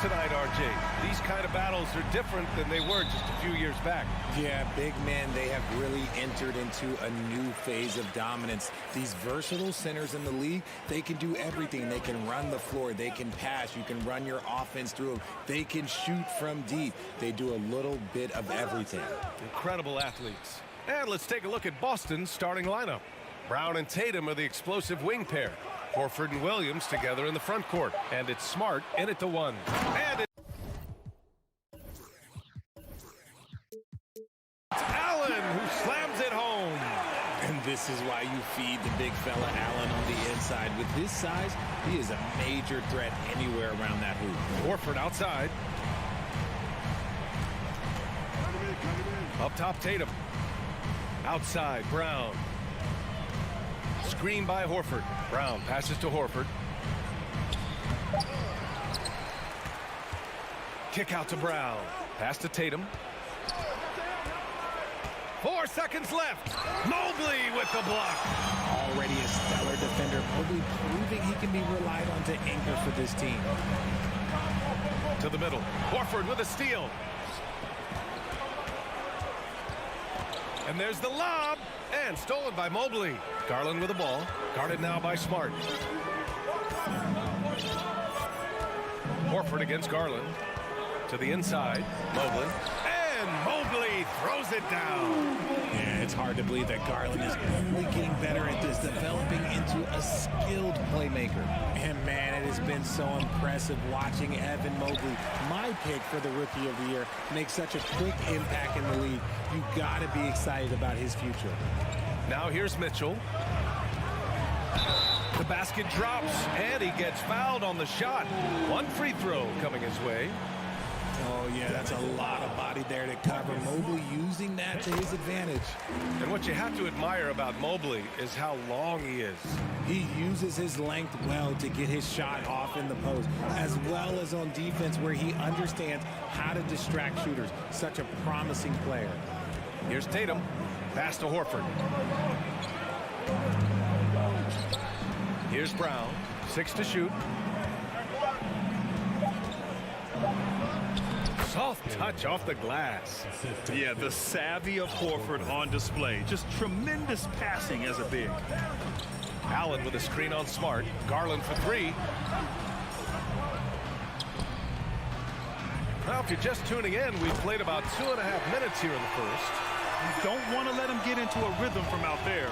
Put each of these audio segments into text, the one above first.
Tonight, RJ. These kind of battles are different than they were just a few years back. Yeah, big men, they have really entered into a new phase of dominance. These versatile centers in the league, they can do everything. They can run the floor, they can pass, you can run your offense through them, they can shoot from deep. They do a little bit of everything. Incredible athletes. And let's take a look at Boston's starting lineup. Brown and Tatum are the explosive wing pair. Horford and Williams together in the front court. And it's Smart in at the one. And it's Allen who slams it home. And this is why you feed the big fella Allen on the inside. With his size, he is a major threat anywhere around that hoop. Horford outside. Up top, Tatum. Outside, Brown. Screen by Horford. Brown passes to Horford. Kick out to Brown. Pass to Tatum. 4 seconds left. Mobley with the block. Already a stellar defender. Mobley proving he can be relied on to anchor for this team. To the middle. Horford with a steal. And there's the lob. And stolen by Mobley. Garland with the ball. Guarded now by Smart. Horford against Garland. To the inside. Mobley. And Mobley throws it down. Yeah, it's hard to believe that Garland is only getting better at this, developing into a skilled playmaker. And man, it has been so impressive watching Evan Mobley, my pick for the Rookie of the Year, make such a quick impact in the league. You got to be excited about his future. Now here's Mitchell. The basket drops, and he gets fouled on the shot. One free throw coming his way. Oh, yeah, that's a lot of body there to cover. Mobley using that to his advantage. And what you have to admire about Mobley is how long he is. He uses his length well to get his shot off in the post, as well as on defense where he understands how to distract shooters. Such a promising player. Here's Tatum. Pass to Horford. Here's Brown. 6 to shoot. Soft touch off the glass. Yeah, the savvy of Horford on display. Just tremendous passing as a big. Allen with a screen on Smart. Garland for 3. Well, if you're just tuning in, we've played about 2.5 minutes here in the first. You don't want to let him get into a rhythm from out there.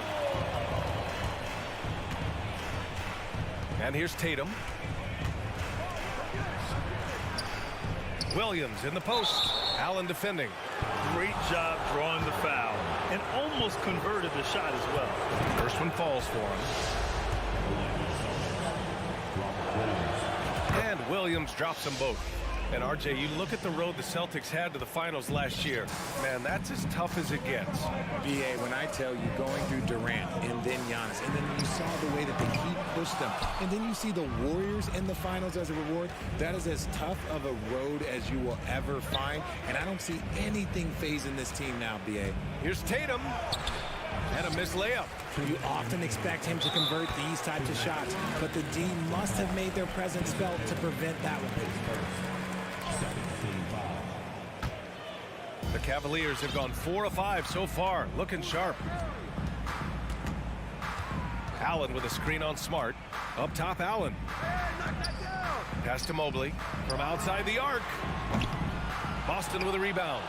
And here's Tatum. Williams in the post. Allen defending. Great job drawing the foul and almost converted the shot as well. First one falls for him. And Williams drops them both. And RJ, you look at the road the Celtics had to the finals last year. Man, that's as tough as it gets. BA, when I tell you going through Durant and then Giannis, and then you saw the way that the Heat pushed them, and then you see the Warriors in the finals as a reward, that is as tough of a road as you will ever find. And I don't see anything phasing this team now, BA. Here's Tatum. And a missed layup. You often expect him to convert these types of shots, but the D must have made their presence felt to prevent that one. The Cavaliers have gone 4 of 5 so far, looking sharp. Allen with a screen on Smart. Up top, Allen. Pass to Mobley from outside the arc. Boston with a rebound.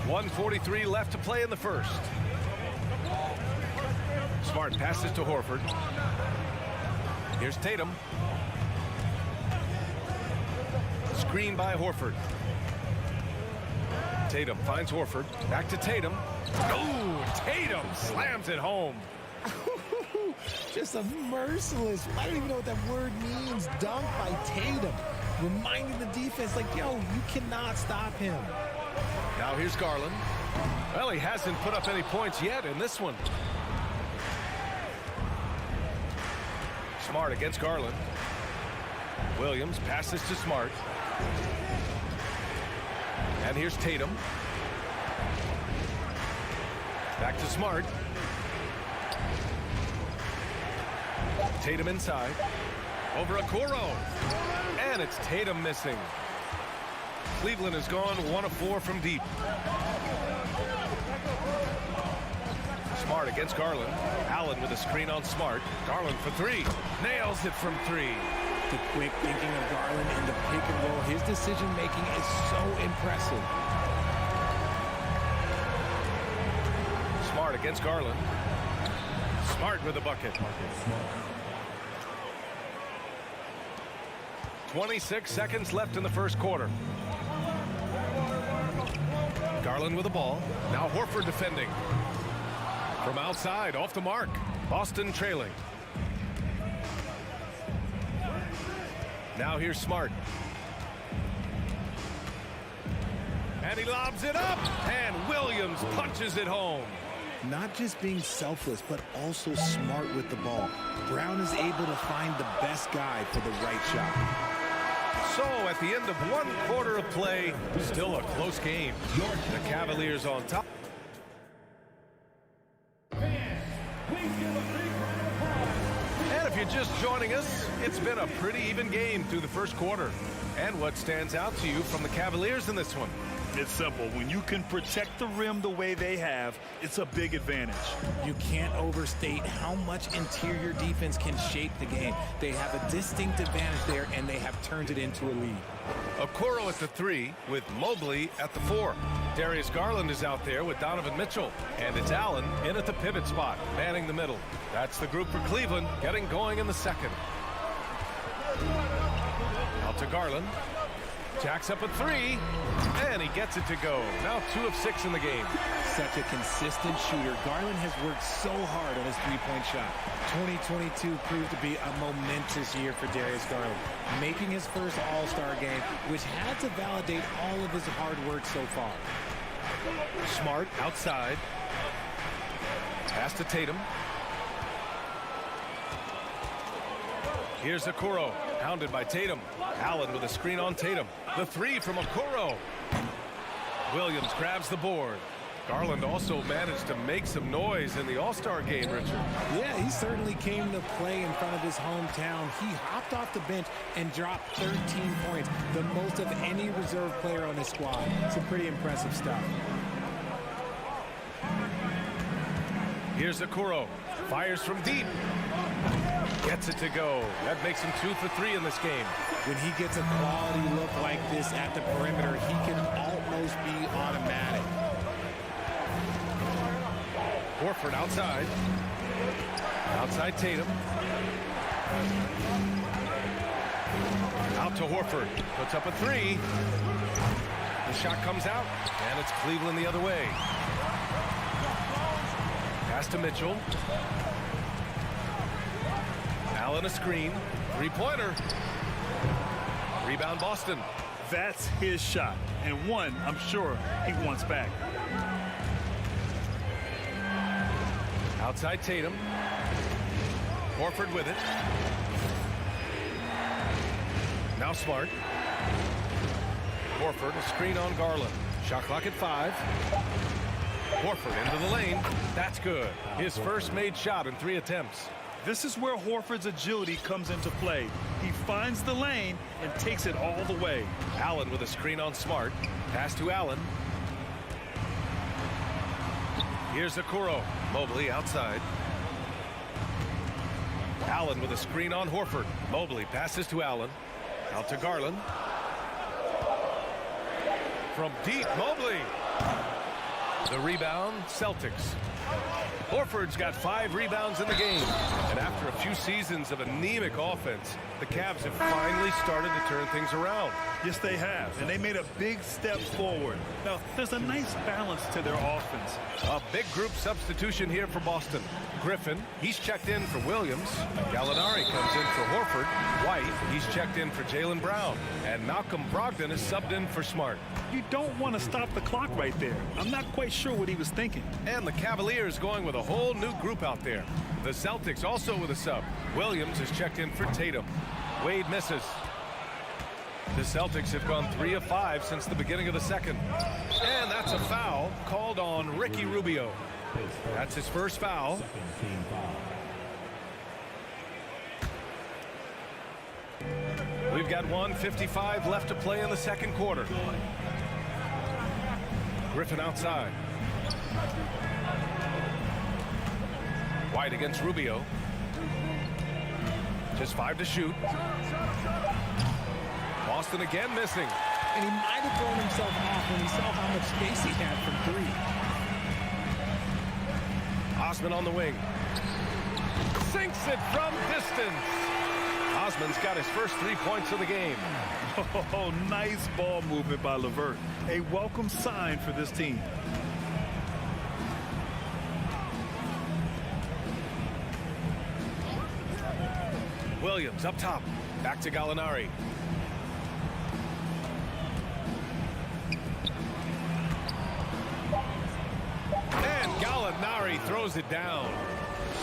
1:43 left to play in the first. Smart passes to Horford. Here's Tatum. Screen by Horford. Tatum finds Horford. Back to Tatum. Oh, Tatum slams it home. Just a merciless, I don't even know what that word means, dunk by Tatum. Reminding the defense, like, yo, you cannot stop him. Now here's Garland. Well, he hasn't put up any points yet in this one. Smart against Garland. Williams passes to Smart. And here's Tatum. Back to Smart. Tatum inside. Over Okoro. And it's Tatum missing. Cleveland has gone 1 of 4 from deep. Smart against Garland. Allen with a screen on Smart. Garland for 3. Nails it from 3. The quick thinking of Garland in the pick and roll. His decision making is so impressive. Smart against Garland. Smart with a bucket. 26 seconds left in the first quarter. Garland with the ball. Now Horford defending. From outside, off the mark. Boston trailing. Now here's Smart. And he lobs it up. And Williams punches it home. Not just being selfless, but also smart with the ball. Brown is able to find the best guy for the right shot. So at the end of 1 quarter of play, still a close game. The Cavaliers on top. And if you're just joining us, it's been a pretty even game through the first quarter. And what stands out to you from the Cavaliers in this one? It's simple. When you can protect the rim the way they have, it's a big advantage. You can't overstate how much interior defense can shape the game. They have a distinct advantage there, and they have turned it into a lead. Okoro at the 3 with Mobley at the 4. Darius Garland is out there with Donovan Mitchell. And it's Allen in at the pivot spot, manning the middle. That's the group for Cleveland, getting going in the second. Out to Garland. Jacks up a 3, and he gets it to go. Now 2 of 6 in the game. Such a consistent shooter. Garland has worked so hard on his three-point shot. 2022 proved to be a momentous year for Darius Garland, making his first All-Star game, which had to validate all of his hard work so far. Smart outside. Pass to Tatum. Here's Okoro, hounded by Tatum. Allen with a screen on Tatum. The 3 from Okoro. Williams grabs the board. Garland also managed to make some noise in the All-Star game, Richard. Yeah, he certainly came to play in front of his hometown. He hopped off the bench and dropped 13 points, the most of any reserve player on his squad. Some pretty impressive stuff. Here's Okoro. Fires from deep. Gets it to go. That makes him 2 for 3 in this game. When he gets a quality look like this at the perimeter, he can almost be automatic. Horford outside. Outside Tatum. Out to Horford. Puts up a 3. The shot comes out, and it's Cleveland the other way. Pass to Mitchell. Allen a screen. 3-pointer. Rebound Boston. That's his shot, and one I'm sure he wants back. Outside Tatum. Horford with it. Now Smart. Horford, a screen on Garland. Shot clock at 5. Horford into the lane. That's good. His first made shot in 3 attempts. This is where Horford's agility comes into play. He finds the lane and takes it all the way. Allen with a screen on Smart. Pass to Allen. Here's Okoro. Mobley outside. Allen with a screen on Horford. Mobley passes to Allen. Out to Garland. From deep, Mobley. The rebound, Celtics. Horford's got 5 rebounds in the game. And after a few seasons of anemic offense, the Cavs have finally started to turn things around. Yes, they have, and they made a big step forward. Now, there's a nice balance to their offense. A big group substitution here for Boston. Griffin, he's checked in for Williams. Gallinari comes in for Horford. White, he's checked in for Jaylen Brown. And Malcolm Brogdon is subbed in for Smart. You don't want to stop the clock right there. I'm not quite sure what he was thinking. And the Cavaliers going with a whole new group out there. The Celtics also with a sub. Williams is checked in for Tatum. Wade misses. The Celtics have gone 3 of 5 since the beginning of the second. And that's a foul called on Ricky Rubio. That's his first foul. We've got 1:55 left to play in the second quarter. Griffin outside. White against Rubio. Just 5 to shoot. Boston again missing. And he might have thrown himself off when he saw how much space he had from 3. Osman on the wing. Sinks it from distance. Osman's got his first 3 points of the game. Oh, nice ball movement by LeVert. A welcome sign for this team. Williams up top. Back to Gallinari. And Gallinari throws it down.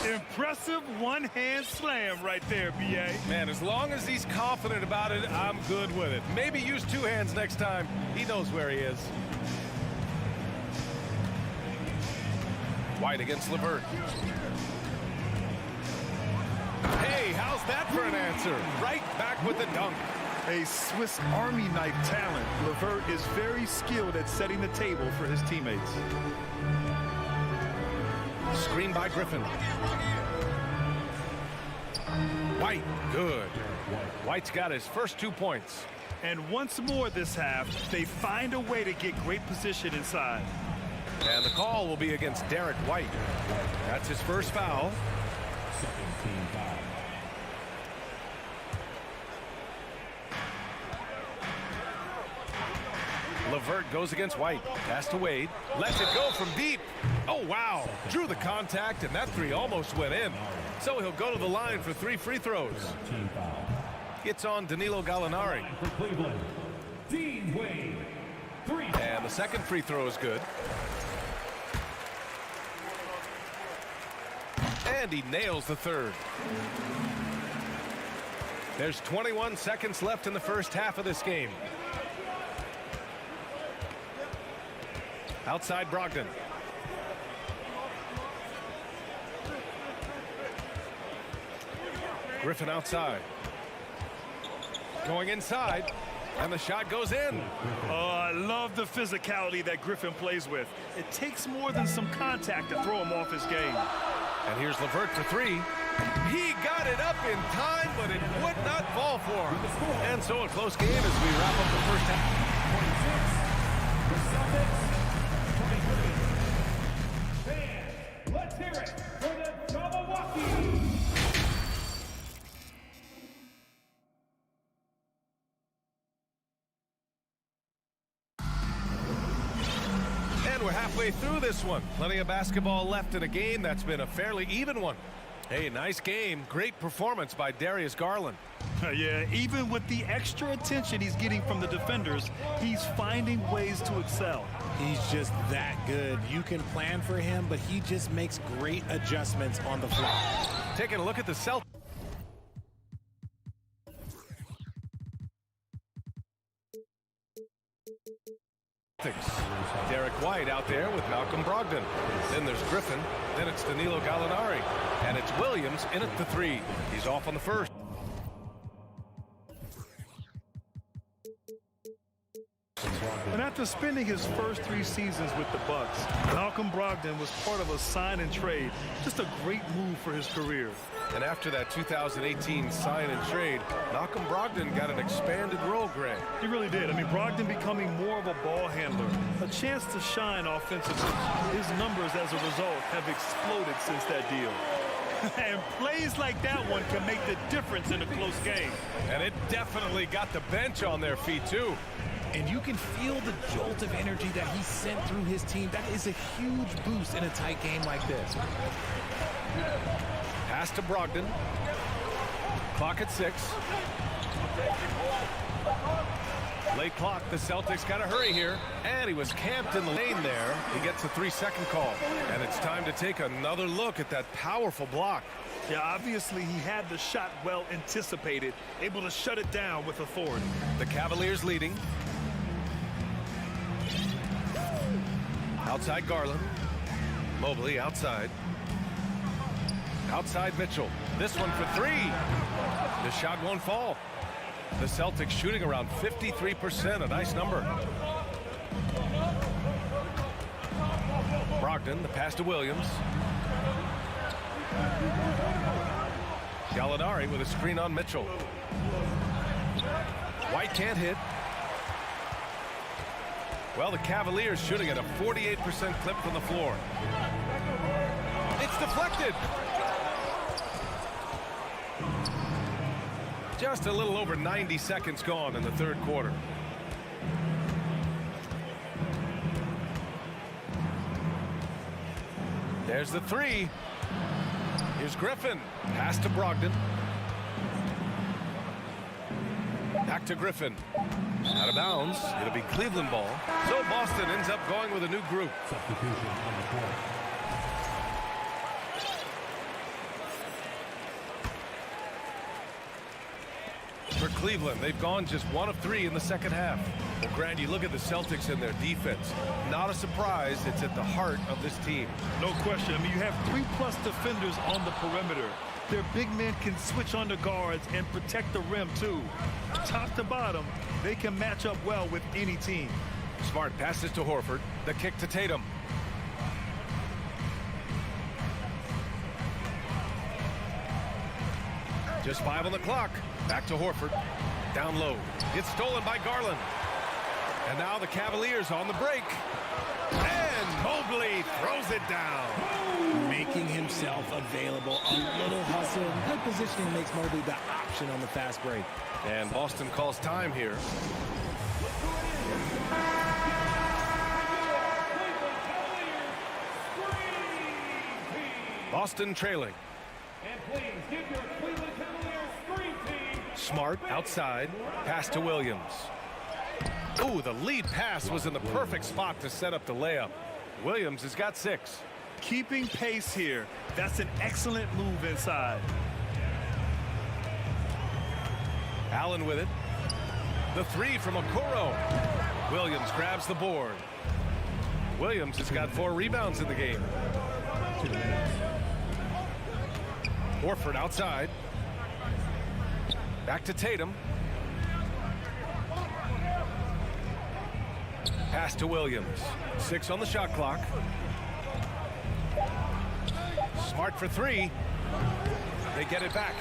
Impressive one-hand slam right there, B.A. Man, as long as he's confident about it, I'm good with it. Maybe use 2 hands next time. He knows where he is. White against LeVert. Hey, how's that for an answer? Right back with the dunk. A Swiss Army knife talent. LeVert is very skilled at setting the table for his teammates. Screen by Griffin. White, good. White's got his first 2 points. And once more this half, they find a way to get great position inside. And the call will be against Derek White. That's his first foul. LeVert goes against White. Pass to Wade. Lets it go from deep. Oh, wow. Drew the contact, and that 3 almost went in. So he'll go to the line for 3 free throws. It's on Danilo Gallinari. And the second free throw is good. And he nails the third. There's 21 seconds left in the first half of this game. Outside Brogdon. Griffin outside. Going inside. And the shot goes in. Oh, I love the physicality that Griffin plays with. It takes more than some contact to throw him off his game. And here's LeVert for 3. He got it up in time, but it would not fall for him. And so a close game as we wrap up the first half. 26, the Celtics. 23. Fans, let's hear it for the Milwaukee. And we're halfway through this one. Plenty of basketball left in a game that's been a fairly even one. Hey, nice game. Great performance by Darius Garland. Yeah, even with the extra attention he's getting from the defenders, he's finding ways to excel. He's just that good. You can plan for him, but he just makes great adjustments on the fly. Taking a look at the Celtics. Derek White out there with Malcolm Brogdon. Then there's Griffin. Then it's Danilo Gallinari. And it's Williams in at the 3. He's off on the first. And at After spending his first 3 seasons with the Bucks, Malcolm Brogdon was part of a sign and trade. Just a great move for his career. And after that 2018 sign and trade, Malcolm Brogdon got an expanded role, Greg. He really did. I mean, Brogdon becoming more of a ball handler, a chance to shine offensively. His numbers as a result have exploded since that deal. And plays like that one can make the difference in a close game. And it definitely got the bench on their feet, too. And you can feel the jolt of energy that he sent through his team. That is a huge boost in a tight game like this. Pass to Brogdon. Clock at 6. Late clock. The Celtics got to hurry here. And he was camped in the lane there. He gets a 3-second call. And it's time to take another look at that powerful block. Yeah, obviously he had the shot well anticipated, able to shut it down with authority. The Cavaliers leading. Outside Garland. Mobley outside. Outside Mitchell. This one for 3. The shot won't fall. The Celtics shooting around 53%, a nice number. Brogdon, the pass to Williams. Gallinari with a screen on Mitchell. White can't hit. Well, the Cavaliers shooting at a 48% clip from the floor. It's deflected. Just a little over 90 seconds gone in the third quarter. There's the 3. Here's Griffin. Pass to Brogdon. Back to Griffin. Out of bounds. It'll be Cleveland ball. So Boston ends up going with a new group. Substitution on the court. For Cleveland, they've gone just 1 of 3 in the second half. Well, Grant, you look at the Celtics and their defense. Not a surprise. It's at the heart of this team. No question. I mean, you have 3+ defenders on the perimeter. Their big men can switch on the guards and protect the rim, too. Top to bottom, they can match up well with any team. Smart passes to Horford. The kick to Tatum. Just 5 on the clock. Back to Horford. Down low. It's stolen by Garland. And now the Cavaliers on the break. And Mobley throws it down. Making himself available. A little hustle. Good positioning makes Mobley the option on the fast break. And Boston calls time here. Boston trailing. And please give your Cleveland Cavaliers screen team. Smart outside. Pass to Williams. Ooh, the lead pass was in the perfect spot to set up the layup. Williams has got 6. Keeping pace here. That's an excellent move inside. Allen with it. The 3 from Okoro. Williams grabs the board. Williams has got 4 rebounds in the game. Horford outside. Back to Tatum. Pass to Williams. 6 on the shot clock. Smart for 3. They get it back.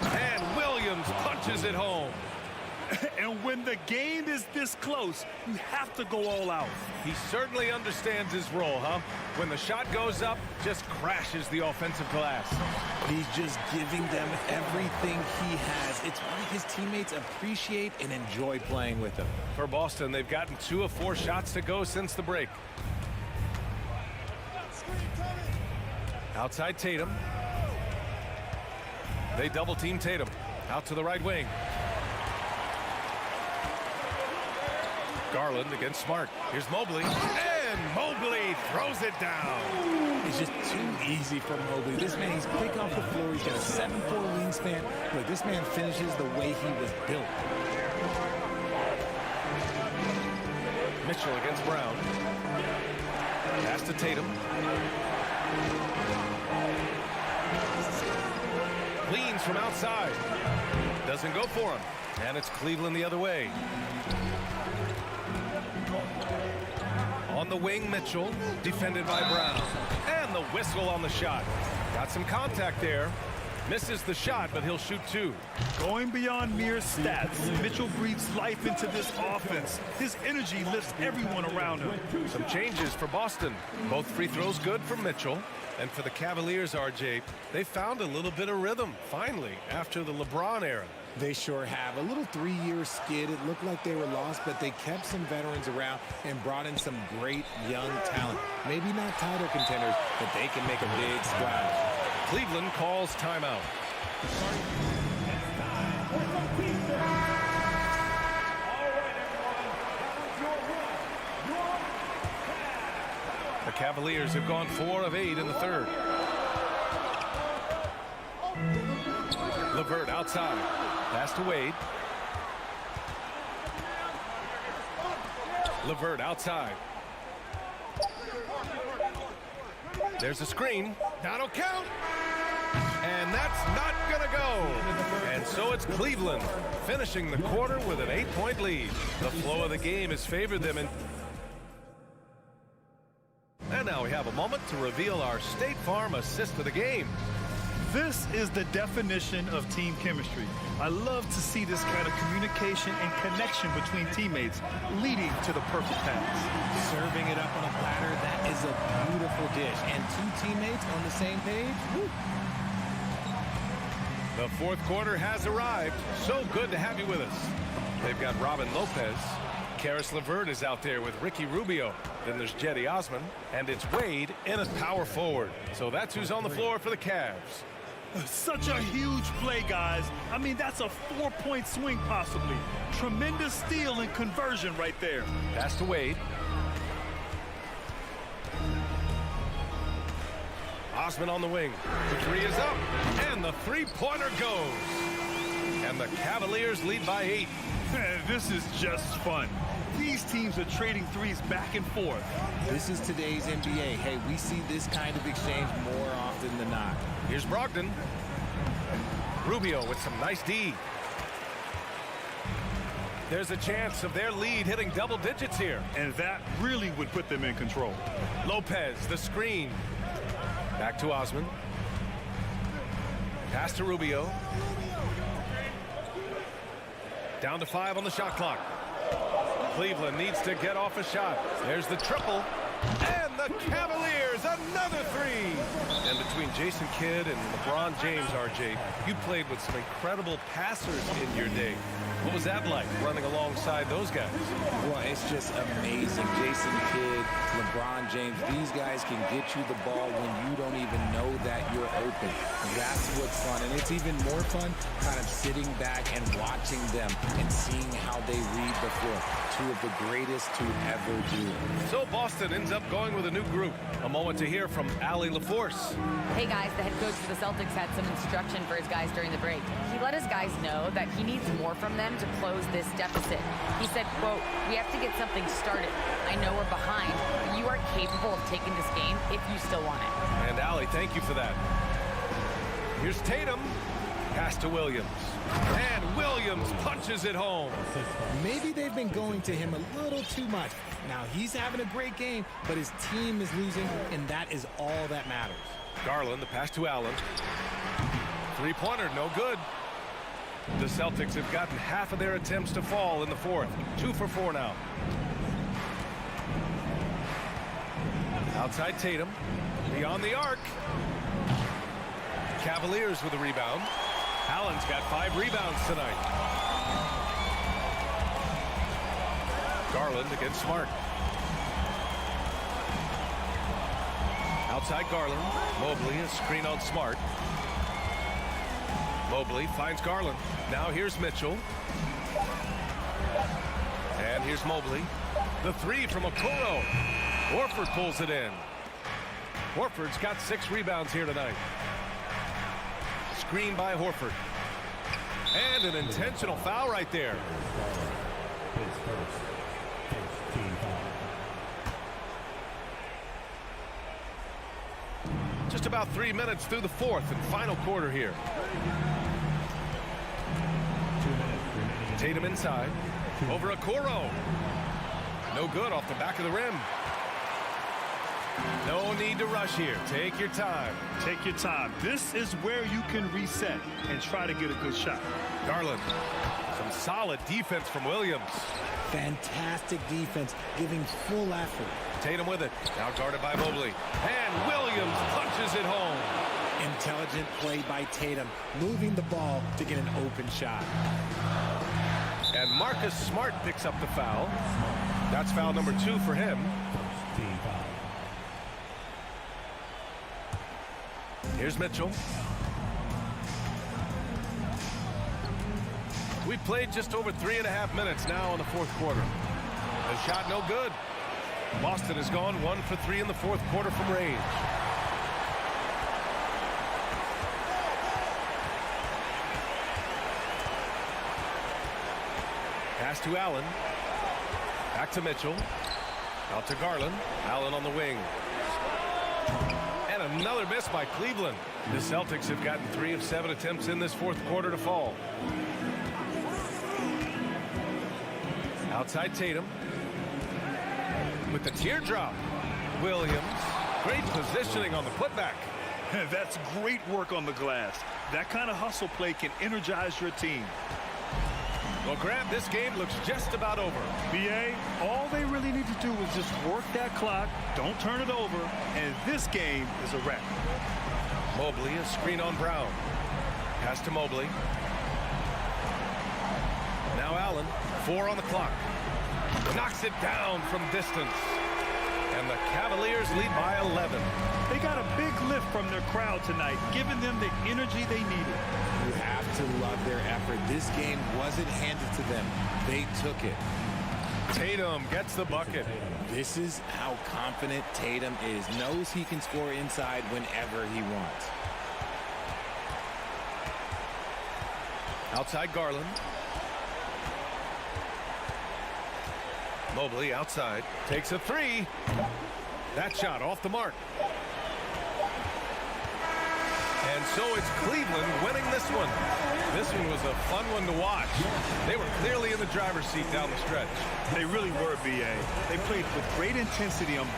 And Williams punches it home. And when the game is this close, you have to go all out. He certainly understands his role, huh? When the shot goes up, just crashes the offensive glass. He's just giving them everything he has. It's why his teammates appreciate and enjoy playing with him. For Boston, they've gotten 2 of 4 shots to go since the break. Outside Tatum. They double team Tatum. Out to the right wing. Garland against Smart. Here's Mobley. And Mobley throws it down. It's just too easy for Mobley. This man, he's quick off the floor. He's got a 7'4" wingspan. Look, this man finishes the way he was built. Mitchell against Brown. Pass to Tatum. Leans from outside. Doesn't go for him. And it's Cleveland the other way. On the wing, Mitchell, defended by Brown. And the whistle on the shot. Got some contact there. Misses the shot, but he'll shoot 2. Going beyond mere stats, Mitchell breathes life into this offense. His energy lifts everyone around him. Some changes for Boston. Both free throws good from Mitchell. And for the Cavaliers, RJ, they found a little bit of rhythm, finally, after the LeBron era. They sure have. A little 3-year skid. It looked like they were lost, but they kept some veterans around and brought in some great young talent. Maybe not title contenders, but they can make a big splash. Cleveland calls timeout. The Cavaliers have gone 4 of 8 in the third. LeVert outside. Pass to Wade. LeVert outside. There's a screen. That'll count. And that's not going to go. And so it's Cleveland finishing the quarter with an 8-point lead. The flow of the game has favored them. And now we have a moment to reveal our State Farm assist of the game. This is the definition of team chemistry. I love to see this kind of communication and connection between teammates leading to the perfect pass. Serving it up on a platter, that is a beautiful dish. And 2 teammates on the same page. Woo. The fourth quarter has arrived. So good to have you with us. They've got Robin Lopez. Karis LeVert is out there with Ricky Rubio. Then there's Jetty Osman. And it's Wade in as power forward. So that's who's on the floor for the Cavs. Such a huge play, guys. I mean, that's a 4-point swing possibly. Tremendous steal and conversion right there. Pass to Wade. Osman on the wing. The 3 is up. And the 3-pointer goes. And the Cavaliers lead by 8. This is just fun. These teams are trading threes back and forth. This is today's NBA. Hey, we see this kind of exchange more often than not. Here's Brogdon. Rubio with some nice D. There's a chance of their lead hitting double digits here. And that really would put them in control. Lopez, the screen. Back to Osman. Pass to Rubio. Down to 5 on the shot clock. Cleveland needs to get off a shot. There's the triple. And the Cavaliers, another 3. And between Jason Kidd and LeBron James, RJ, you played with some incredible passers in your day. What was that like, running alongside those guys? Well, it's just amazing. Jason Kidd, LeBron James, these guys can get you the ball when you don't even know that you're open. That's what's fun. And it's even more fun kind of sitting back and watching them and seeing how they read the floor. 2 of the greatest to ever do it. So Boston ends up going with a new group. A moment to hear from Allie LaForce. Hey guys, the head coach for the Celtics had some instruction for his guys during the break. He let his guys know that he needs more from them to close this deficit. He said, quote, "We have to get something started. I know we're behind, but you are capable of taking this game if you still want it." And Allie, thank you for that. Here's Tatum. Pass to Williams. And Williams punches it home. Maybe they've been going to him a little too much. Now, he's having a great game, but his team is losing, and that is all that matters. Garland, the pass to Allen. 3-pointer, no good. The Celtics have gotten half of their attempts to fall in the fourth. 2 for 4 now. Outside Tatum. Beyond the arc. Cavaliers with a rebound. Allen's got 5 rebounds tonight. Garland against Smart. Outside Garland. Mobley, a screen on Smart. Mobley finds Garland. Now here's Mitchell. And here's Mobley. The 3 from Okoro. Horford pulls it in. Horford's got 6 rebounds here tonight. Screen by Horford. And an intentional foul right there. Just about 3 minutes through the fourth and final quarter here. Tatum inside. Over Okoro. No good off the back of the rim. No need to rush here. Take your time. Take your time. This is where you can reset and try to get a good shot. Garland. Some solid defense from Williams. Fantastic defense, giving full effort. Tatum with it. Now guarded by Mobley. And Williams punches it home. Intelligent play by Tatum, moving the ball to get an open shot. And Marcus Smart picks up the foul. That's foul number 2 for him. Here's Mitchell. We played just over 3.5 minutes now in the fourth quarter. The shot no good. Boston has gone 1 for 3 in the fourth quarter from range. Pass to Allen. Back to Mitchell. Out to Garland. Allen on the wing. And another miss by Cleveland. The Celtics have gotten 3 of 7 attempts in this fourth quarter to fall. Outside Tatum. With the teardrop. Williams. Great positioning on the putback. That's great work on the glass. That kind of hustle play can energize your team. Well, Graham, this game looks just about over. BA, all they really need to do is just work that clock, don't turn it over, and this game is a wrap. Mobley, a screen on Brown. Pass to Mobley. Now Allen, 4 on the clock. Knocks it down from distance. And the Cavaliers lead by 11. They got a big lift from their crowd tonight, giving them the energy they needed. You have to love their effort. This game wasn't handed to them. They took it. Tatum gets the bucket. This is how confident Tatum is. Knows he can score inside whenever he wants. Outside Garland. Mobley outside. Takes a 3. That shot off the mark. And so it's Cleveland winning this one. This one was a fun one to watch. They were clearly in the driver's seat down the stretch. They really were, BA. They played with great intensity on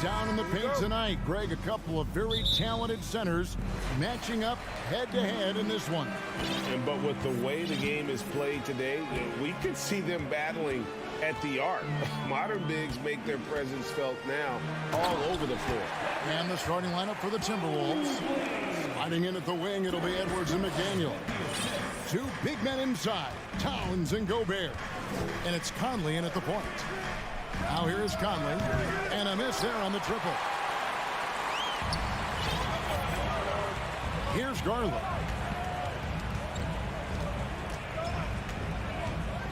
down in the paint tonight. Greg, a couple of very talented centers matching up head-to-head in this one. But with the way the game is played today, we could see them battling at the arc. Modern bigs make their presence felt now all over the floor. And the starting lineup for the Timberwolves. Sliding in at the wing, it'll be Edwards and McDaniel. Two big men inside, Towns and Gobert. And it's Conley in at the point. Now here is Conley, and a miss there on the triple. Here's Garland.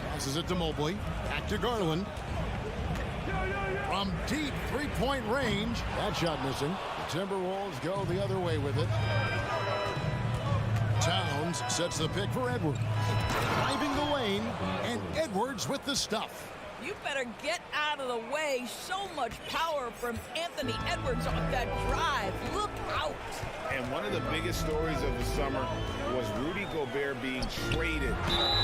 Passes it to Mobley. Back to Garland. From deep three-point range. That shot missing. The Timberwolves go the other way with it. Towns sets the pick for Edwards. Driving the lane, and Edwards with the stuff. You better get out of the way. So much power from Anthony Edwards on that drive. Look out. And one of the biggest stories of the summer was Rudy Gobert being traded.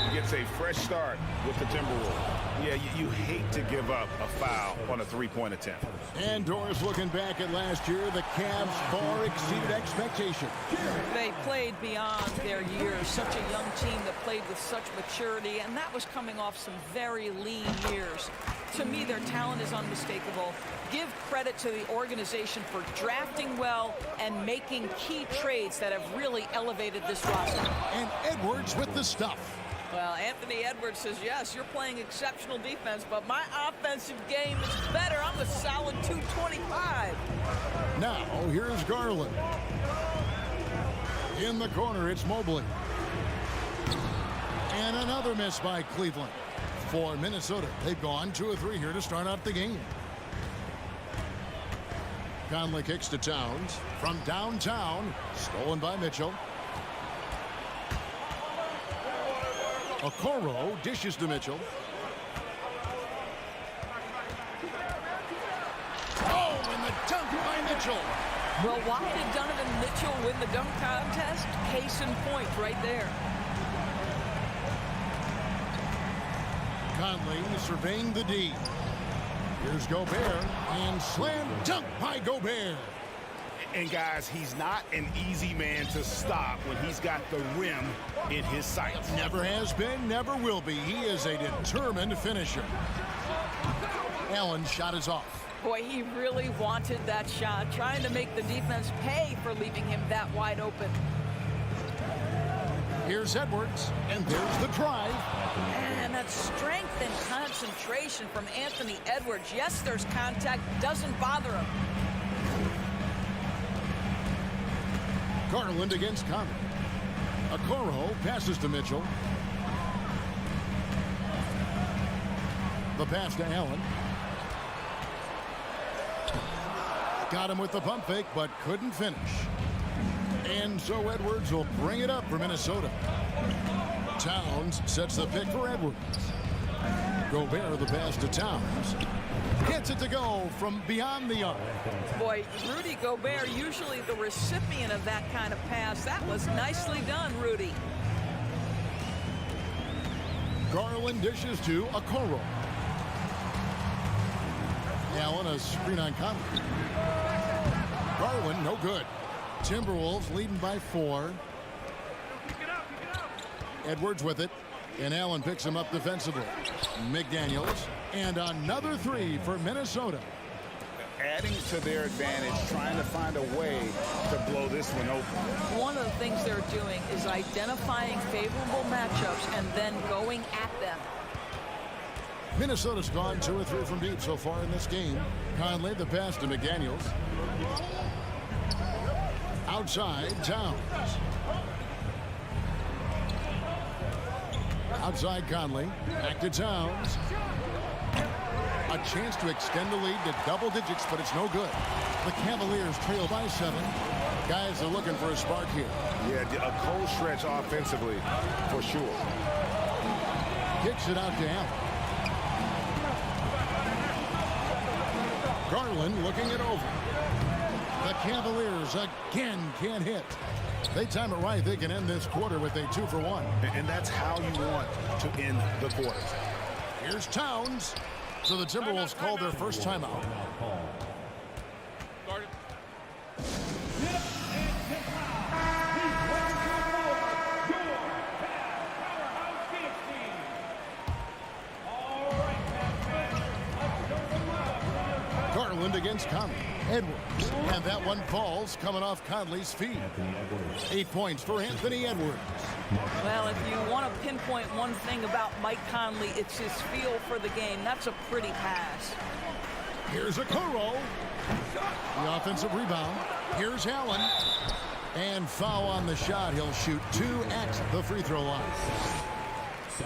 He gets a fresh start with the Timberwolves. Yeah, you hate to give up a foul on a three-point attempt. And Doris, looking back at last year, the Cavs far exceeded expectations. They played beyond their years. Such a young team that played with such maturity, and that was coming off some very lean years. To me, their talent is unmistakable. Give credit to the organization for drafting well and making key trades that have really elevated this roster. And Edwards with the stuff. Well, Anthony Edwards says, yes, you're playing exceptional defense, but my offensive game is better. I'm a solid 225. Now, here's Garland. In the corner, it's Mobley. And another miss by Cleveland. For Minnesota, they've gone 2 of 3 here to start out the game. Conley kicks to Towns. From downtown, stolen by Mitchell. Okoro dishes to Mitchell. Oh, and the dunk by Mitchell. Well, why did Donovan Mitchell win the dunk contest? Case in point right there. Conley surveying the D. Here's Gobert, and slam dunk by Gobert. And guys, he's not an easy man to stop when he's got the rim in his sights. Never has been, never will be. He is a determined finisher. Allen's shot is off. Boy, he really wanted that shot, trying to make the defense pay for leaving him that wide open. Here's Edwards, and there's the drive. And that strength and concentration from Anthony Edwards. Yes, there's contact, doesn't bother him. Garland against Conley. Okoro passes to Mitchell. The pass to Allen. Got him with the pump fake, but couldn't finish. And so Edwards will bring it up for Minnesota. Towns sets the pick for Edwards. Gobert the pass to Towns. Gets it to go from beyond the arc. Boy, Rudy Gobert, usually the recipient of that kind of pass. That was nicely done, Rudy. Garland dishes to Okoro. Allen a screen on Conley. Garland no good. Timberwolves leading by 4. Edwards with it, and Allen picks him up defensively. McDaniels, and another 3 for Minnesota. Adding to their advantage, trying to find a way to blow this one open. One of the things they're doing is identifying favorable matchups and then going at them. Minnesota's gone 2 of 3 from deep so far in this game. Conley the pass to McDaniels. Outside, Towns. Outside Conley. Back to Towns. A chance to extend the lead to double digits, but it's no good. The Cavaliers trail by 7. Guys are looking for a spark here. Yeah, a cold stretch offensively, for sure. Kicks it out to Allen. Garland looking it over. The Cavaliers again can't hit. They time it right. They can end this quarter with a 2-for-1. And that's how you want to end the quarter. Here's Towns. So the Timberwolves called their first timeout. against Conley. Edwards. And that one falls coming off Conley's feet. 8 points for Anthony Edwards. Well, if you want to pinpoint one thing about Mike Conley, it's his feel for the game. That's a pretty pass. Here's Okoro. The offensive rebound. Here's Allen. And foul on the shot. He'll shoot 2 at the free throw line.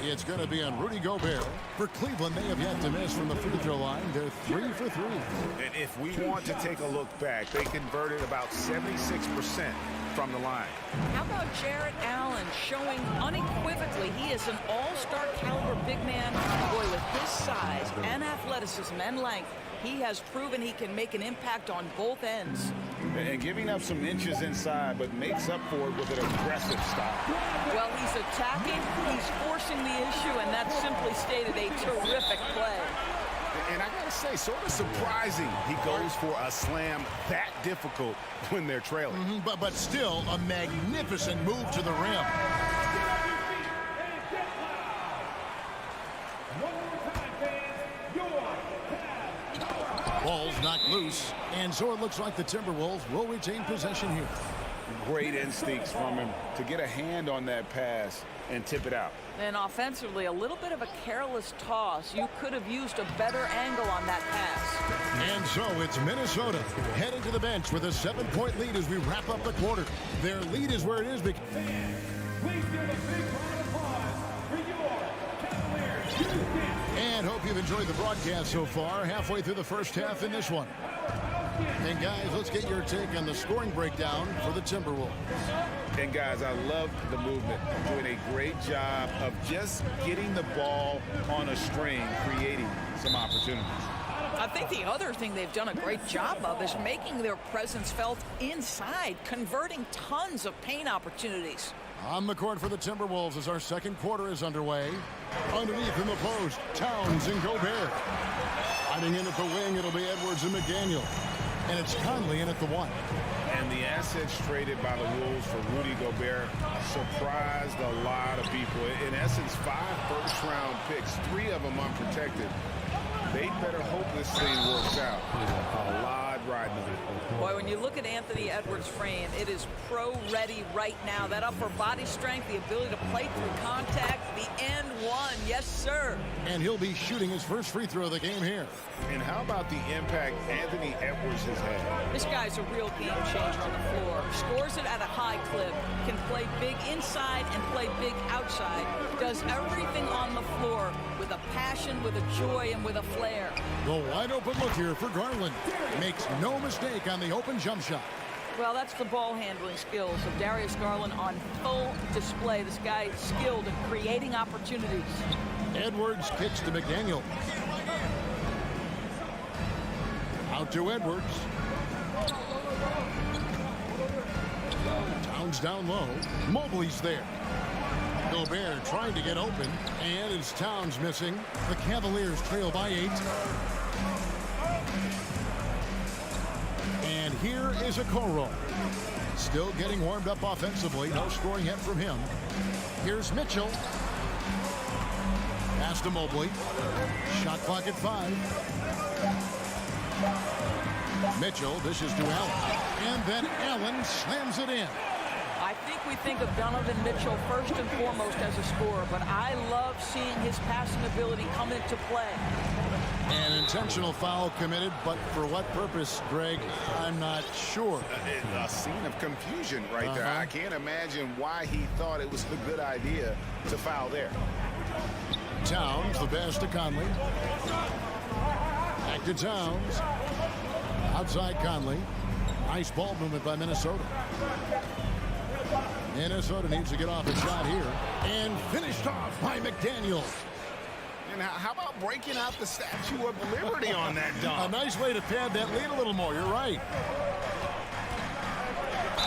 It's going to be on Rudy Gobert. For Cleveland, they have yet to miss from the free throw line. They're 3 for 3. And if we want to take a look back, they converted about 76% from the line. How about Jarrett Allen showing unequivocally he is an all-star caliber big man? Boy, with his size and athleticism and length, he has proven he can make an impact on both ends. And giving up some inches inside, but makes up for it with an aggressive stop. Well, he's attacking, he's forcing the issue, and that's simply stated a terrific play. And I gotta say, sort of surprising he goes for a slam that difficult when they're trailing. But still a magnificent move to the rim. Ball's knocked loose, and so it looks like the Timberwolves will retain possession here. Great instincts from him to get a hand on that pass and tip it out. And offensively, a little bit of a careless toss. You could have used a better angle on that pass. And so it's Minnesota heading to the bench with a 7-point lead as we wrap up the quarter. Their lead is where it is because... Please give a big round of applause for your Cavaliers. And hope you've enjoyed the broadcast so far. Halfway through the first half in this one. And guys, let's get your take on the scoring breakdown for the Timberwolves. And guys, I love the movement. Doing a great job of just getting the ball on a string, creating some opportunities. I think the other thing they've done a great job of is making their presence felt inside, converting tons of paint opportunities. On the court for the Timberwolves as our second quarter is underway. Underneath in the post, Towns and Gobert. Hiding in at the wing, it'll be Edwards and McDaniel. And it's Conley in at the 1. And the assets traded by the Wolves for Rudy Gobert surprised a lot of people. In essence, 5 first-round picks, 3 of them unprotected. They better hope this thing works out. A lot riding on it. Boy, when you look at Anthony Edwards' frame, it is pro-ready right now. That upper body strength, the ability to play through contact, the end one. Yes, sir. And he'll be shooting his first free throw of the game here. And how about the impact Anthony Edwards has had? This guy's a real game changer on the floor. Scores it at a high clip. Can play big inside and play big outside. Does everything on the floor with a passion, with a joy, and with a flair. The wide open look here for Garland. Makes no mistake on the open jump shot. Well, that's the ball handling skills of Darius Garland on full display. This guy is skilled in creating opportunities. Edwards kicks to McDaniel. Out to Edwards. Towns down low. Mobley's there. Gobert trying to get open, and it's Towns missing. The Cavaliers trail by 8. And here is Okoro. Still getting warmed up offensively. No scoring yet from him. Here's Mitchell. Pass to Mobley. Shot clock at 5. Mitchell dishes to Allen. And then Allen slams it in. I think we think of Donovan Mitchell first and foremost as a scorer, but I love seeing his passing ability come into play. An intentional foul committed, but for what purpose, Greg, I'm not sure. A scene of confusion right there. I can't imagine why he thought it was a good idea to foul there. Towns, the pass to Conley. Back to Towns. Outside Conley. Nice ball movement by Minnesota. Minnesota needs to get off a shot here. And finished off by McDaniel. And how about breaking out the Statue of Liberty on that dunk? A nice way to pad that lead a little more. You're right.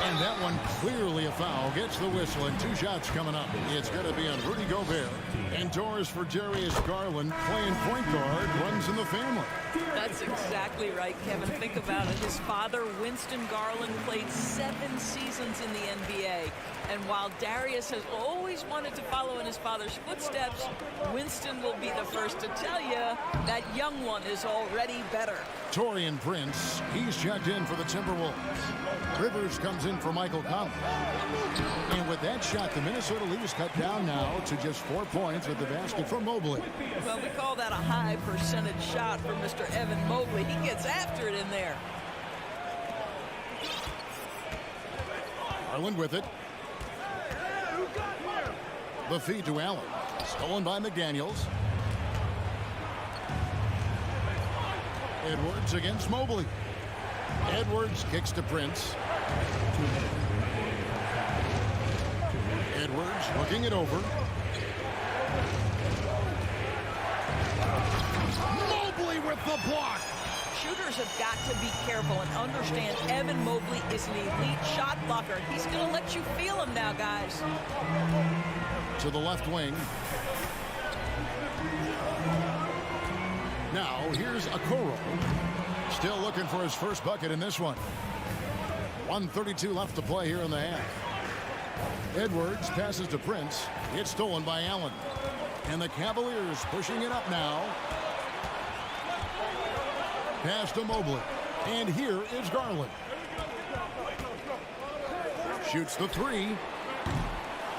And that one clearly a foul. Gets the whistle, and 2 shots coming up. It's going to be on Rudy Gobert. And doors for Darius Garland, playing point guard, runs in the family. That's exactly right, Kevin. Think about it. His father, Winston Garland, played 7 seasons in the NBA. And while Darius has always wanted to follow in his father's footsteps, Winston will be the first to tell you that young one is already better. Taurean Prince, he's checked in for the Timberwolves. Rivers comes in for Michael Conley. And with that shot, the Minnesota lead is cut down now to just 4 points with the basket from Mobley. Well, we call that a high percentage shot for Mr. Evan Mobley. He gets after it in there. Garland with it. The feed to Allen. Stolen by McDaniels. Edwards against Mobley. Edwards kicks to Prince. Edwards looking it over. Mobley with the block. Shooters have got to be careful and understand Evan Mobley is an elite shot blocker. He's going to let you feel him now, guys. To the left wing. Now, here's Okoro. Still looking for his first bucket in this one. 1:32 left to play here in the half. Edwards passes to Prince. It's stolen by Allen. And the Cavaliers pushing it up now. Pass to Mobley. And here is Garland. Shoots the 3.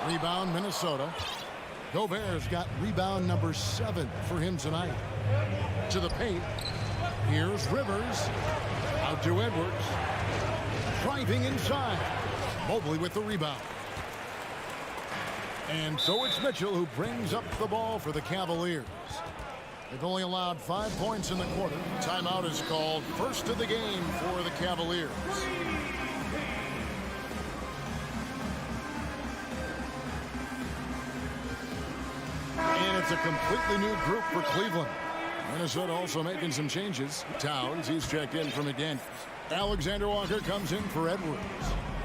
Rebound, Minnesota. Gobert's got rebound number 7 for him tonight. To the paint. Here's Rivers. Out to Edwards. Driving inside. Mobley with the rebound. And so it's Mitchell who brings up the ball for the Cavaliers. They've only allowed 5 points in the quarter. Timeout is called. First of the game for the Cavaliers. And it's a completely new group for Cleveland. Minnesota also making some changes. Towns, he's checked in for McDaniels. Alexander Walker comes in for Edwards.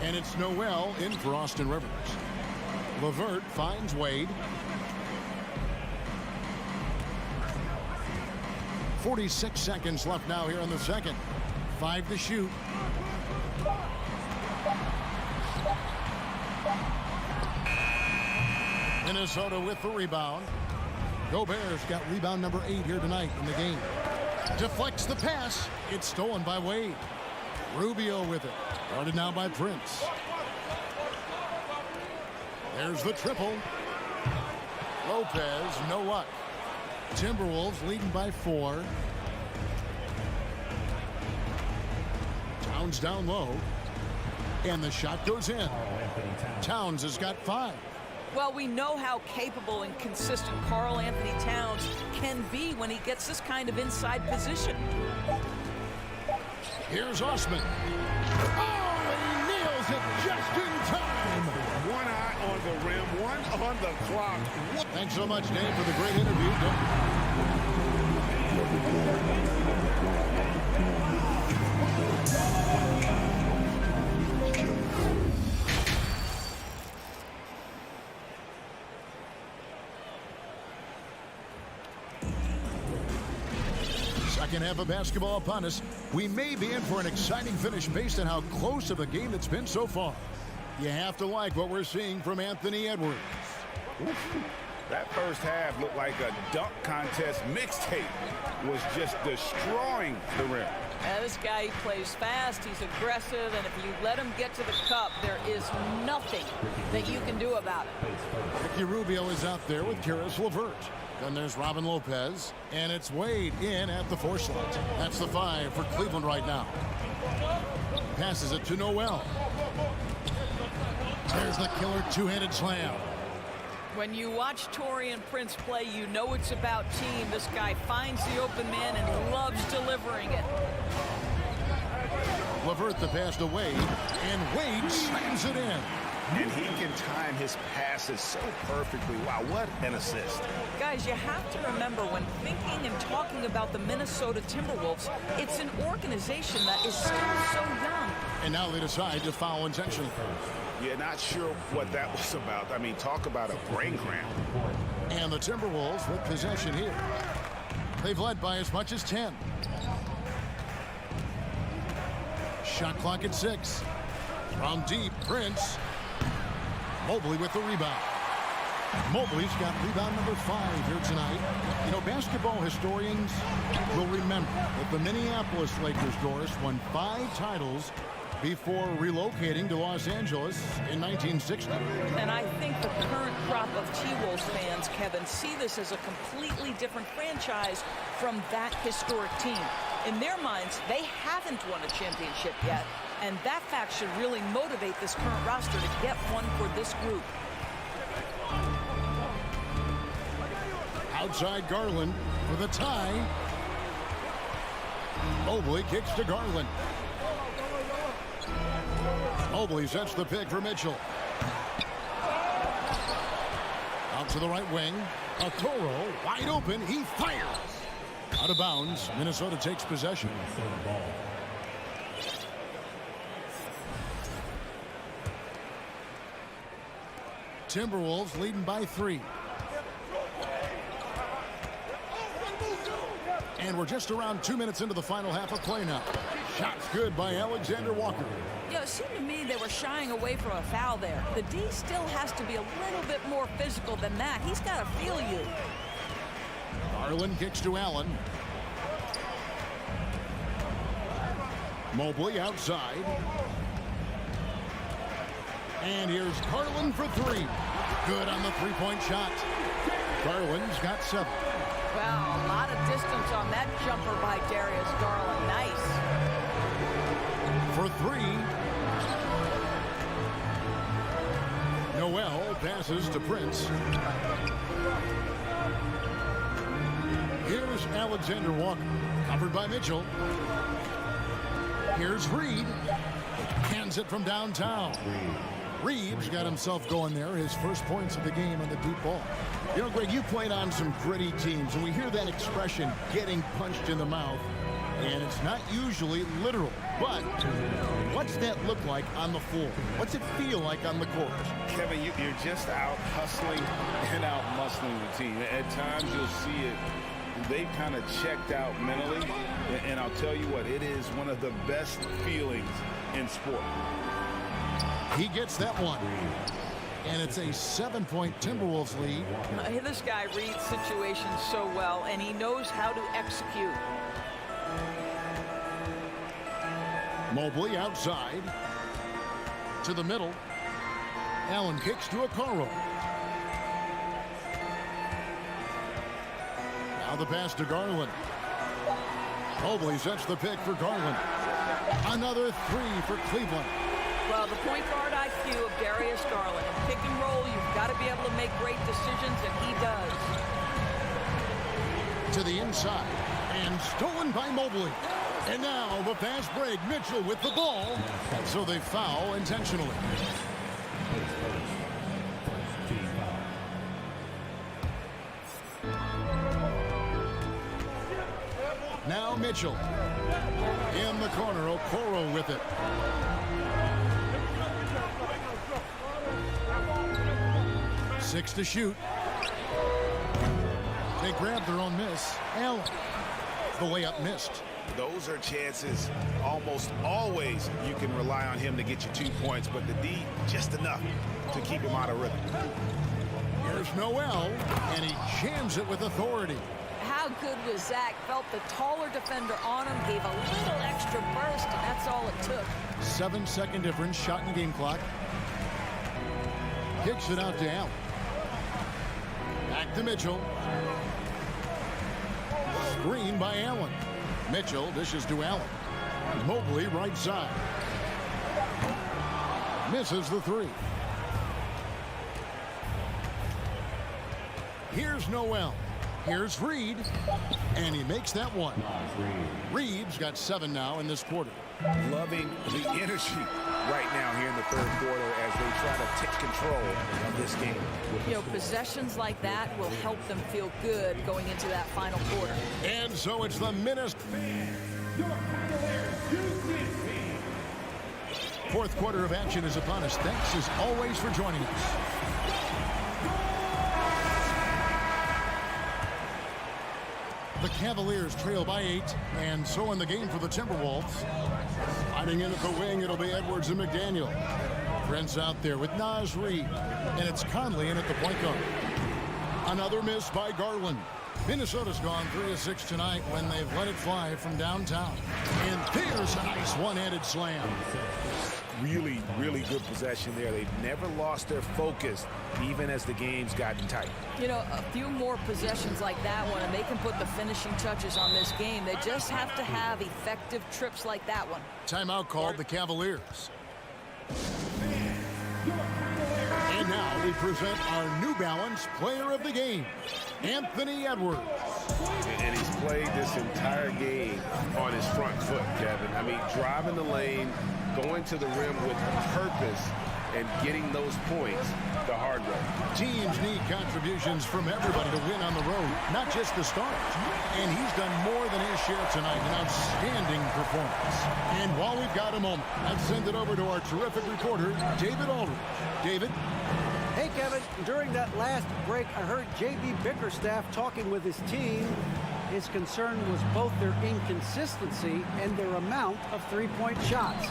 And it's Noel in for Austin Rivers. LeVert finds Wade. 46 seconds left now here in the second. 5 to shoot. Minnesota with the rebound. Gobert's got rebound number 8 here tonight in the game. Deflects the pass. It's stolen by Wade. Rubio with it. Guarded now by Prince. There's the triple. Lopez, no luck. Timberwolves leading by 4. Towns down low. And the shot goes in. Towns has got 5. Well, we know how capable and consistent Karl Anthony Towns can be when he gets this kind of inside position. Here's Osman. Oh, he nails it just in time. One eye on the rim, one on the clock. Thanks so much, Dave, for the great interview. Second half of basketball upon us. We may be in for an exciting finish based on how close of a game it's been so far. You have to like what we're seeing from Anthony Edwards. That first half looked like a dunk contest mixtape. Was just destroying the rim. This guy plays fast, he's aggressive, and if you let him get to the cup, there is nothing that you can do about it. Ricky Rubio is out there with Karis LeVert. Then there's Robin Lopez, and it's Wade in at the 4 slot. That's the 5 for Cleveland right now. Passes it to Noel. There's the killer two-handed slam. When you watch Taurean Prince play, you know it's about team. This guy finds the open man and loves delivering it. LeVert the pass to Wade, and Wade slams it in. And he can time his passes so perfectly. Wow, what an assist. Guys, you have to remember when thinking and talking about the Minnesota Timberwolves, it's an organization that is still so young. And now they decide to foul intentionally. Yeah, not sure what that was about. I mean, talk about a brain cramp. And the Timberwolves with possession here. They've led by as much as 10. Shot clock at 6. From deep, Prince. Mobley with the rebound. Mobley's got rebound number 5 here tonight. You know, basketball historians will remember that the Minneapolis Lakers, Doris, won 5 titles before relocating to Los Angeles in 1960. And I think the current crop of T-Wolves fans, Kevin, see this as a completely different franchise from that historic team. In their minds, they haven't won a championship yet, and that fact should really motivate this current roster to get one for this group. Outside Garland for the tie. Mobley kicks to Garland. Mobley sets the pick for Mitchell. Out to the right wing. Toro wide open. He fires. Out of bounds. Minnesota takes possession. Timberwolves leading by 3. And we're just around 2 minutes into the final half of play now. Shots good by Alexander Walker. Yeah, it seemed to me they were shying away from a foul there. The D still has to be a little bit more physical than that. He's got to feel you. Garland kicks to Allen. Mobley outside. And here's Garland for 3. Good on the three-point shot. Garland's got 7. Wow, a lot of distance on that jumper by Darius Garland. Nice. For 3. Noel passes to Prince. Here's Alexander Walker, covered by Mitchell. Here's Reed. Hands it from downtown. Reed's got himself going there. His first points of the game on the deep ball. You know, Greg, you played on some gritty teams, and we hear that expression, getting punched in the mouth, and it's not usually literal. But what's that look like on the floor? What's it feel like on the court? Kevin, you're just out hustling and out muscling the team. At times you'll see it. They've kind of checked out mentally, and I'll tell you what, it is one of the best feelings in sport. He gets that one. And it's a 7-point Timberwolves lead. This guy reads situations so well, and he knows how to execute. Mobley outside. To the middle. Allen kicks to Okoro. Now the pass to Garland. Mobley sets the pick for Garland. Another 3 for Cleveland. Well, the point guard IQ of Darius Garland. In pick and roll, you've got to be able to make great decisions, and he does. To the inside. And stolen by Mobley. And now the fast break. Mitchell with the ball. And so they foul intentionally. Now Mitchell. In the corner, Okoro with it. Six to shoot. They grab their own miss. Allen. The layup missed. Those are chances almost always you can rely on him to get you 2 points, but the D, just enough to keep him out of rhythm. Here's Noel, and he jams it with authority. How good was Zach? Felt the taller defender on him, gave a little extra burst, and that's all it took. 7-second difference, shot in game clock. Kicks it out to Allen. Back to Mitchell. Screen by Allen. Mitchell dishes to Allen. Mobley right side. Misses the 3. Here's Noel. Here's Reed. And he makes that one. Reed's got 7 now in this quarter. Loving the energy right now here in the third quarter as they try to take control of this game. You know, possessions like that will help them feel good going into that final quarter. And so it's the Minnesota. Fourth quarter of action is upon us. Thanks as always for joining us. The Cavaliers trail by 8, and so in the game for the Timberwolves. Sliding in at the wing, it'll be Edwards and McDaniel. Friends out there with Naz Reid, and it's Conley in at the point guard. Another miss by Garland. Minnesota's gone 3 of 6 tonight when they've let it fly from downtown. And there's a nice one-handed slam. Really, really good possession there. They've never lost their focus, even as the game's gotten tight. You know, a few more possessions like that one, and they can put the finishing touches on this game. They just have to have effective trips like that one. Timeout called the Cavaliers. And now we present our New Balance Player of the Game, Anthony Edwards. And he's played this entire game on his front foot, Kevin. I mean, driving the lane, going to the rim with purpose, and getting those points the hard way. Teams need contributions from everybody to win on the road, not just the stars. And he's done more than his share tonight. An outstanding performance. And while we've got a moment, let's send it over to our terrific reporter, David Aldridge. David? Hey, Kevin. During that last break, I heard J.B. Bickerstaff talking with his team. His concern was both their inconsistency and their amount of three-point shots.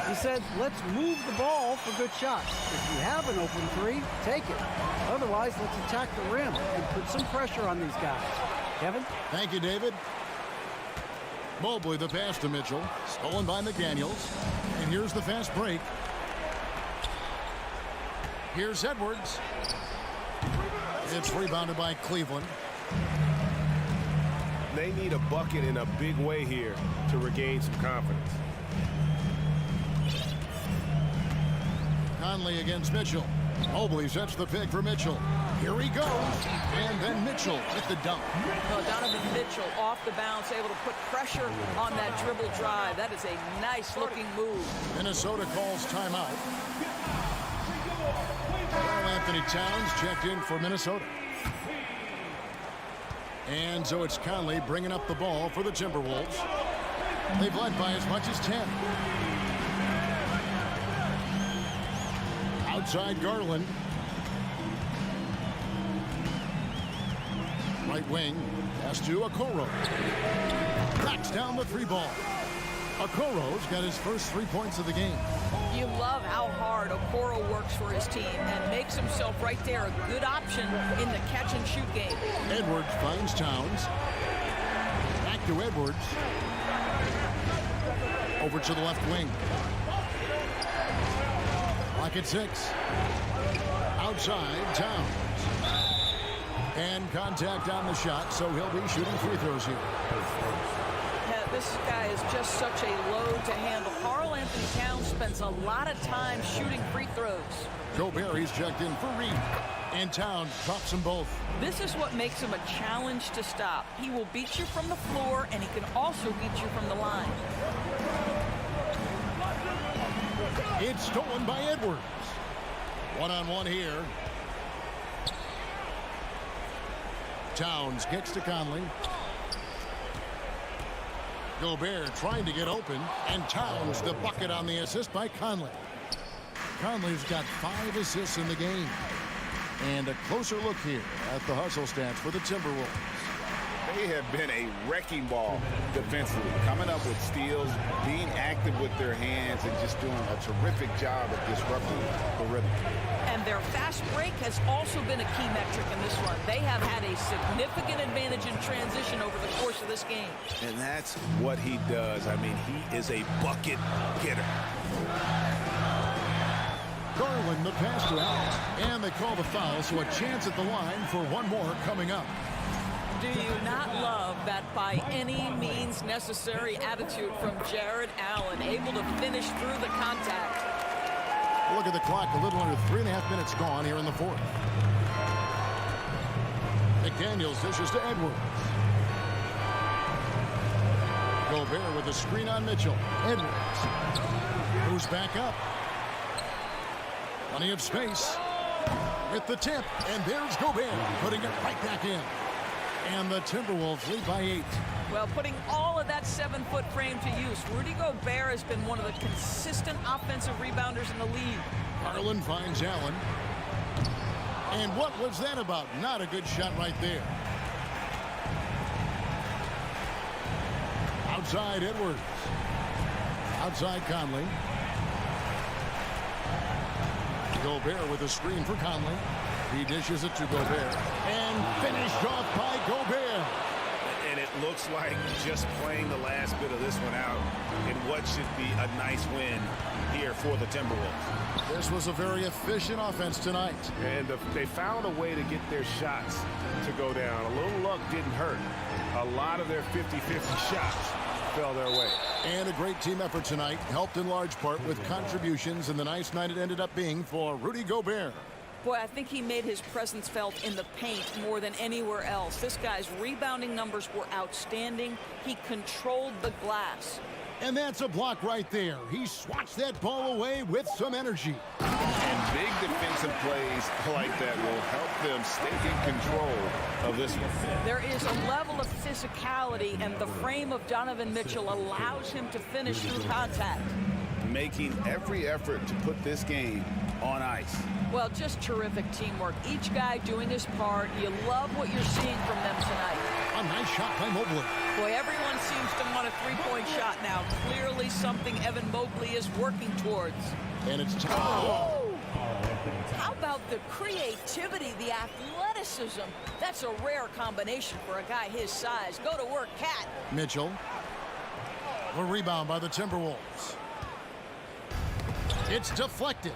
He said, let's move the ball for good shots. If you have an open three, take it. Otherwise, let's attack the rim and put some pressure on these guys. Kevin? Thank you, David. Mobley the pass to Mitchell. Stolen by McDaniels. And here's the fast break. Here's Edwards. It's rebounded by Cleveland. They need a bucket in a big way here to regain some confidence. Conley against Mitchell. Mobley sets the pick for Mitchell. Here he goes. And then Mitchell with the dunk. Well, Donovan Mitchell off the bounce, able to put pressure on that dribble drive. That is a nice-looking move. Minnesota calls timeout. Carl Anthony Towns checked in for Minnesota. And so it's Conley bringing up the ball for the Timberwolves. They've led by as much as 10. Outside Garland. Right wing. Pass to Okoro. Knocks down the three ball. Okoro's got his first 3 points of the game. You love how hard Okoro works for his team and makes himself right there a good option in the catch-and-shoot game. Edwards finds Towns. Back to Edwards. Over to the left wing. Clock at 6. Outside, Towns. And contact on the shot, so he'll be shooting free throws here. This guy is just such a load to handle. Carl Anthony Towns spends a lot of time shooting free throws. Gobert, he's checked in for Reid. And Towns drops them both. This is what makes him a challenge to stop. He will beat you from the floor, and he can also beat you from the line. It's stolen by Edwards. One-on-one here. Towns gets to Conley. Gobert trying to get open, and Towns the bucket on the assist by Conley. Conley's got 5 assists in the game. And a closer look here at the hustle stats for the Timberwolves. They have been a wrecking ball defensively, coming up with steals, being active with their hands, and just doing a terrific job of disrupting the rhythm. And their fast break has also been a key metric in this one. They have had a significant advantage in transition over the course of this game. And that's what he does. I mean, he is a bucket getter. Garland the pass to Allen. And they call the foul, so a chance at the line for one more coming up. Do you not love that by any means necessary attitude from Jared Allen, able to finish through the contact? Look at the clock, a little under 3.5 minutes gone here in the fourth. McDaniels dishes to Edwards. Gobert with a screen on Mitchell. Edwards moves back up. Plenty of space. With the tip, and there's Gobert putting it right back in. And the Timberwolves lead by 8. Well, putting all of that 7-foot frame to use, Rudy Gobert has been one of the consistent offensive rebounders in the league. Garland finds Allen. And what was that about? Not a good shot right there. Outside Edwards. Outside Conley. Gobert with a screen for Conley. He dishes it to Gobert. And finished off by Gobert. And it looks like just playing the last bit of this one out in what should be a nice win here for the Timberwolves. This was a very efficient offense tonight. And they found a way to get their shots to go down. A little luck didn't hurt. A lot of their 50-50 shots fell their way. And a great team effort tonight, helped in large part with contributions, and the nice night it ended up being for Rudy Gobert. Boy, I think he made his presence felt in the paint more than anywhere else. This guy's rebounding numbers were outstanding. He controlled the glass. And that's a block right there. He swats that ball away with some energy. And big defensive plays like that will help them stay in control of this one. There is a level of physicality, and the frame of Donovan Mitchell allows him to finish through contact. Making every effort to put this game on ice. Well, just terrific teamwork. Each guy doing his part. You love what you're seeing from them tonight. A nice shot by Mobley. Boy, everyone seems to want a three-point shot now. Clearly something Evan Mobley is working towards. And it's time. Oh! How about the creativity, the athleticism? That's a rare combination for a guy his size. Go to work, Cat. Mitchell. A rebound by the Timberwolves. It's deflected.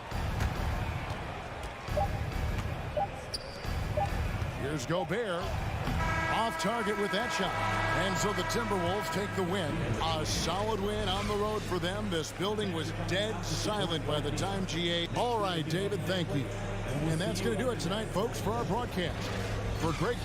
Here's Gobert. Off target with that shot. And so the Timberwolves take the win. A solid win on the road for them. This building was dead silent by the time GA. All right, David, thank you. And that's going to do it tonight, folks, for our broadcast. For great...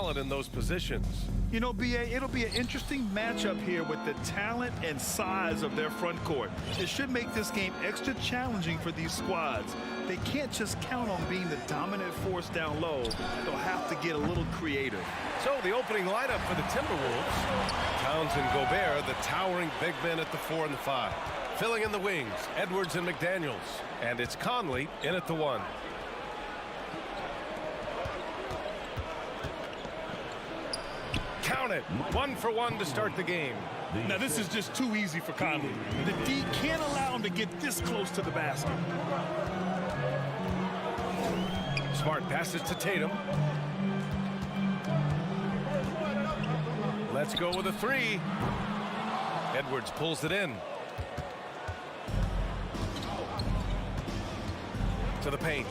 talent in those positions. You know, B.A., it'll be an interesting matchup here with the talent and size of their front court. It should make this game extra challenging for these squads. They can't just count on being the dominant force down low. They'll have to get a little creative. So the opening lineup for the Timberwolves. Towns and Gobert, the towering big men at the 4 and the 5. Filling in the wings, Edwards and McDaniels. And it's Conley in at the 1. Count it. 1 for 1 to start the game. Now, this is just too easy for Conley. The D can't allow him to get this close to the basket. Smart passes to Tatum. Let's go with a 3. Edwards pulls it in. To the paint.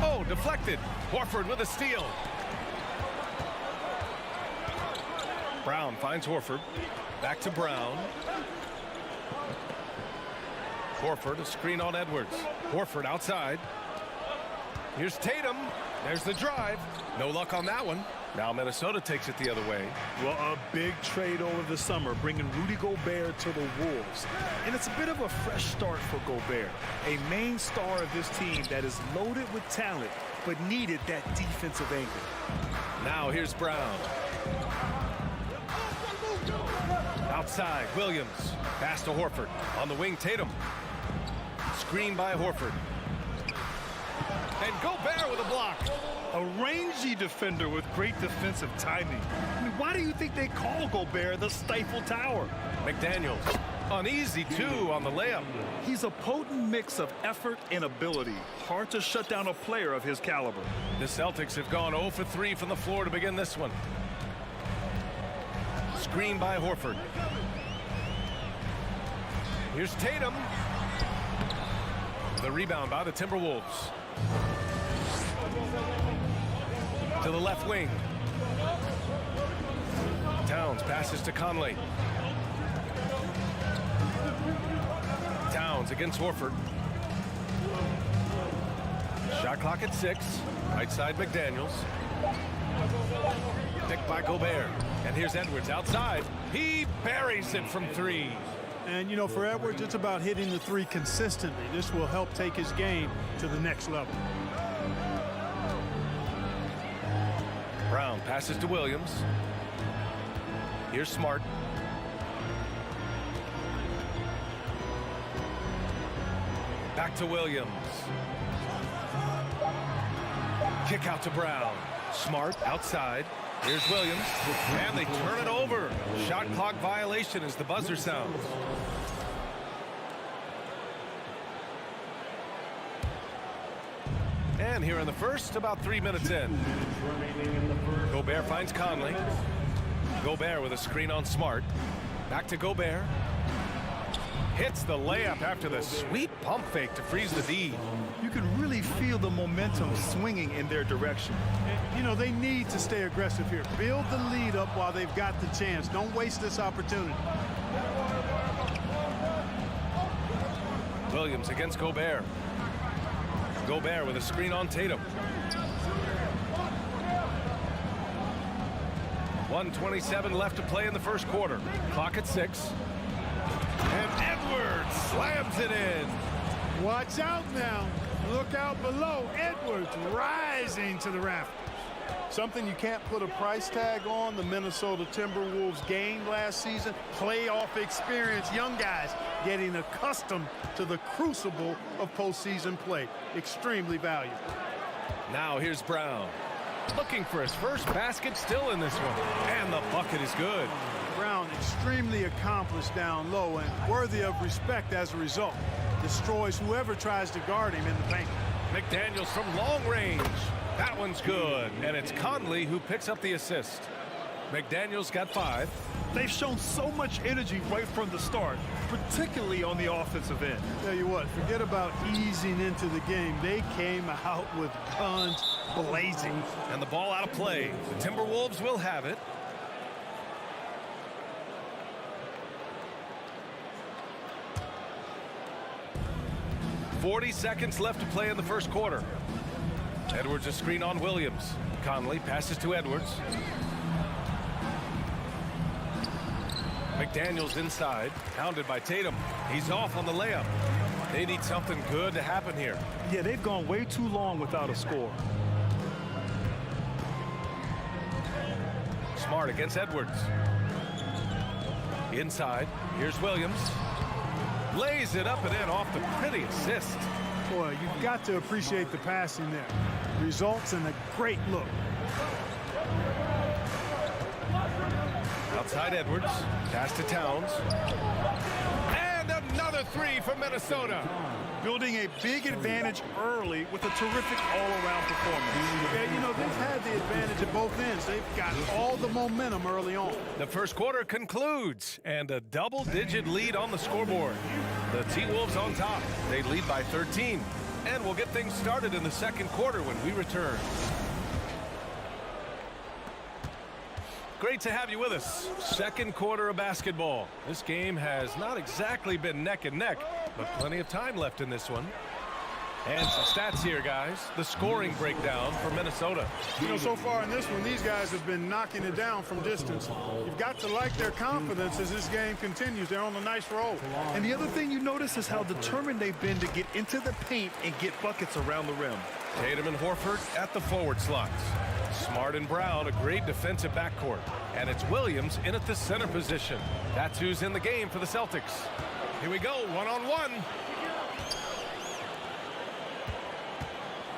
Oh, deflected. Horford with a steal. Brown finds Horford. Back to Brown. Horford, a screen on Edwards. Horford outside. Here's Tatum. There's the drive. No luck on that one. Now Minnesota takes it the other way. Well, a big trade over the summer, bringing Rudy Gobert to the Wolves. And it's a bit of a fresh start for Gobert, a main star of this team that is loaded with talent, but needed that defensive anchor. Now here's Brown. Outside, Williams. Pass to Horford. On the wing, Tatum. Screen by Horford. And Gobert with a block. A rangy defender with great defensive timing. I mean, why do you think they call Gobert the Stifle Tower? McDaniels. An easy 2 on the layup. He's a potent mix of effort and ability. Hard to shut down a player of his caliber. The Celtics have gone 0 for 3 from the floor to begin this one. Screen by Horford. Here's Tatum. The rebound by the Timberwolves. To the left wing. Towns passes to Conley. Towns against Horford. Shot clock at 6. Right side McDaniels. Picked by Gobert. And here's Edwards outside. He buries it from 3. And, you know, for Edwards, it's about hitting the 3 consistently. This will help take his game to the next level. Brown passes to Williams. Here's Smart. Back to Williams. Kick out to Brown. Smart outside. Here's Williams. And they turn it over. Shot clock violation as the buzzer sounds. And here in the first, about 3 minutes in. Gobert finds Conley. Gobert with a screen on Smart. Back to Gobert. Hits the layup after the sweet pump fake to freeze the D. You can really feel the momentum swinging in their direction. And, you know, they need to stay aggressive here. Build the lead up while they've got the chance. Don't waste this opportunity. Williams against Gobert. Gobert with a screen on Tatum. 1:27 left to play in the first quarter. Clock at 6. And Edwards slams it in. Watch out now. Look out below. Edwards rising to the rafters. Something you can't put a price tag on. The Minnesota Timberwolves gained last season. Playoff experience. Young guys getting accustomed to the crucible of postseason play. Extremely valuable. Now here's Brown. Looking for his first basket still in this one. And the bucket is good. Brown extremely accomplished down low and worthy of respect as a result. Destroys whoever tries to guard him in the paint. McDaniels from long range. That one's good. And it's Conley who picks up the assist. McDaniels got 5. They've shown so much energy right from the start, particularly on the offensive end. Tell you what, forget about easing into the game. They came out with guns blazing. And the ball out of play. The Timberwolves will have it. .40 seconds left to play in the first quarter. Edwards a screen on Williams. Conley passes to Edwards. McDaniels inside, pounded by Tatum. He's off on the layup. They need something good to happen here. Yeah, they've gone way too long without a score. Smart against Edwards. Inside, here's Williams. Lays it up and in off the pretty assist. Boy, you've got to appreciate the passing there. Results in a great look. Outside Edwards, pass to Towns. And another three for Minnesota. Building a big advantage early with a terrific all-around performance. Yeah, you know, they've had the advantage at both ends. They've got all the momentum early on. The first quarter concludes, and a double-digit lead on the scoreboard. The T-Wolves on top. They lead by 13. And we'll get things started in the second quarter when we return. Great to have you with us. Second quarter of basketball. This game has not exactly been neck and neck, but plenty of time left in this one. And some stats here, guys. The scoring breakdown for Minnesota. You know, so far in this one, these guys have been knocking it down from distance. You've got to like their confidence as this game continues. They're on a nice roll. And the other thing you notice is how determined they've been to get into the paint and get buckets around the rim. Tatum and Horford at the forward slots. Smart and Brown, a great defensive backcourt. And it's Williams in at the center position. That's who's in the game for the Celtics. Here we go, one-on-one.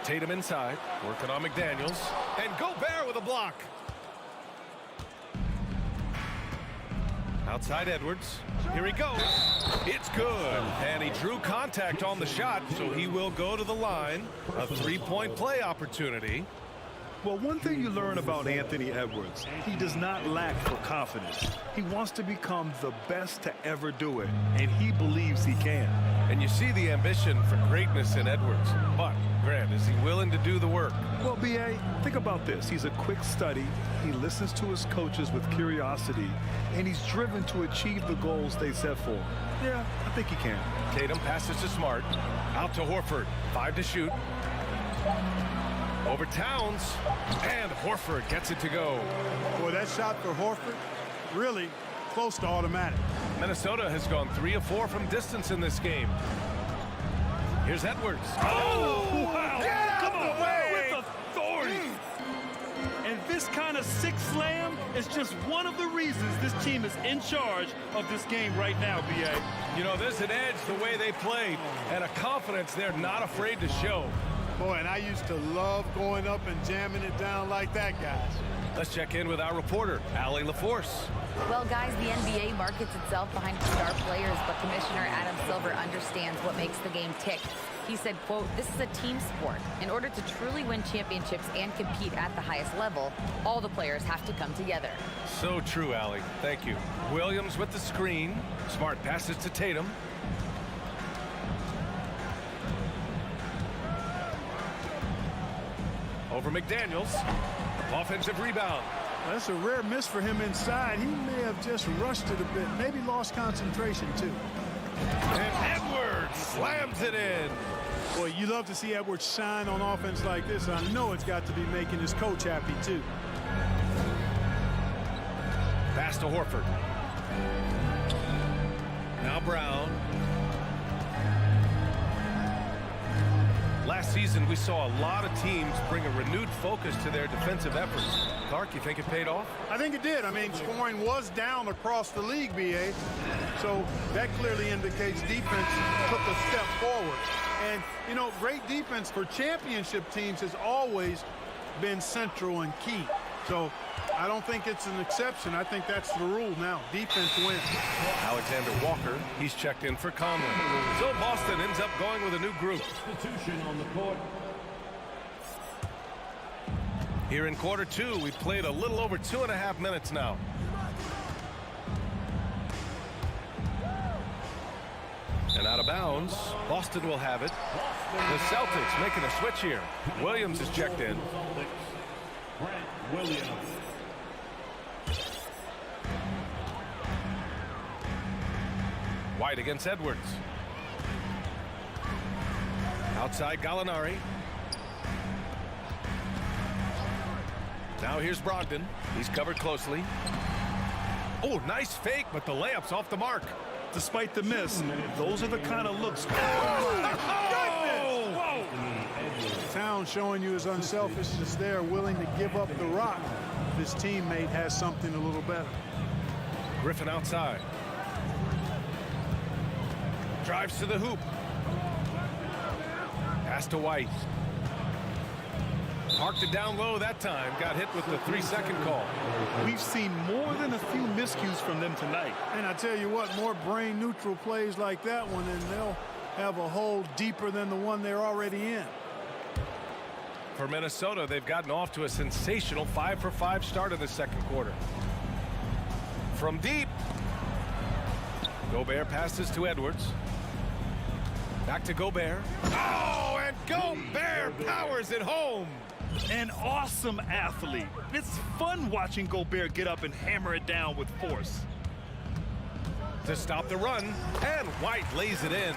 Tatum inside, working on McDaniels. And Gobert with a block. Outside Edwards. Here he goes. It's good. And he drew contact on the shot, so he will go to the line. A three-point play opportunity. Well, one thing you learn about Anthony Edwards, he does not lack for confidence. He wants to become the best to ever do it, and he believes he can. And you see the ambition for greatness in Edwards. But, Grant, is he willing to do the work? Well, B.A., think about this. He's a quick study. He listens to his coaches with curiosity, and he's driven to achieve the goals they set for him. Yeah, I think he can. Tatum passes to Smart. Out to Horford. 5 to shoot. Over Towns, and Horford gets it to go. Boy, that shot for Horford, really close to automatic. Minnesota has gone 3 of 4 from distance in this game. Here's Edwards. Oh, wow. Get out Come the way! with authority. And this kind of sick slam is just one of the reasons this team is in charge of this game right now, B.A. You know, there's an edge the way they play, and a confidence they're not afraid to show. Boy, and I used to love going up and jamming it down like that, guys. Let's check in with our reporter, Allie LaForce. Well, guys, the NBA markets itself behind star players, but Commissioner Adam Silver understands what makes the game tick. He said, quote, "This is a team sport. In order to truly win championships and compete at the highest level, all the players have to come together." So true, Allie. Thank you. Williams with the screen. Smart passes to Tatum. Over McDaniels. Offensive rebound. That's a rare miss for him inside. He may have just rushed it a bit, maybe lost concentration too. And Edwards slams it in. Boy, you love to see Edwards shine on offense like this. I know it's got to be making his coach happy too. Pass to Horford. Now Brown. Last season, we saw a lot of teams bring a renewed focus to their defensive efforts. Clark, you think it paid off? I think it did. I mean, scoring was down across the league, B.A. So that clearly indicates defense took a step forward. And, you know, great defense for championship teams has always been central and key. So I don't think it's an exception. I think that's the rule now. Defense wins. Alexander Walker, he's checked in for Conley. So Boston ends up going with a new group. Substitution on the court. Here in quarter 2, we've played a little over 2.5 minutes now. And out of bounds, Boston will have it. The Celtics making a switch here. Williams is checked in. Grant Williams. White against Edwards. Outside Gallinari. Now here's Brogdon. He's covered closely. Oh, nice fake, but the layup's off the mark. Despite the miss, those are the kind of looks. Oh! Towns showing you his unselfishness there, willing to give up the rock if his teammate has something a little better. Griffin outside. Drives to the hoop. Pass to White. Parked it down low that time. Got hit with the 3-second call. We've seen more than a few miscues from them tonight. And I tell you what, more brain-neutral plays like that one, and they'll have a hole deeper than the one they're already in. For Minnesota, they've gotten off to a sensational 5-for-5 start in the second quarter. From deep. Gobert passes to Edwards. Back to Gobert. Oh, and Gobert powers it home. An awesome athlete. It's fun watching Gobert get up and hammer it down with force. To stop the run, and White lays it in.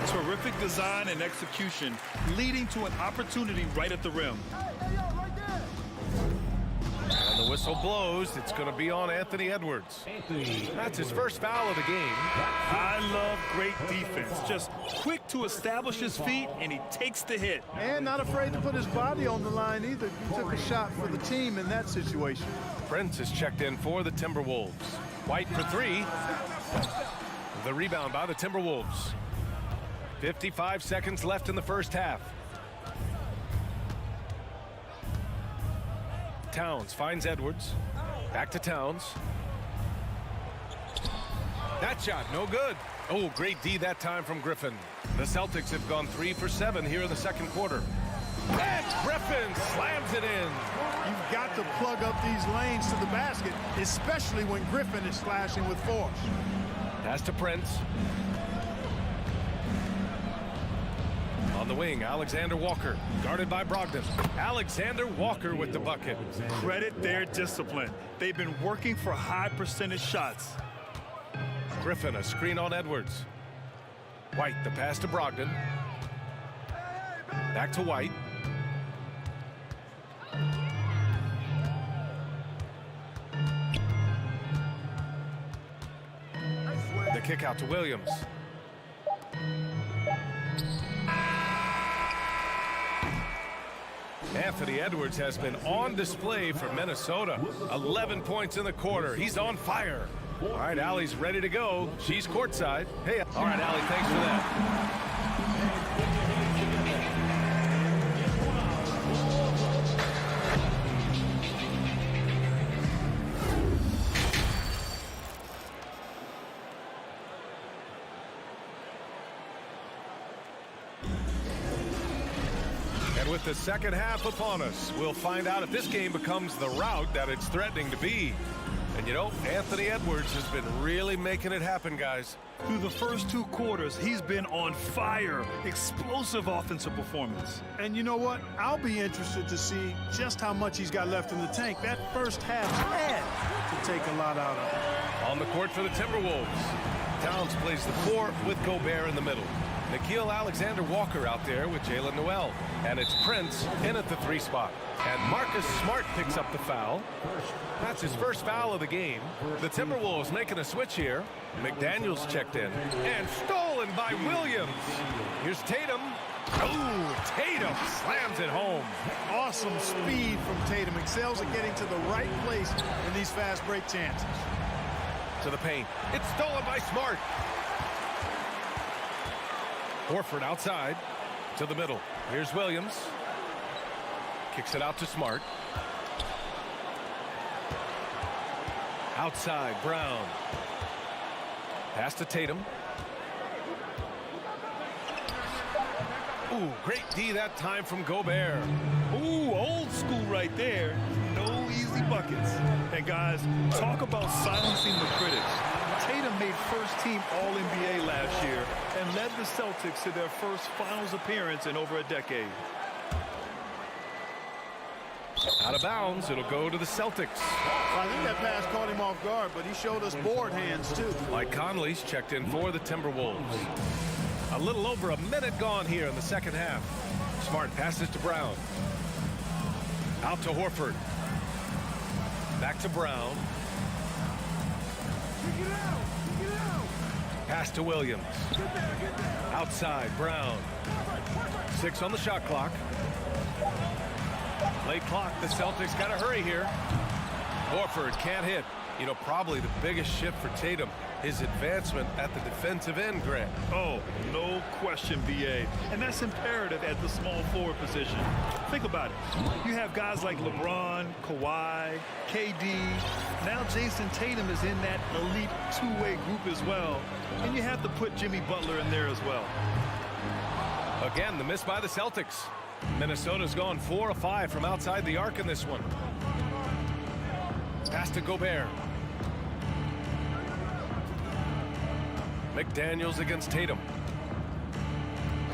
Terrific design and execution, leading to an opportunity right at the rim. And the whistle blows. It's going to be on Anthony Edwards. That's his first foul of the game. I love great defense. Just quick to establish his feet, and he takes the hit. And not afraid to put his body on the line either. He took a shot for the team in that situation. Prince is checked in for the Timberwolves. White for 3. The rebound by the Timberwolves. 55 seconds left in the first half. Towns finds Edwards. Back to Towns. That shot, no good. Oh, great D that time from Griffin. The Celtics have gone 3 for 7 here in the second quarter. And Griffin slams it in. You've got to plug up these lanes to the basket, especially when Griffin is slashing with force. Pass to Prince. On the wing, Alexander Walker, guarded by Brogdon. Alexander Walker with the bucket. Credit their discipline. They've been working for high percentage shots. Griffin, a screen on Edwards. White, the pass to Brogdon. Back to White. The kick out to Williams. Anthony Edwards has been on display for Minnesota. 11 points in the quarter. He's on fire. All right, Allie's ready to go. She's courtside. Hey, all right, Allie, thanks for that. With the second half upon us, we'll find out if this game becomes the rout that it's threatening to be. And you know, Anthony Edwards has been really making it happen, guys. Through the first 2 quarters, he's been on fire. Explosive offensive performance. And you know what? I'll be interested to see just how much he's got left in the tank. That first half had to take a lot out of it. On the court for the Timberwolves, Towns plays the 4 with Gobert in the middle. Nickeil Alexander-Walker out there with Jalen Noel. And it's Prince in at the 3 spot. And Marcus Smart picks up the foul. That's his first foul of the game. The Timberwolves making a switch here. McDaniels checked in. And stolen by Williams. Here's Tatum. Oh, Tatum slams it home. Awesome speed from Tatum. Excels at getting to the right place in these fast break chances. To the paint. It's stolen by Smart. Horford outside to the middle. Here's Williams. Kicks it out to Smart. Outside, Brown. Pass to Tatum. Ooh, great D that time from Gobert. Ooh, old school right there. No easy buckets. And guys, talk about silencing the critics. Tatum made first-team All-NBA last year and led the Celtics to their first finals appearance in over a decade. Out of bounds, it'll go to the Celtics. I think that pass caught him off guard, but he showed us board hands, too. Mike Conley's checked in for the Timberwolves. A little over a minute gone here in the second half. Smart passes to Brown. Out to Horford. Back to Brown. Pass to Williams. Outside, Brown. 6 on the shot clock. Late clock, the Celtics got to hurry here. Horford can't hit. You know, probably the biggest shift for Tatum, his advancement at the defensive end, Greg. Oh, no question, BA. And that's imperative at the small forward position. Think about it. You have guys like LeBron, Kawhi, KD. Now Jason Tatum is in that elite two-way group as well. And you have to put Jimmy Butler in there as well. Again, the miss by the Celtics. Minnesota's gone 4 of 5 from outside the arc in this one. Pass to Gobert. McDaniels against Tatum.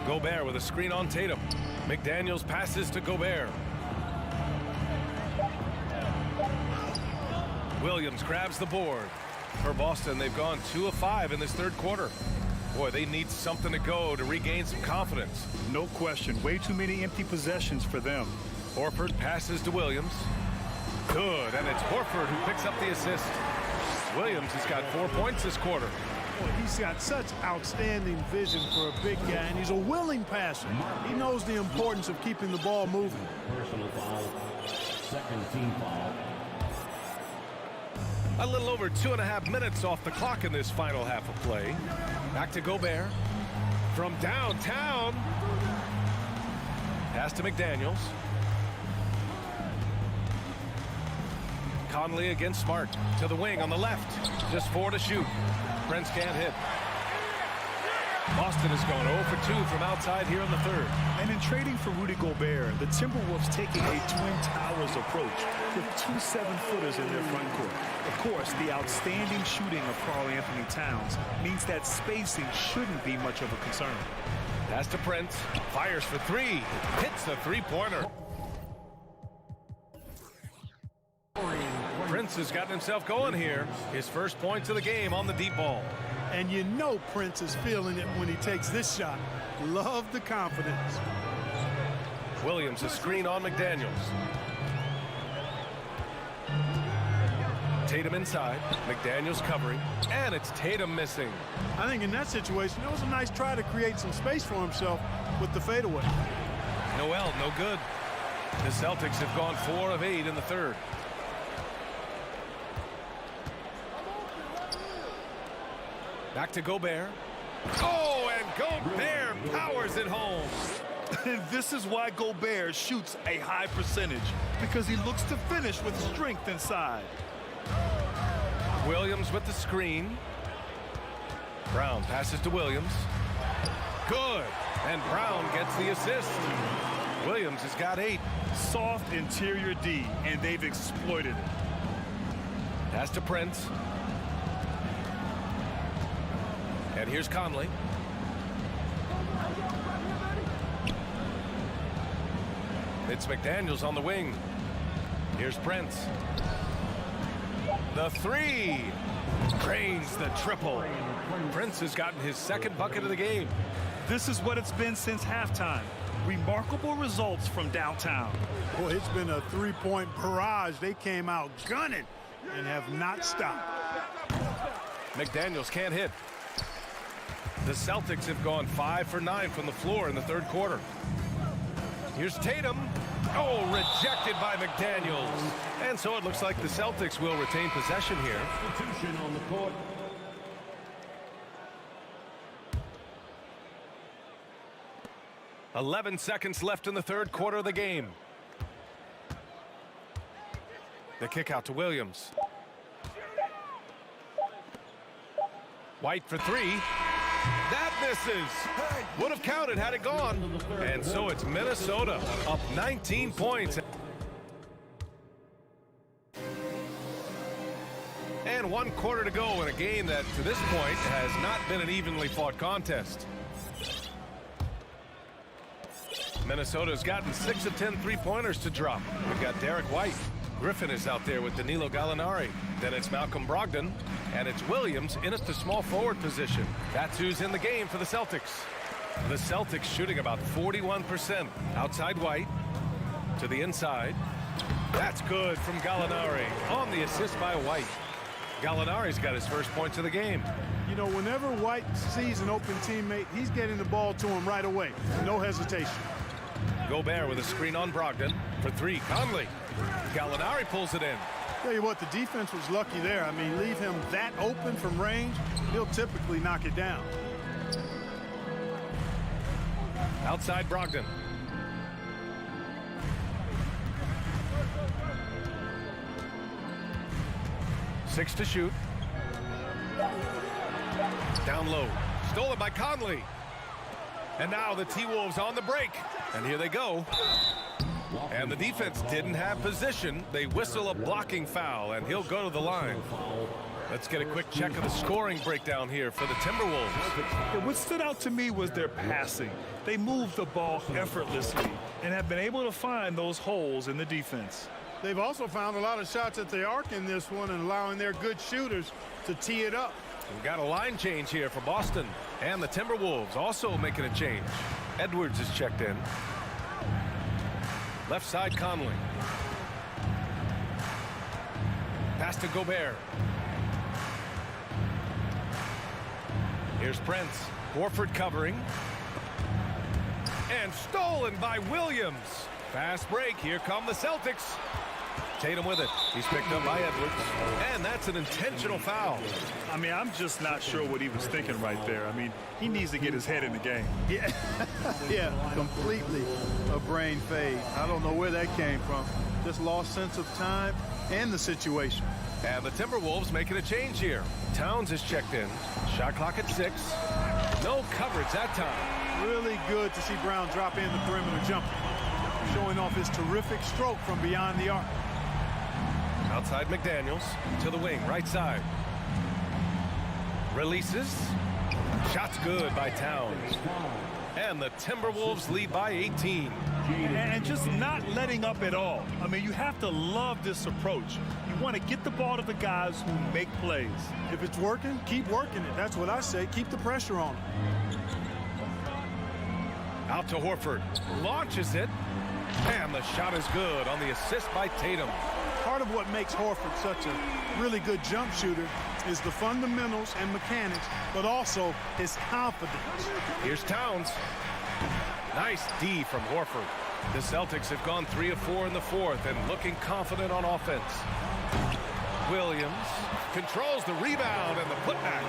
Gobert with a screen on Tatum. McDaniels passes to Gobert. Williams grabs the board. For Boston, they've gone 2 of 5 in this third quarter. Boy, they need something to go to regain some confidence. No question. Way too many empty possessions for them. Horford passes to Williams. Good, and it's Horford who picks up the assist. Williams has got 4 points this quarter. Boy, he's got such outstanding vision for a big guy, and he's a willing passer. He knows the importance of keeping the ball moving. Personal foul. Second team foul. A little over 2.5 minutes off the clock in this final half of play. Back to Gobert. From downtown. Pass to McDaniels. Conley against Smart. To the wing on the left. Just 4 to shoot. Prince can't hit. Boston is going 0 for 2 from outside here in the third. And in trading for Rudy Gobert, the Timberwolves taking a Twin Towers approach with 2 7-footers in their front court. Of course, the outstanding shooting of Karl-Anthony Towns means that spacing shouldn't be much of a concern. Pass to Prince. Fires for 3. Hits the three-pointer. Prince has gotten himself going here. His first points of the game on the deep ball. And you know Prince is feeling it when he takes this shot. Love the confidence. Williams a screen on McDaniels. Tatum inside. McDaniels covering. And it's Tatum missing. I think in that situation, it was a nice try to create some space for himself with the fadeaway. Noel, no good. The Celtics have gone 4 of 8 in the third. Back to Gobert. Oh, and Gobert powers it home. This is why Gobert shoots a high percentage, because he looks to finish with strength inside. Williams with the screen. Brown passes to Williams. Good. And Brown gets the assist. Williams has got 8. Soft interior D, and they've exploited it. Pass to Prince. And here's Conley. It's McDaniels on the wing. Here's Prince. The 3. Drains the triple. Prince has gotten his second bucket of the game. This is what it's been since halftime. Remarkable results from downtown. Boy, it's been a three-point barrage. They came out gunning and have not stopped. McDaniels can't hit. The Celtics have gone 5 for 9 from the floor in the third quarter. Here's Tatum. Oh, rejected by McDaniels. And so it looks like the Celtics will retain possession here. Substitution on the court. .11 seconds left in the third quarter of the game. The kick out to Williams. White for 3. That misses. Would have counted had it gone. And so it's Minnesota up 19 points. And 1 quarter to go in a game that to this point has not been an evenly fought contest. Minnesota's gotten 6 of 10 three-pointers to drop. We've got Derek White. Griffin is out there with Danilo Gallinari. Then it's Malcolm Brogdon. And it's Williams in at the small forward position. That's who's in the game for the Celtics. The Celtics shooting about 41%. Outside White. To the inside. That's good from Gallinari on the assist by White. Gallinari's got his first points of the game. You know, whenever White sees an open teammate, he's getting the ball to him right away. No hesitation. Gobert with a screen on Brogdon. For three, Conley. Gallinari pulls it in. Tell you what, the defense was lucky there. I mean, leave him that open from range, he'll typically knock it down. Outside Brogdon. Six to shoot. Down low. Stolen by Conley. And now the T-Wolves on the break. And here they go. And the defense didn't have position. They whistle a blocking foul, and he'll go to the line. Let's get a quick check of the scoring breakdown here for the Timberwolves. What stood out to me was their passing. They moved the ball effortlessly and have been able to find those holes in the defense. They've also found a lot of shots at the arc in this one and allowing their good shooters to tee it up. We've got a line change here for Boston. And the Timberwolves also making a change. Edwards is checked in. Left side, Conley. Pass to Gobert. Here's Prince. Horford covering. And stolen by Williams. Fast break. Here come the Celtics. Tatum with it. He's picked up by Edwards. And that's an intentional foul. I mean, I'm just not sure what he was thinking right there. I mean, he needs to get his head in the game. Yeah, yeah, completely a brain fade. I don't know where that came from. Just lost sense of time and the situation. And the Timberwolves making a change here. Towns is checked in. Shot clock at 6. No coverage that time. Really good to see Brown drop in the perimeter jumper, showing off his terrific stroke from beyond the arc. Outside McDaniels to the wing, right side. Releases. Shots good by Towns. And the Timberwolves lead by 18. And just not letting up at all. I mean, you have to love this approach. You want to get the ball to the guys who make plays. If it's working, keep working it. That's what I say. Keep the pressure on them. Out to Horford. Launches it. And the shot is good on the assist by Tatum. Part of what makes Horford such a really good jump shooter is the fundamentals and mechanics, but also his confidence. Here's Towns. Nice D from Horford. The Celtics have gone 3 of 4 in the fourth and looking confident on offense. Williams controls the rebound and the putback.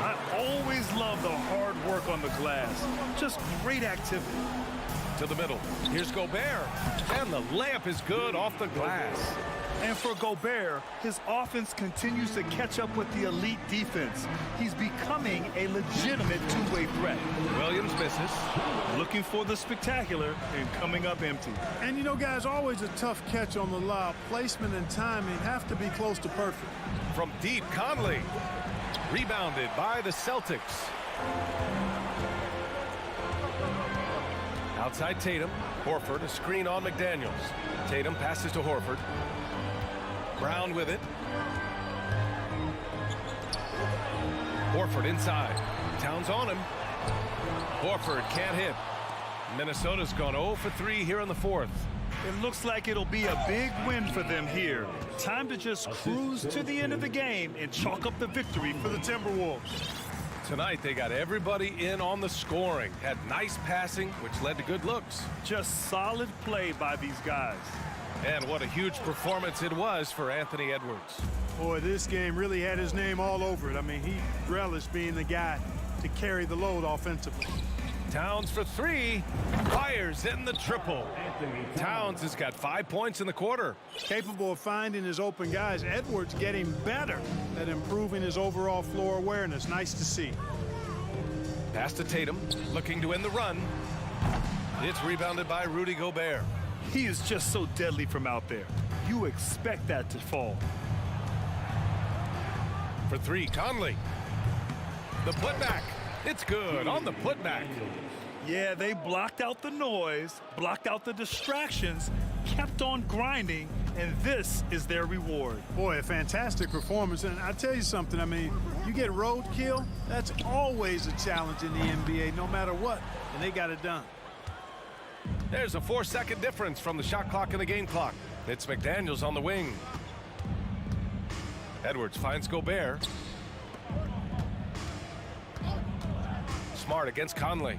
I always love the hard work on the glass. Just great activity. To the middle. Here's Gobert. And the layup is good off the glass. And for Gobert, his offense continues to catch up with the elite defense. He's becoming a legitimate two-way threat. Williams misses. Looking for the spectacular and coming up empty. And you know, guys, always a tough catch on the lob. Placement and timing have to be close to perfect. From deep, Conley. Rebounded by the Celtics. Outside Tatum. Horford, a screen on McDaniels. Tatum passes to Horford. Brown with it. Horford inside. Towns on him. Horford can't hit. Minnesota's gone 0 for 3 here in the fourth. It looks like it'll be a big win for them here. Time to just cruise to the end of the game and chalk up the victory for the Timberwolves. Tonight, they got everybody in on the scoring. Had nice passing, which led to good looks. Just solid play by these guys. And what a huge performance it was for Anthony Edwards. Boy, this game really had his name all over it. I mean, he relished being the guy to carry the load offensively. Towns for 3. Fires in the triple. Towns has got 5 points in the quarter. Capable of finding his open guys. Edwards getting better at improving his overall floor awareness. Nice to see. Pass to Tatum, looking to end the run. It's rebounded by Rudy Gobert. He is just so deadly from out there. You expect that to fall. For 3, Conley. The putback. It's good on the putback. Yeah, they blocked out the noise, blocked out the distractions, kept on grinding, and this is their reward. Boy, a fantastic performance. And I tell you something, I mean, you get roadkill, that's always a challenge in the NBA, no matter what, and they got it done. There's a 4-second difference from the shot clock and the game clock. It's McDaniels on the wing. Edwards finds Gobert. Smart against Conley.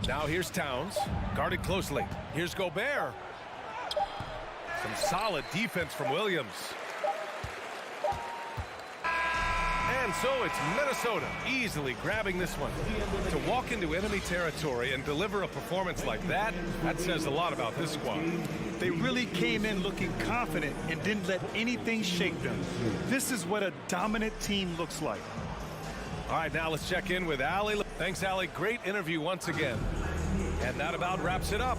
Now here's Towns, guarded closely. Here's Gobert. Some solid defense from Williams. And so it's Minnesota easily grabbing this one. To walk into enemy territory and deliver a performance like that, that says a lot about this squad. They really came in looking confident and didn't let anything shake them. This is what a dominant team looks like. All right, now let's check in with Allie. Thanks, Allie. Great interview once again. And that about wraps it up.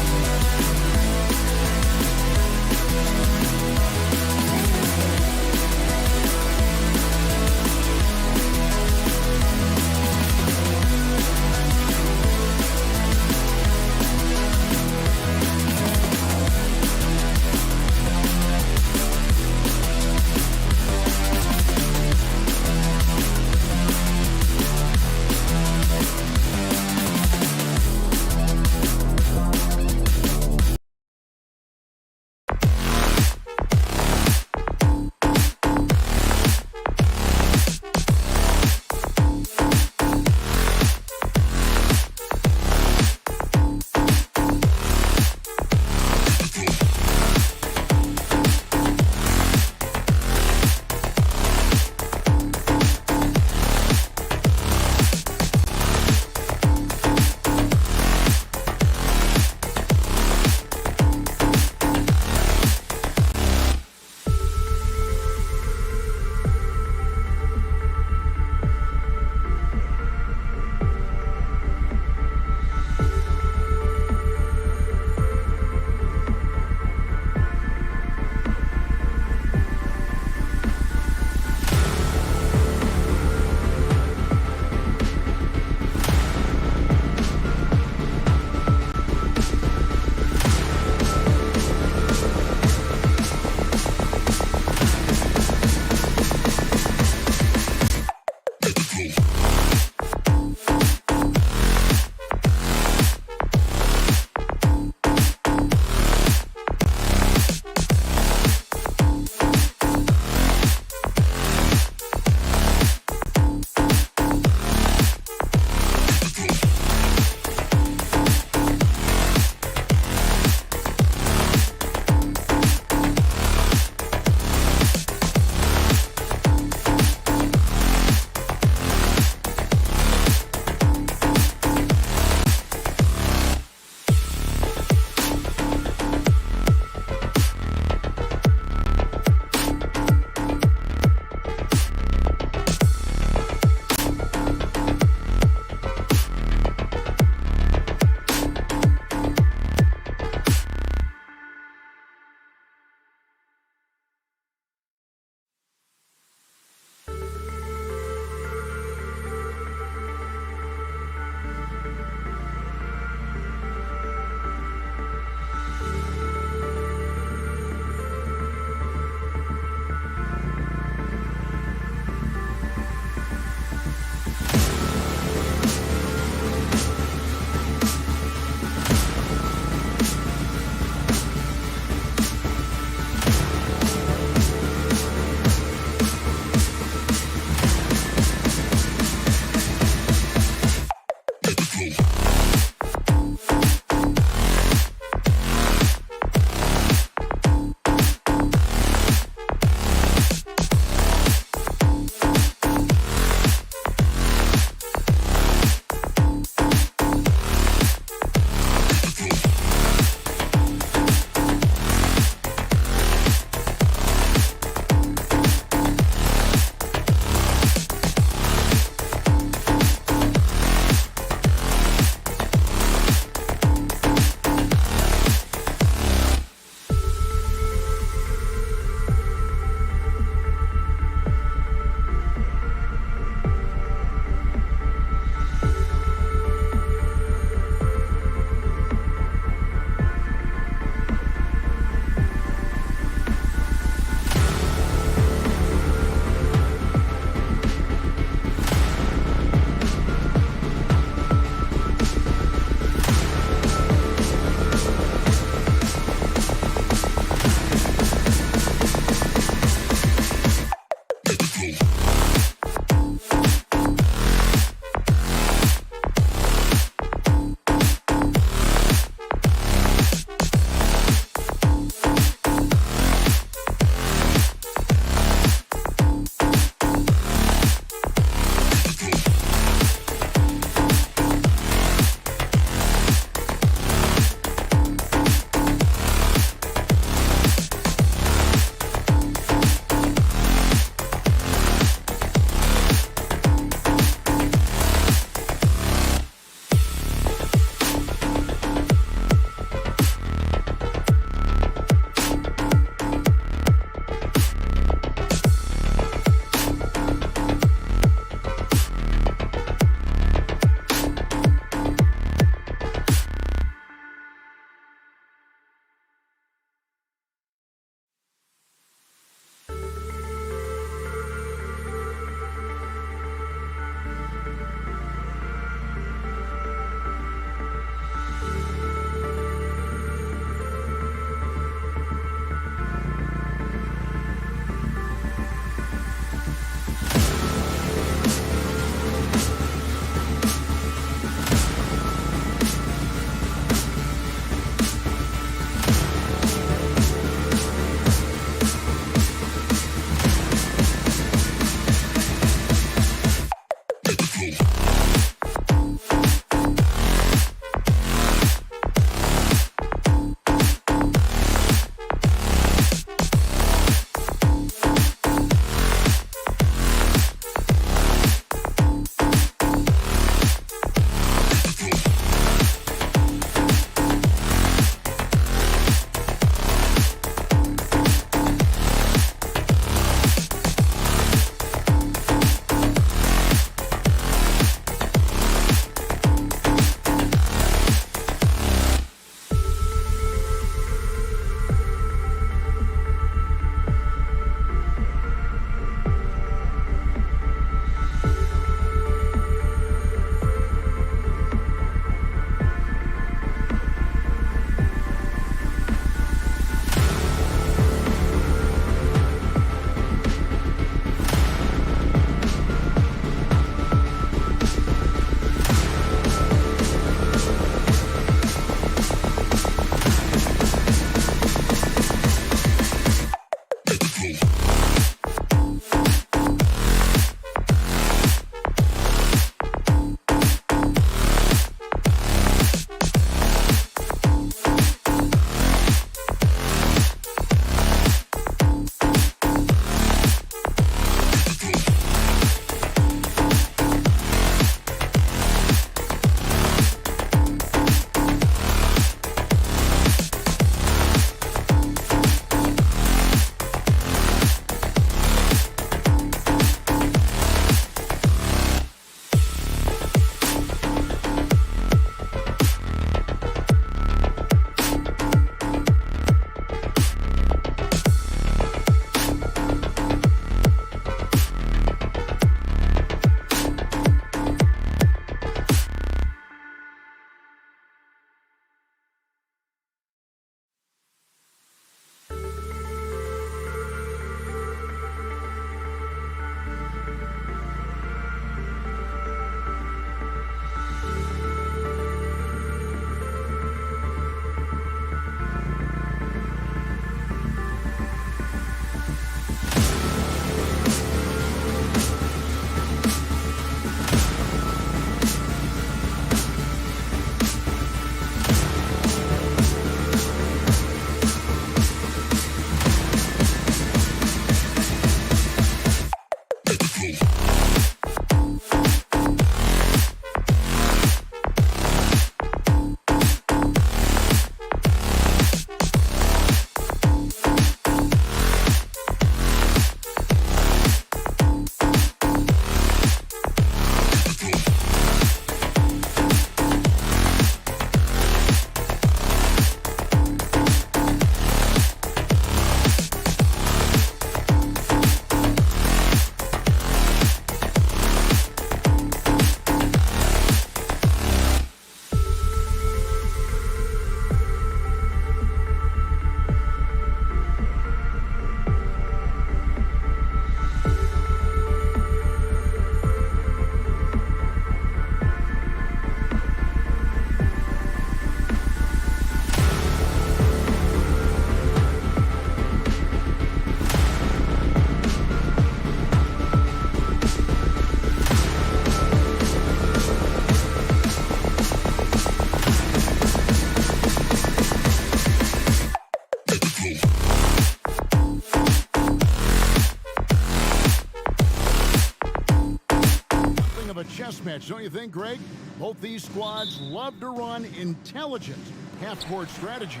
of a chess match, don't you think, Greg? Both these squads love to run intelligent half-court strategy.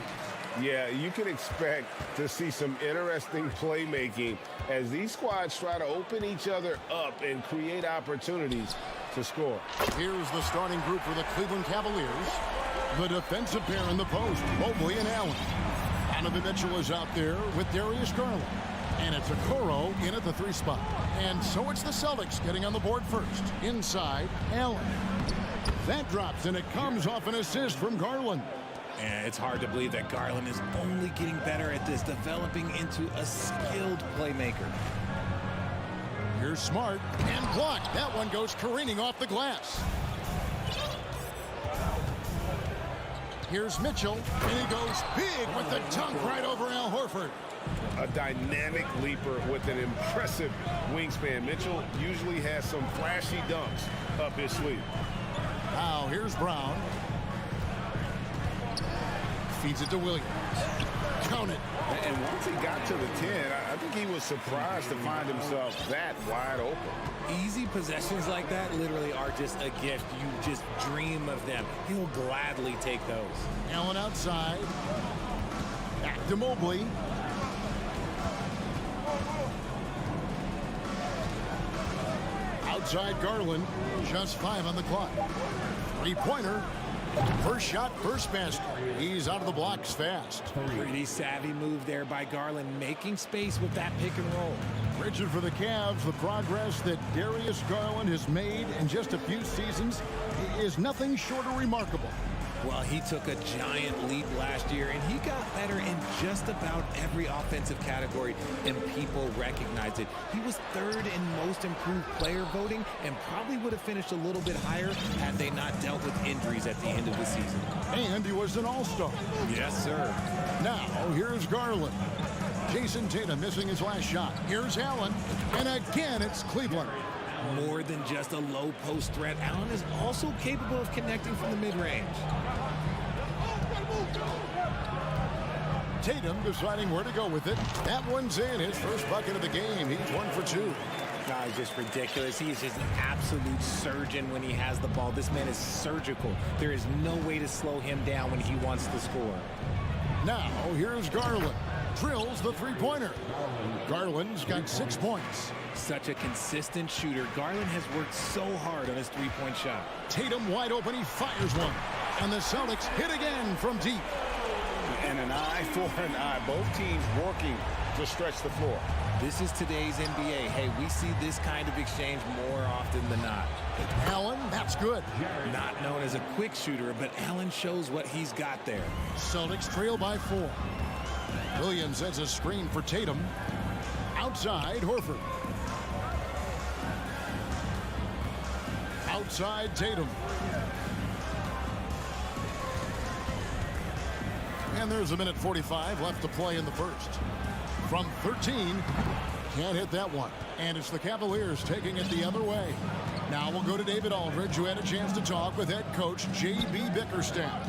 Yeah, you can expect to see some interesting playmaking as these squads try to open each other up and create opportunities to score. Here's the starting group for the Cleveland Cavaliers. The defensive pair in the post, Mobley and Allen. Donovan Mitchell is out there with Darius Garland. And it's Okoro in at the 3 spot. And so it's the Celtics getting on the board first. Inside, Allen. That drops, and it comes off an assist from Garland. And it's hard to believe that Garland is only getting better at this, developing into a skilled playmaker. Here's Smart, and blocked. That one goes careening off the glass. Here's Mitchell, and he goes big with the dunk right over Al Horford. A dynamic leaper with an impressive wingspan. Mitchell usually has some flashy dunks up his sleeve. Now here's Brown. Feeds it to Williams. Count it. And once he got to the 10, I think he was surprised to find himself that wide open. Easy possessions like that literally are just a gift. You just dream of them. He'll gladly take those. Allen outside. Back to Mobley. Outside Garland. Just 5 on the clock. 3-pointer. First shot, first basket. He's out of the blocks fast. Pretty savvy move there by Garland, making space with that pick and roll. Rigid for the Cavs. The progress that Darius Garland has made in just a few seasons is nothing short of remarkable. Well, he took a giant leap last year, and he got better in just about every offensive category, and people recognize it. He was 3rd in most improved player voting and probably would have finished a little bit higher had they not dealt with injuries at the end of the season. And he was an all-star. Yes, sir. Now, here's Garland. Jason Tatum missing his last shot. Here's Allen, and again, it's Cleveland. More than just a low post threat, Allen is also capable of connecting from the mid-range. Tatum deciding where to go with it. That one's in. His first bucket of the game. He's 1 for 2. No, he's just ridiculous. He's just an absolute surgeon when he has the ball. This man is surgical. There is no way to slow him down when he wants to score. Now, here's Garland. Drills the 3-pointer. Garland's got 6 points. Such a consistent shooter. Garland has worked so hard on his 3-point shot. Tatum wide open. He fires one. And the Celtics hit again from deep. And an eye for an eye. Both teams working to stretch the floor. This is today's NBA. Hey, we see this kind of exchange more often than not. Allen, that's good. Not known as a quick shooter, but Allen shows what he's got there. Celtics trail by 4. Williams sets a screen for Tatum. Outside, Horford. Outside, Tatum. And there's 1:45 left to play in the first. From 13, can't hit that one. And it's the Cavaliers taking it the other way. Now we'll go to David Aldridge, who had a chance to talk with head coach J.B. Bickerstaff.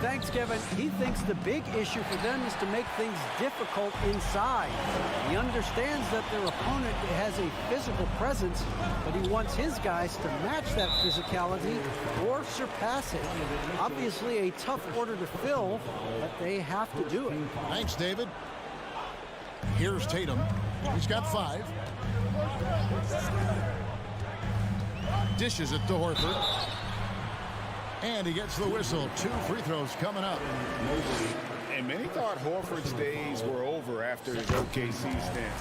Thanks, Kevin. He thinks the big issue for them is to make things difficult inside. He understands that their opponent has a physical presence, but he wants his guys to match that physicality or surpass it. Obviously a tough order to fill, but they have to do it. Thanks, David. Here's Tatum. He's got 5. Dishes it to Horford. And he gets the whistle. 2 free throws coming up. And many thought Horford's days were over after his OKC stint,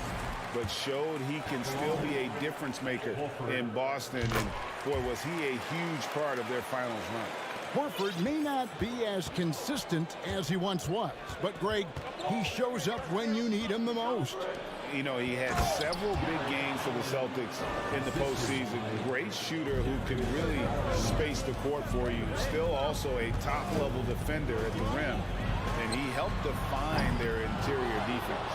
but showed he can still be a difference maker in Boston. And boy, was he a huge part of their finals run. Horford may not be as consistent as he once was, but Greg, he shows up when you need him the most. You know, he had several big games for the Celtics in the postseason. Great shooter who can really space the court for you. Still also a top-level defender at the rim. And he helped define their interior defense.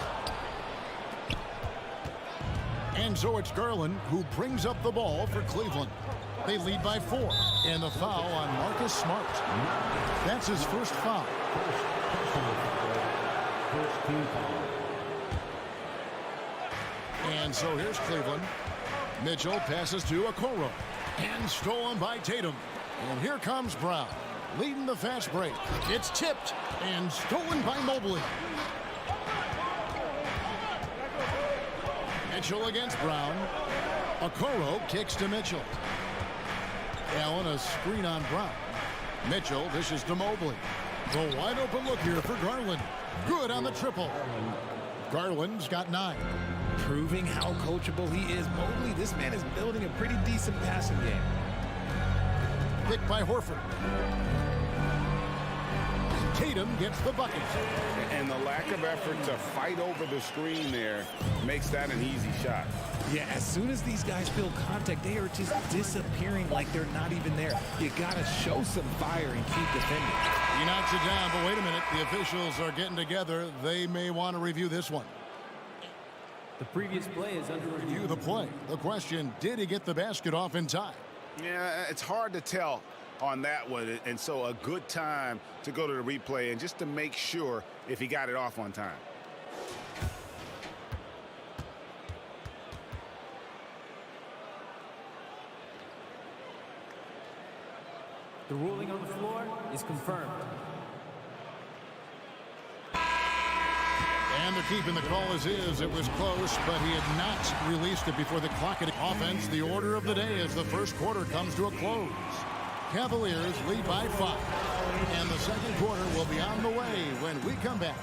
And so it's Garland who brings up the ball for Cleveland. They lead by 4. And the foul on Marcus Smart. That's his first foul. And so here's Cleveland. Mitchell passes to Okoro. And stolen by Tatum. And here comes Brown, leading the fast break. It's tipped and stolen by Mobley. Mitchell against Brown. Okoro kicks to Mitchell. Allen, a screen on Brown. Mitchell dishes to Mobley. The wide open look here for Garland. Good on the triple. Garland's got 9. Proving how coachable he is. Mobley, this man is building a pretty decent passing game. Picked by Horford. Tatum gets the bucket. And the lack of effort to fight over the screen there makes that an easy shot. Yeah, as soon as these guys feel contact, they are just disappearing like they're not even there. You got to show some fire and keep defending. He knocks it down, but wait a minute. The officials are getting together. They may want to review this one. The previous play is under review. The play. The question, did he get the basket off in time? Yeah, it's hard to tell on that one, and so a good time to go to the replay and just to make sure if he got it off on time. The ruling on the floor is confirmed. And they're keeping the call as is. It was close, but he had not released it before the clock had offense. The order of the day as the first quarter comes to a close. Cavaliers lead by 5. And the second quarter will be on the way when we come back.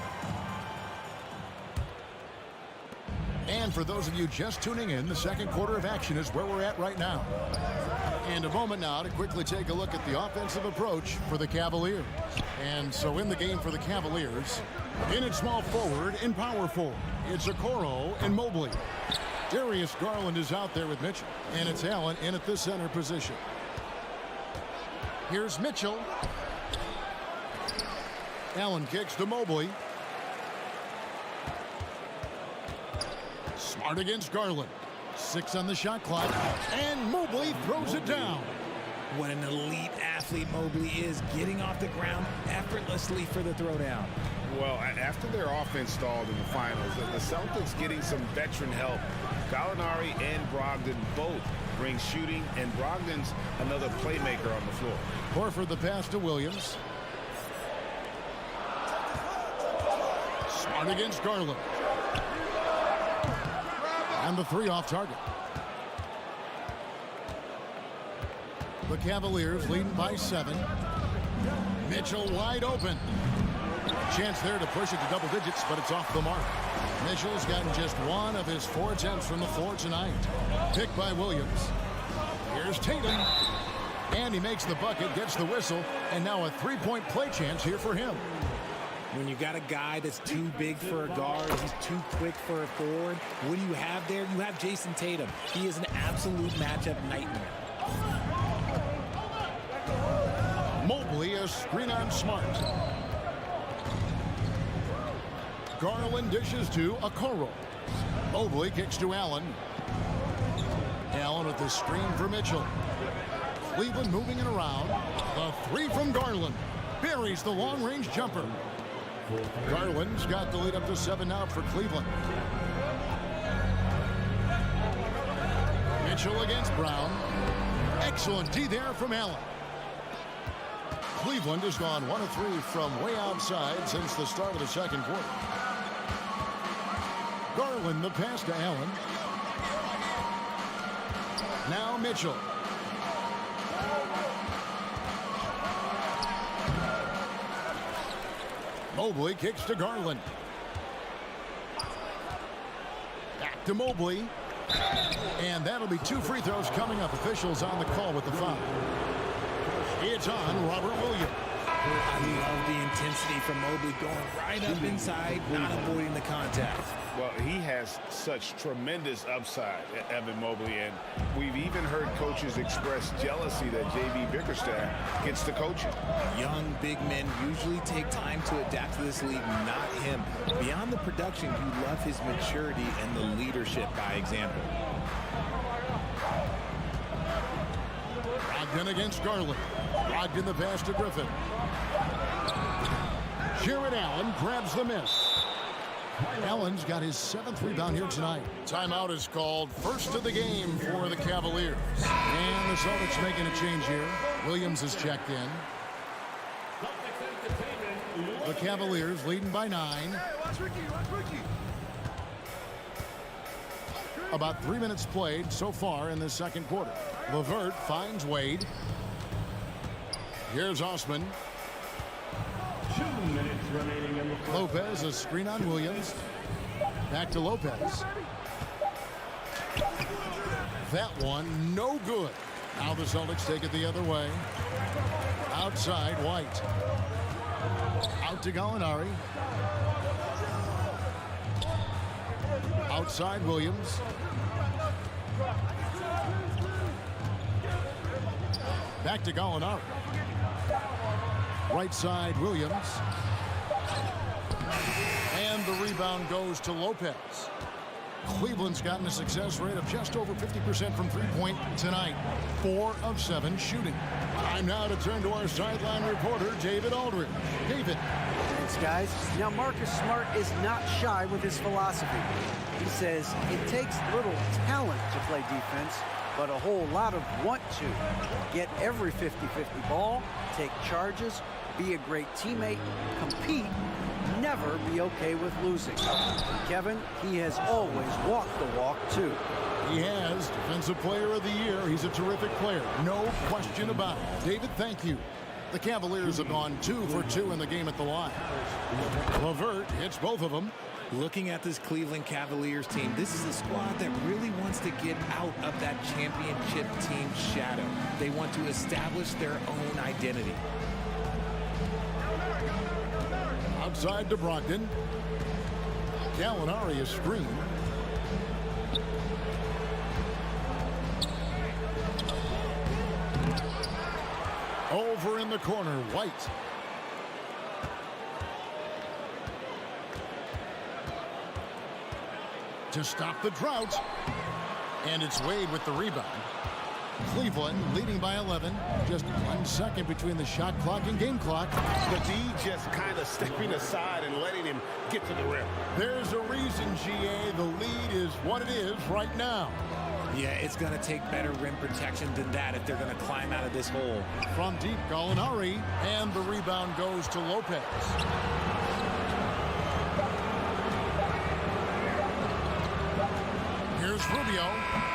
And for those of you just tuning in, the second quarter of action is where we're at right now. And a moment now to quickly take a look at the offensive approach for the Cavaliers. And so in the game for the Cavaliers, in at small forward and power forward, it's Okoro and Mobley. Darius Garland is out there with Mitchell. And it's Allen in at the center position. Here's Mitchell. Allen kicks to Mobley. Smart against Garland. 6 on the shot clock. And Mobley throws it down. What an elite athlete Mobley is, getting off the ground effortlessly for the throwdown. Well, after their offense stalled in the finals, the Celtics getting some veteran help. Gallinari and Brogdon both bring shooting, and Brogdon's another playmaker on the floor. Horford the pass to Williams. Smart against Garland. And the 3 off target. The Cavaliers leading by 7. Mitchell wide open. Chance there to push it to double digits, but it's off the mark. Mitchell's gotten just 1 of his 4 attempts from the floor tonight. Picked by Williams. Here's Tatum. And he makes the bucket, gets the whistle, and now a 3-point play chance here for him. When you got a guy that's too big for a guard, he's too quick for a forward, what do you have there? You have Jason Tatum. He is an absolute matchup nightmare. Mobley, a screen on Smart. Garland dishes to Okoro. Mobley kicks to Allen. Allen with the screen for Mitchell. Cleveland moving it around. The 3 from Garland. Buries the long-range jumper. Garland's got the lead up to 7 now for Cleveland. Mitchell against Brown. Excellent D there from Allen. Cleveland has gone 1 of 3 from way outside since the start of the second quarter. Garland the pass to Allen. Now Mitchell. Mobley kicks to Garland. Back to Mobley. And that'll be 2 free throws coming up. Officials on the call with the foul. It's on Robert Williams. I love the intensity from Mobley going right up inside, not avoiding the contact. Well, he has such tremendous upside, Evan Mobley, and we've even heard coaches express jealousy that J.B. Bickerstaff gets to coaching. Young big men usually take time to adapt to this league, not him. Beyond the production, you love his maturity and the leadership by example. Brogdon against Garland. Brogdon the pass to Griffin. Jared Allen grabs the miss. Allen's got his 7th rebound here tonight. Timeout is called. First of the game for the Cavaliers. And the Celtics making a change here. Williams is checked in. The Cavaliers leading by 9. About 3 minutes played so far in the second quarter. LeVert finds Wade. Here's Osman. 2 minutes remaining in the first. Lopez, a screen on Williams. Back to Lopez. That one, no good. Now the Celtics take it the other way. Outside, White. Out to Gallinari. Outside, Williams. Back to Gallinari. Right side, Williams. And the rebound goes to Lopez. Cleveland's gotten a success rate of just over 50% from three-point tonight. 4 of 7 shooting. Time now to turn to our sideline reporter, David Aldridge. David. Thanks, guys. Now, Marcus Smart is not shy with his philosophy. He says it takes little talent to play defense, but a whole lot of want to. Get every 50-50 ball, take charges, be a great teammate, compete, never be okay with losing. Kevin, he has always walked the walk, too. He has. Defensive Player of the Year. He's a terrific player. No question about it. David, thank you. The Cavaliers have gone 2 for 2 in the game at the line. LeVert hits both of them. Looking at this Cleveland Cavaliers team, this is a squad that really wants to get out of that championship team shadow. They want to establish their own identity. Outside to Brogdon. Gallinari is screened. Over in the corner, White. To stop the drought. And it's Wade with the rebound. Cleveland leading by 11. Just 1 second between the shot clock and game clock. The D just kind of stepping aside and letting him get to the rim. There's a reason, GA. The lead is what it is right now. Yeah, it's going to take better rim protection than that if they're going to climb out of this hole. From deep, Gallinari, and the rebound goes to Lopez. Here's Rubio,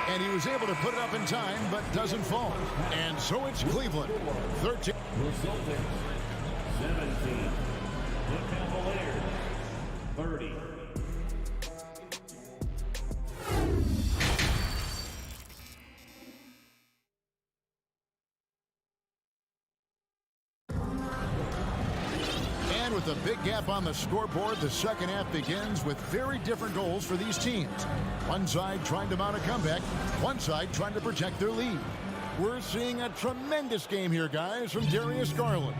and he was able to put it up in time, but doesn't fall. And so it's Cleveland, 13. The Celtics, 17. The Cavaliers, 30. And with a big gap on the scoreboard, the second half begins with very different goals for these teams. One side trying to mount a comeback, one side trying to protect their lead. We're seeing a tremendous game here, guys, from Darius Garland.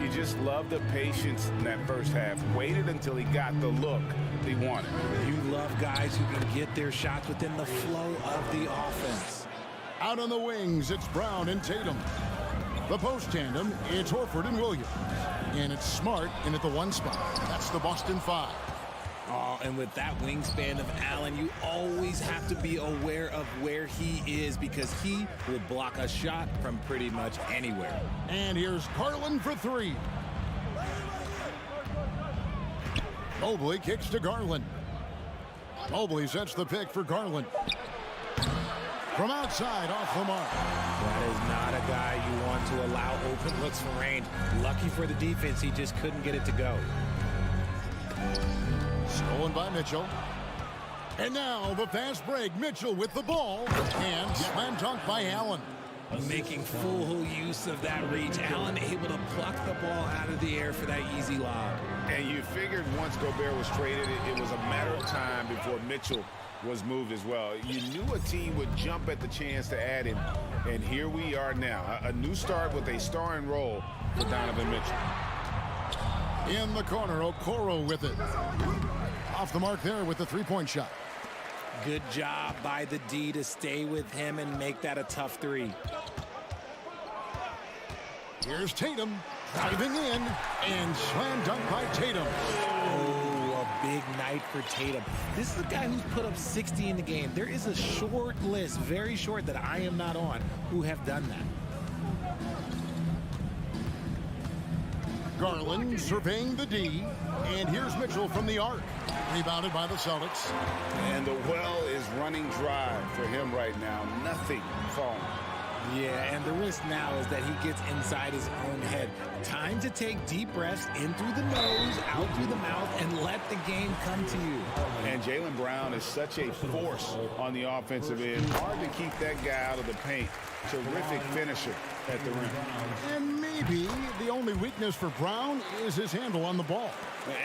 You just love the patience in that first half. Waited until he got the look he wanted. You love guys who can get their shots within the flow of the offense. Out on the wings, it's Brown and Tatum. The post tandem, it's Horford and Williams. And it's Smart in at the 1 spot. That's the Boston 5. Oh, and with that wingspan of Allen, you always have to be aware of where he is because he will block a shot from pretty much anywhere. And here's Garland for 3. Mobley kicks to Garland. Mobley sets the pick for Garland. From outside, off the mark. That is not a guy you want to allow open looks for range. Lucky for the defense, he just couldn't get it to go. Stolen by Mitchell. And now the fast break. Mitchell with the ball. And slam dunk by Allen. Making full use of that reach. Allen able to pluck the ball out of the air for that easy lob. And you figured once Gobert was traded, it was a matter of time before Mitchell was moved as well. You knew a team would jump at the chance to add him. And here we are now. A new start with a starring role for Donovan Mitchell. In the corner, Okoro with it. Off the mark there with the three-point shot. Good job by the D to stay with him and make that a tough 3. Here's Tatum driving in and slam dunk by Tatum. Oh, a big night for Tatum. This is a guy who's put up 60 in the game. There is a short list, very short, that I am not on, who have done that. Garland surveying the D, and here's Mitchell from the arc. Rebounded by the Celtics. And the well is running dry for him right now. Nothing falling. Yeah, and the risk now is that he gets inside his own head. Time to take deep breaths in through the nose, out through the mouth, and let the game come to you. And Jaylen Brown is such a force on the offensive end. Hard to keep that guy out of the paint. Terrific finisher at the rim. And maybe the only weakness for Brown is his handle on the ball.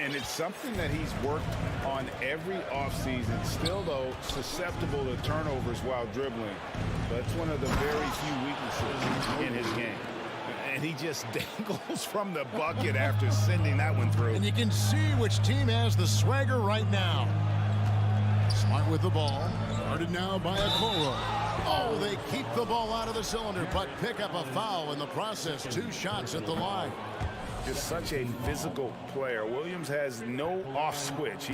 And it's something that he's worked on every offseason. Still, though, susceptible to turnovers while dribbling. That's one of the very few weaknesses in his game. And he just dangles from the bucket after sending that one through. And you can see which team has the swagger right now. Smart with the ball. Guarded now by Okoro. Oh, they keep the ball out of the cylinder, but pick up a foul in the process. 2 shots at the line. Just such a physical player. Williams has no off switch,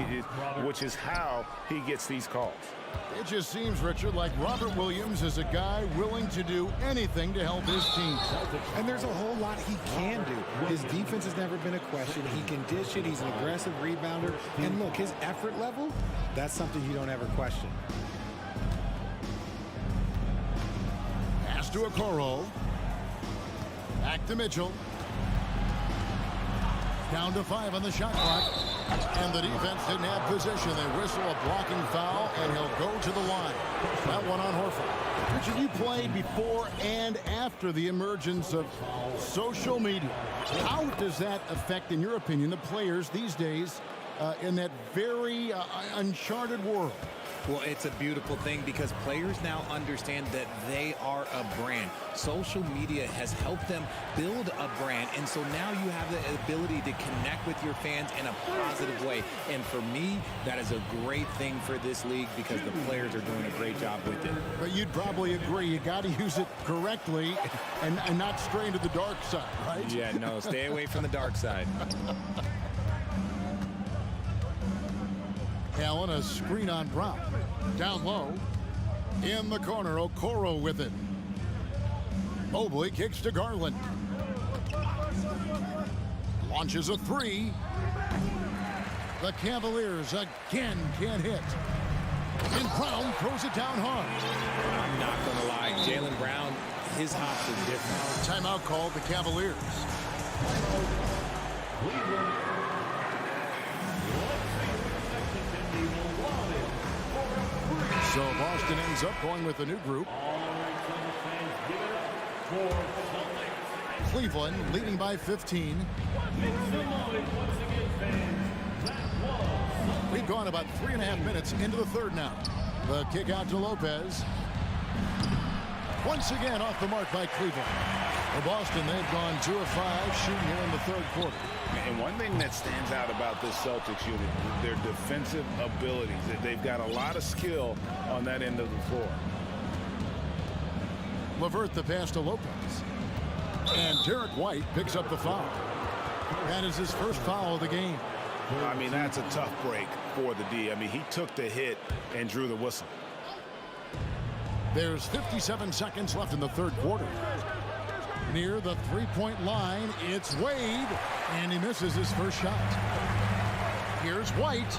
which is how he gets these calls. It just seems, Richard, like Robert Williams is a guy willing to do anything to help his team. And there's a whole lot he can do. His defense has never been a question. He can dish it. He's an aggressive rebounder. And look, his effort level, that's something you don't ever question. Pass to Okoro. Back to Mitchell. Down to 5 on the shot clock. And the defense didn't have possession. They whistle a blocking foul, and he'll go to the line. That one on Horford. Richard, you played before and after the emergence of social media. How does that affect, in your opinion, the players these days in that very uncharted world? Well, it's a beautiful thing because players now understand that they are a brand. Social media has helped them build a brand, and so now you have the ability to connect with your fans in a positive way. And for me, that is a great thing for this league because the players are doing a great job with it. But you'd probably agree you got to use it correctly and not stray into the dark side, right? Yeah, no, stay away from the dark side. Allen, a screen on Brown. Down low. In the corner, Okoro with it. Mobley kicks to Garland. Launches a 3. The Cavaliers again can't hit. And Brown throws it down hard. I'm not going to lie. Jaylen Brown, his hops are different. Timeout called the Cavaliers. So Boston ends up going with a new group. Cleveland leading by 15. We've gone about 3.5 minutes into the third now. The kick out to Lopez. Once again off the mark by Cleveland. For Boston, they've gone 2 of 5 shooting here in the third quarter. And one thing that stands out about this Celtics unit, their defensive abilities. They've got a lot of skill on that end of the floor. LeVert the pass to Lopez. And Derek White picks up the foul. That is his first foul of the game. I mean, that's a tough break for the D. I mean, he took the hit and drew the whistle. There's 57 seconds left in the third quarter. Near the three-point line, it's Wade, and he misses his first shot. Here's White,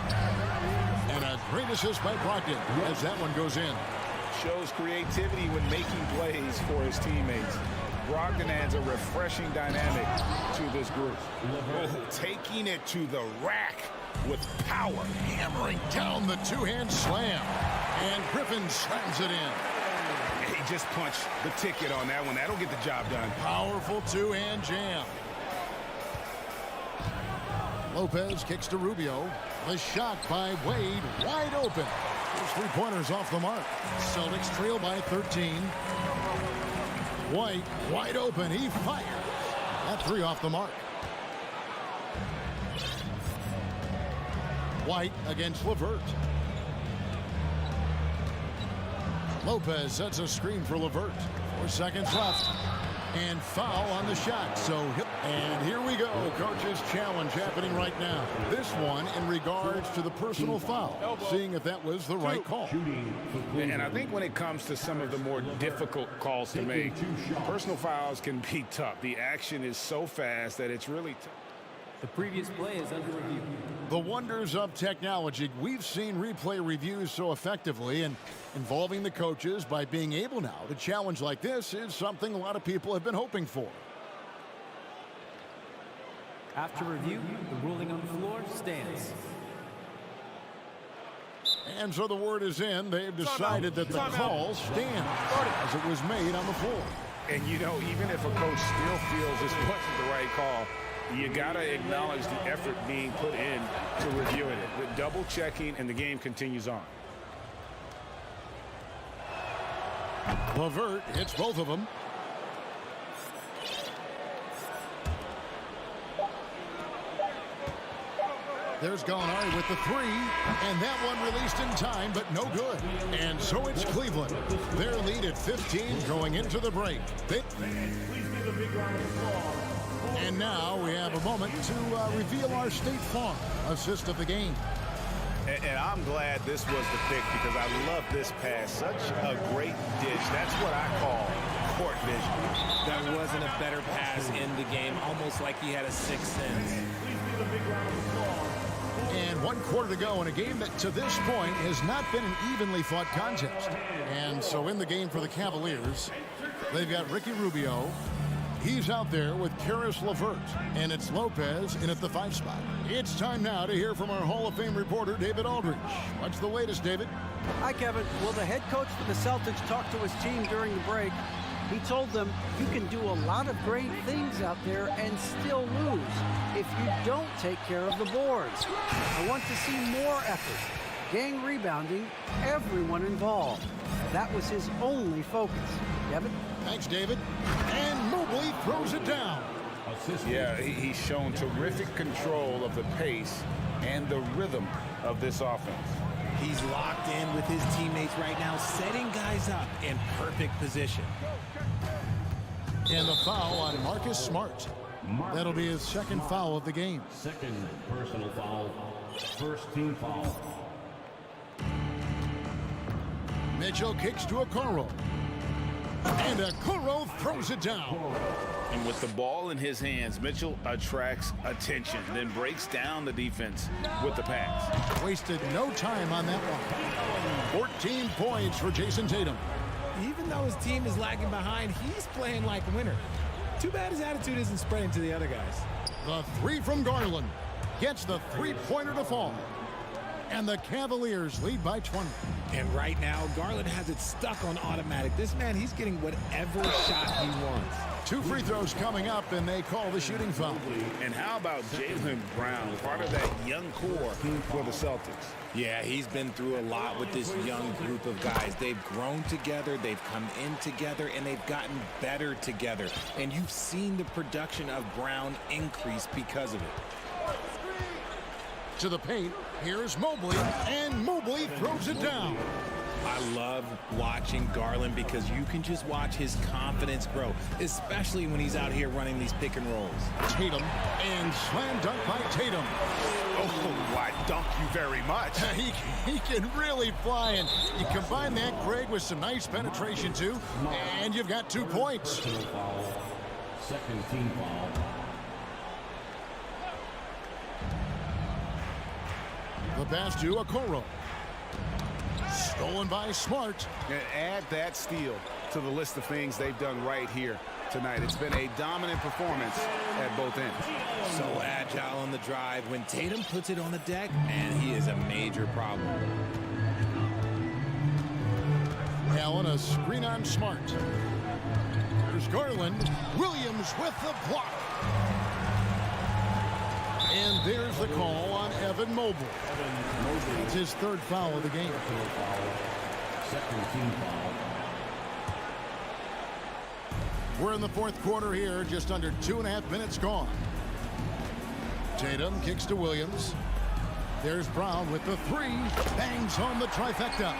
and a great assist by Brogdon as that one goes in. Shows creativity when making plays for his teammates. Brogdon adds a refreshing dynamic to this group. Oh, taking it to the rack with power, hammering down the two-hand slam, and Griffin slams it in. He just punched the ticket on that one. That'll get the job done. Powerful two-hand jam. Lopez kicks to Rubio. The shot by Wade, wide open. Those three-pointers off the mark. Celtics trail by 13. White, wide open. He fires. That 3 off the mark. White against LeVert. Lopez sets a screen for LeVert. 4 seconds left. And foul on the shot. And here we go. Coach's challenge happening right now. This one in regards to the personal foul. Seeing if that was the right call. And I think when it comes to some of the more difficult calls to make, personal fouls can be tough. The action is so fast that it's really tough. The previous play is under review. The wonders of technology. We've seen replay reviews so effectively, and involving the coaches by being able now to challenge like this is something a lot of people have been hoping for. After review, the ruling on the floor stands. And so the word is in. They've decided that the call stands as it was made on the floor. And, you know, even if a coach still feels this wasn't the right call, you got to acknowledge the effort being put in to reviewing it. With double checking, and the game continues on. LeVert hits both of them. There's Gallinari with the three, and that one released in time, but no good. And so it's Cleveland. Their lead at 15 going into the break. And now we have a moment to reveal our State Farm assist of the game. And I'm glad this was the pick because I love this pass. Such a great dish. That's what I call court vision. There wasn't a better pass in the game, almost like he had a sixth sense. And 1 quarter to go in a game that to this point has not been an evenly fought contest. And so in the game for the Cavaliers, they've got Ricky Rubio. He's out there with Karis LeVert, and it's Lopez in at the 5 spot. It's time now to hear from our Hall of Fame reporter, David Aldridge. What's the latest, David? Hi, Kevin. Well, the head coach for the Celtics talked to his team during the break. He told them you can do a lot of great things out there and still lose if you don't take care of the boards. I want to see more effort, gang rebounding, everyone involved. That was his only focus. Kevin? Thanks, David. And Mobley throws it down. Yeah, he's shown terrific control of the pace and the rhythm of this offense. He's locked in with his teammates right now, setting guys up in perfect position. And the foul on Marcus Smart. That'll be his second foul of the game. Second personal foul. First team foul. Mitchell kicks to Okoro. And Okoro throws it down. And with the ball in his hands, Mitchell attracts attention, then breaks down the defense with the pass. Wasted no time on that one. 14 points for Jason Tatum. Even though his team is lagging behind, he's playing like a winner. Too bad his attitude isn't spreading to the other guys. The three from Garland gets the three-pointer to fall. And the Cavaliers lead by 20. And right now, Garland has it stuck on automatic. This man, he's getting whatever shot he wants. 2 free throws coming up, and they call the shooting foul. And how about Jaylen Brown, part of that young core for the Celtics? Yeah, he's been through a lot with this young group of guys. They've grown together, they've come in together, and they've gotten better together. And you've seen the production of Brown increase because of it. To the paint, here's Mobley, and Mobley throws it down. I love watching Garland because you can just watch his confidence grow, especially when he's out here running these pick and rolls. Tatum, and slam dunk by Tatum. Oh, I dunk you very much. He can really fly, and you combine that, Greg, with some nice penetration, too, and you've got 2 points. Second team foul. The pass to Okoro. Stolen by Smart. And add that steal to the list of things they've done right here tonight. It's been a dominant performance at both ends. So agile on the drive. When Tatum puts it on the deck, man, he is a major problem. Allen, a screen on Smart. There's Garland. Williams with the block. And there's the call on Evan Mobley. It's his 3rd foul of the game. Second team foul. We're in the 4th quarter here, just under 2.5 minutes gone. Tatum kicks to Williams. There's Brown with the 3. Bangs home the trifecta.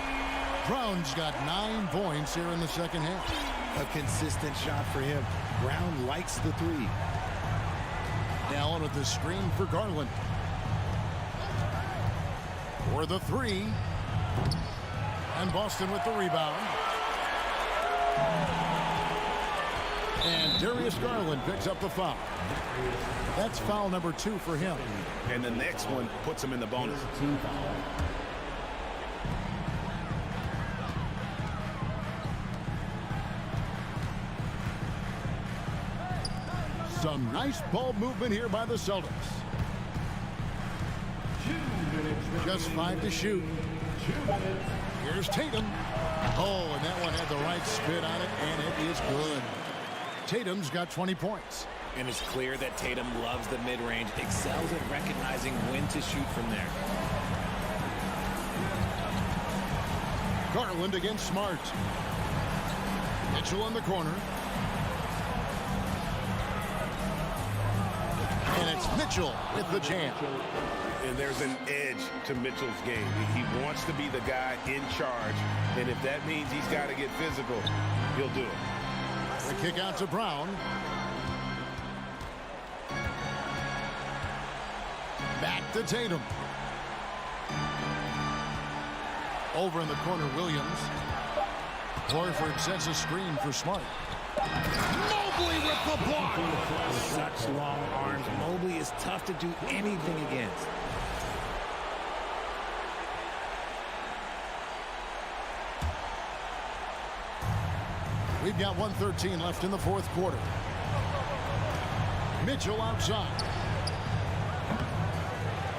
Brown's got 9 points here in the second half. A consistent shot for him. Brown likes the three. Allen with the screen for Garland. For the three. And Boston with the rebound. And Darius Garland picks up the foul. That's foul number 2 for him. And the next one puts him in the bonus. Some nice ball movement here by the Celtics. Just 5 to shoot. Here's Tatum. Oh, and that one had the right spin on it, and it is good. Tatum's got 20 points. And it's clear that Tatum loves the mid-range, excels at recognizing when to shoot from there. Garland against Smart. Mitchell in the corner. And it's Mitchell with the jam. And there's an edge to Mitchell's game. He wants to be the guy in charge. And if that means he's got to get physical, he'll do it. The kick out to Brown. Back to Tatum. Over in the corner, Williams. Horford sets a screen for Smart. Mobley with the block. Such long arms. Mobley is tough to do anything against. We've got 1:13 left in the fourth quarter. Mitchell outside.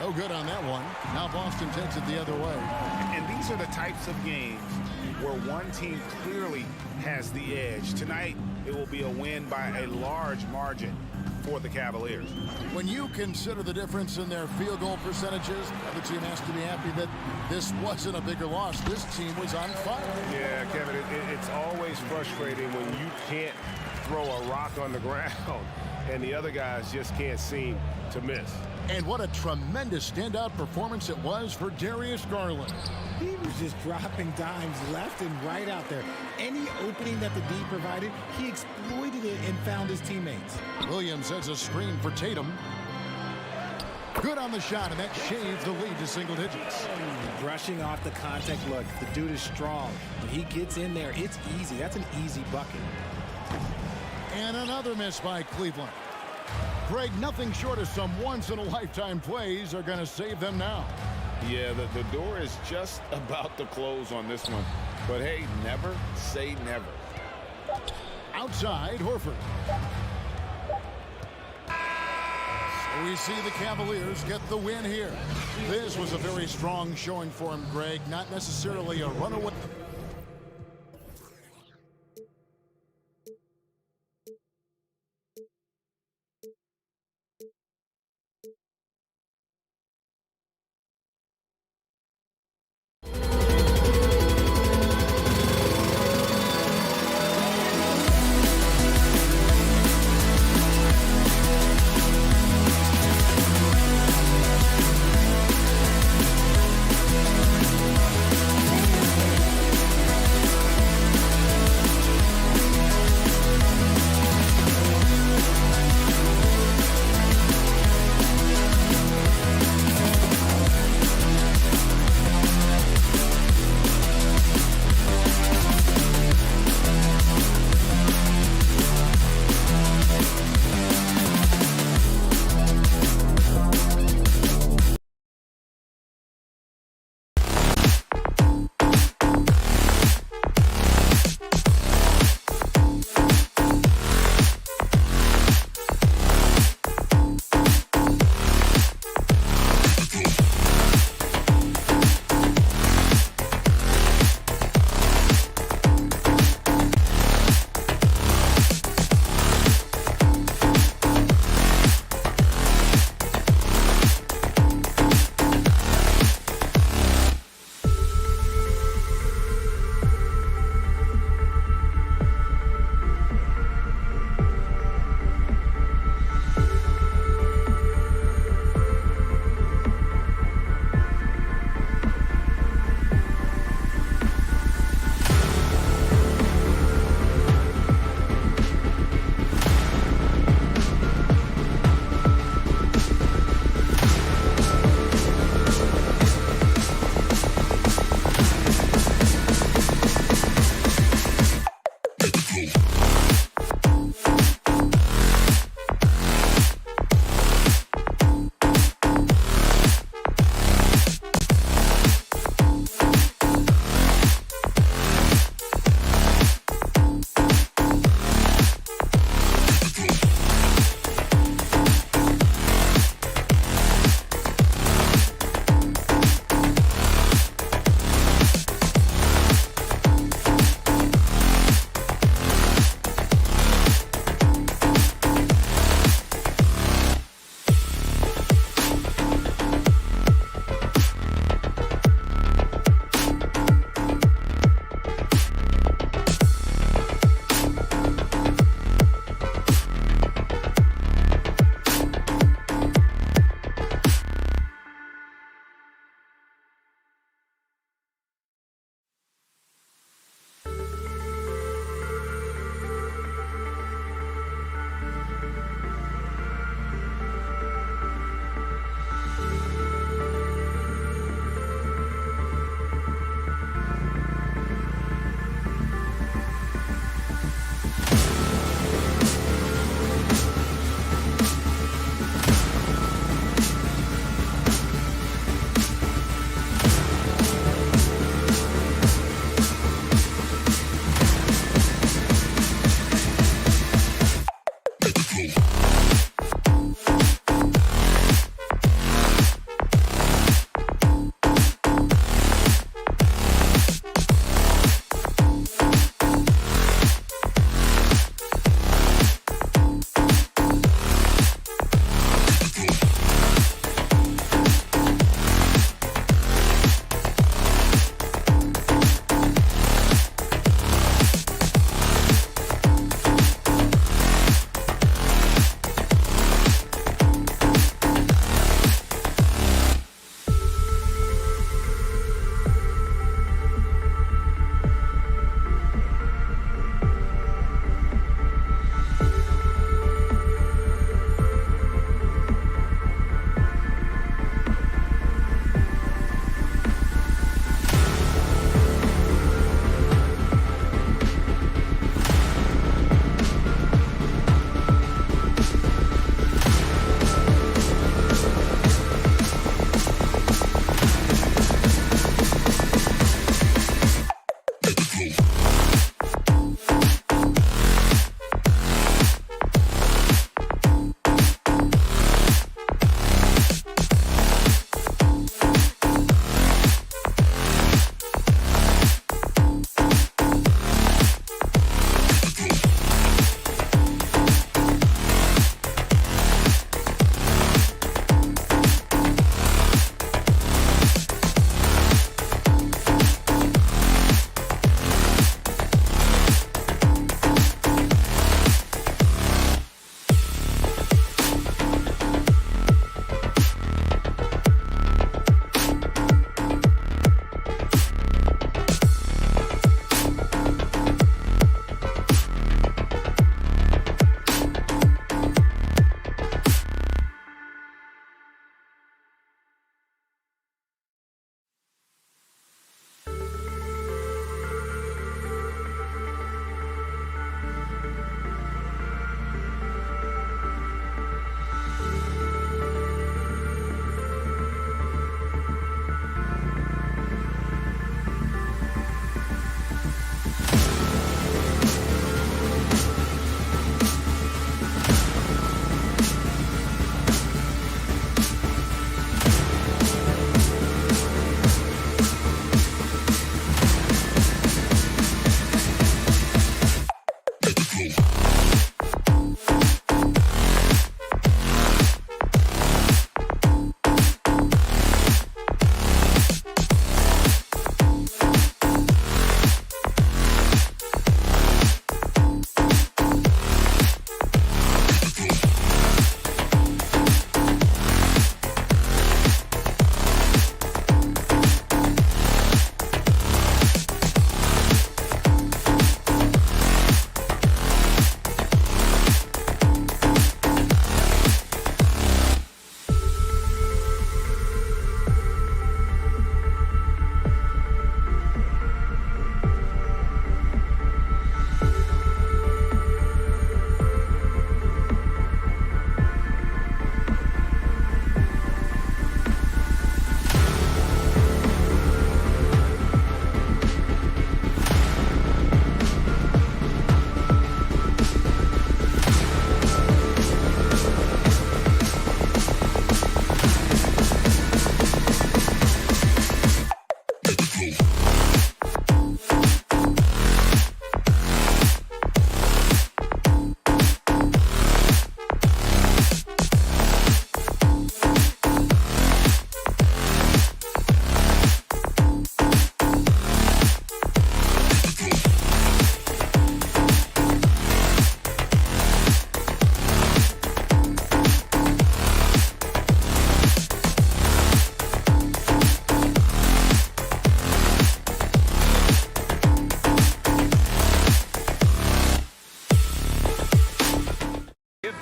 No good on that one. Now Boston takes it the other way. And these are the types of games where one team clearly has the edge. Tonight, it will be a win by a large margin for the Cavaliers. When you consider the difference in their field goal percentages, the other team has to be happy that this wasn't a bigger loss. This team was on fire. Yeah, Kevin, it's always frustrating when you can't throw a rock on the ground and the other guys just can't seem to miss. And what a tremendous standout performance it was for Darius Garland. He was just dropping dimes left and right out there. Any opening that the D provided, he exploited it and found his teammates. Williams has a screen for Tatum. Good on the shot, and that shaves the lead to single digits. Brushing off the contact look. The dude is strong. When he gets in there, it's easy. That's an easy bucket. And another miss by Cleveland. Greg, nothing short of some once-in-a-lifetime plays are going to save them now. Yeah, the door is just about to close on this one. But hey, never say never. Outside, Horford. So we see the Cavaliers get the win here. This was a very strong showing for him, Greg. Not necessarily a runaway.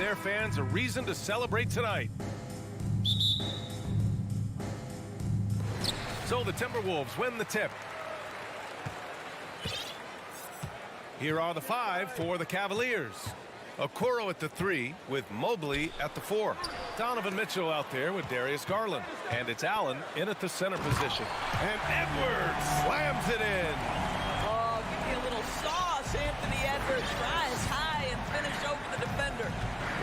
their fans a reason to celebrate tonight. So the Timberwolves win the tip. Here are the 5 for the Cavaliers. Okoro at the 3 with Mobley at the 4. Donovan Mitchell out there with Darius Garland. And it's Allen in at the center position. And Edwards slams it in. Oh, give me a little sauce, Anthony Edwards. Rise high and finish over the defender.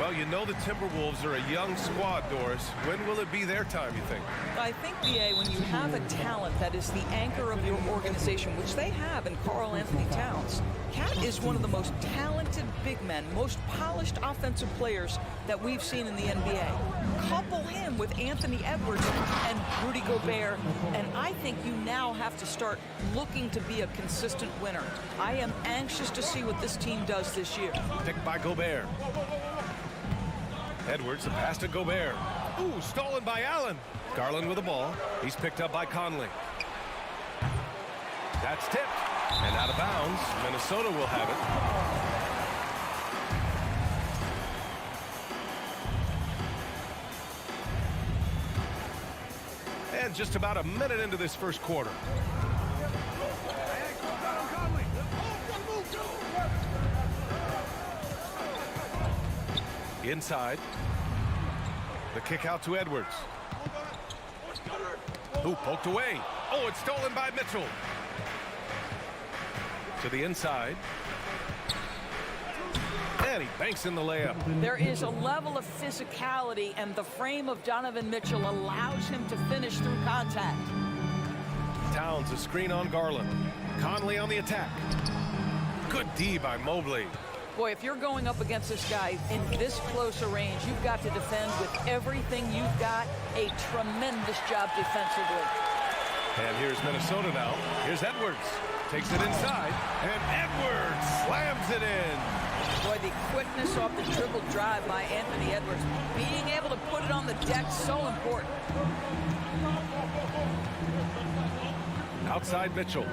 Well, you know the Timberwolves are a young squad, Doris. When will it be their time, you think? I think, B.A., when you have a talent that is the anchor of your organization, which they have in Karl Anthony Towns, Cat is one of the most talented big men, most polished offensive players that we've seen in the NBA. Couple him with Anthony Edwards and Rudy Gobert, and I think you now have to start looking to be a consistent winner. I am anxious to see what this team does this year. Picked by Gobert. Edwards, the pass to Gobert. Ooh, stolen by Allen. Garland with the ball. He's picked up by Conley. That's tipped. And out of bounds. Minnesota will have it. And just about a minute into this first quarter. Inside. The kick out to Edwards. Who poked away. Oh, it's stolen by Mitchell. To the inside. And he banks in the layup. There is a level of physicality, and the frame of Donovan Mitchell allows him to finish through contact. Towns a screen on Garland. Conley on the attack. Good D by Mobley. Boy, if you're going up against this guy in this close a range, you've got to defend with everything you've got. A tremendous job defensively. And here's Minnesota now. Here's Edwards. Takes it inside. And Edwards slams it in. Boy, the quickness off the dribble drive by Anthony Edwards. Being able to put it on the deck, so important. Outside Mitchell.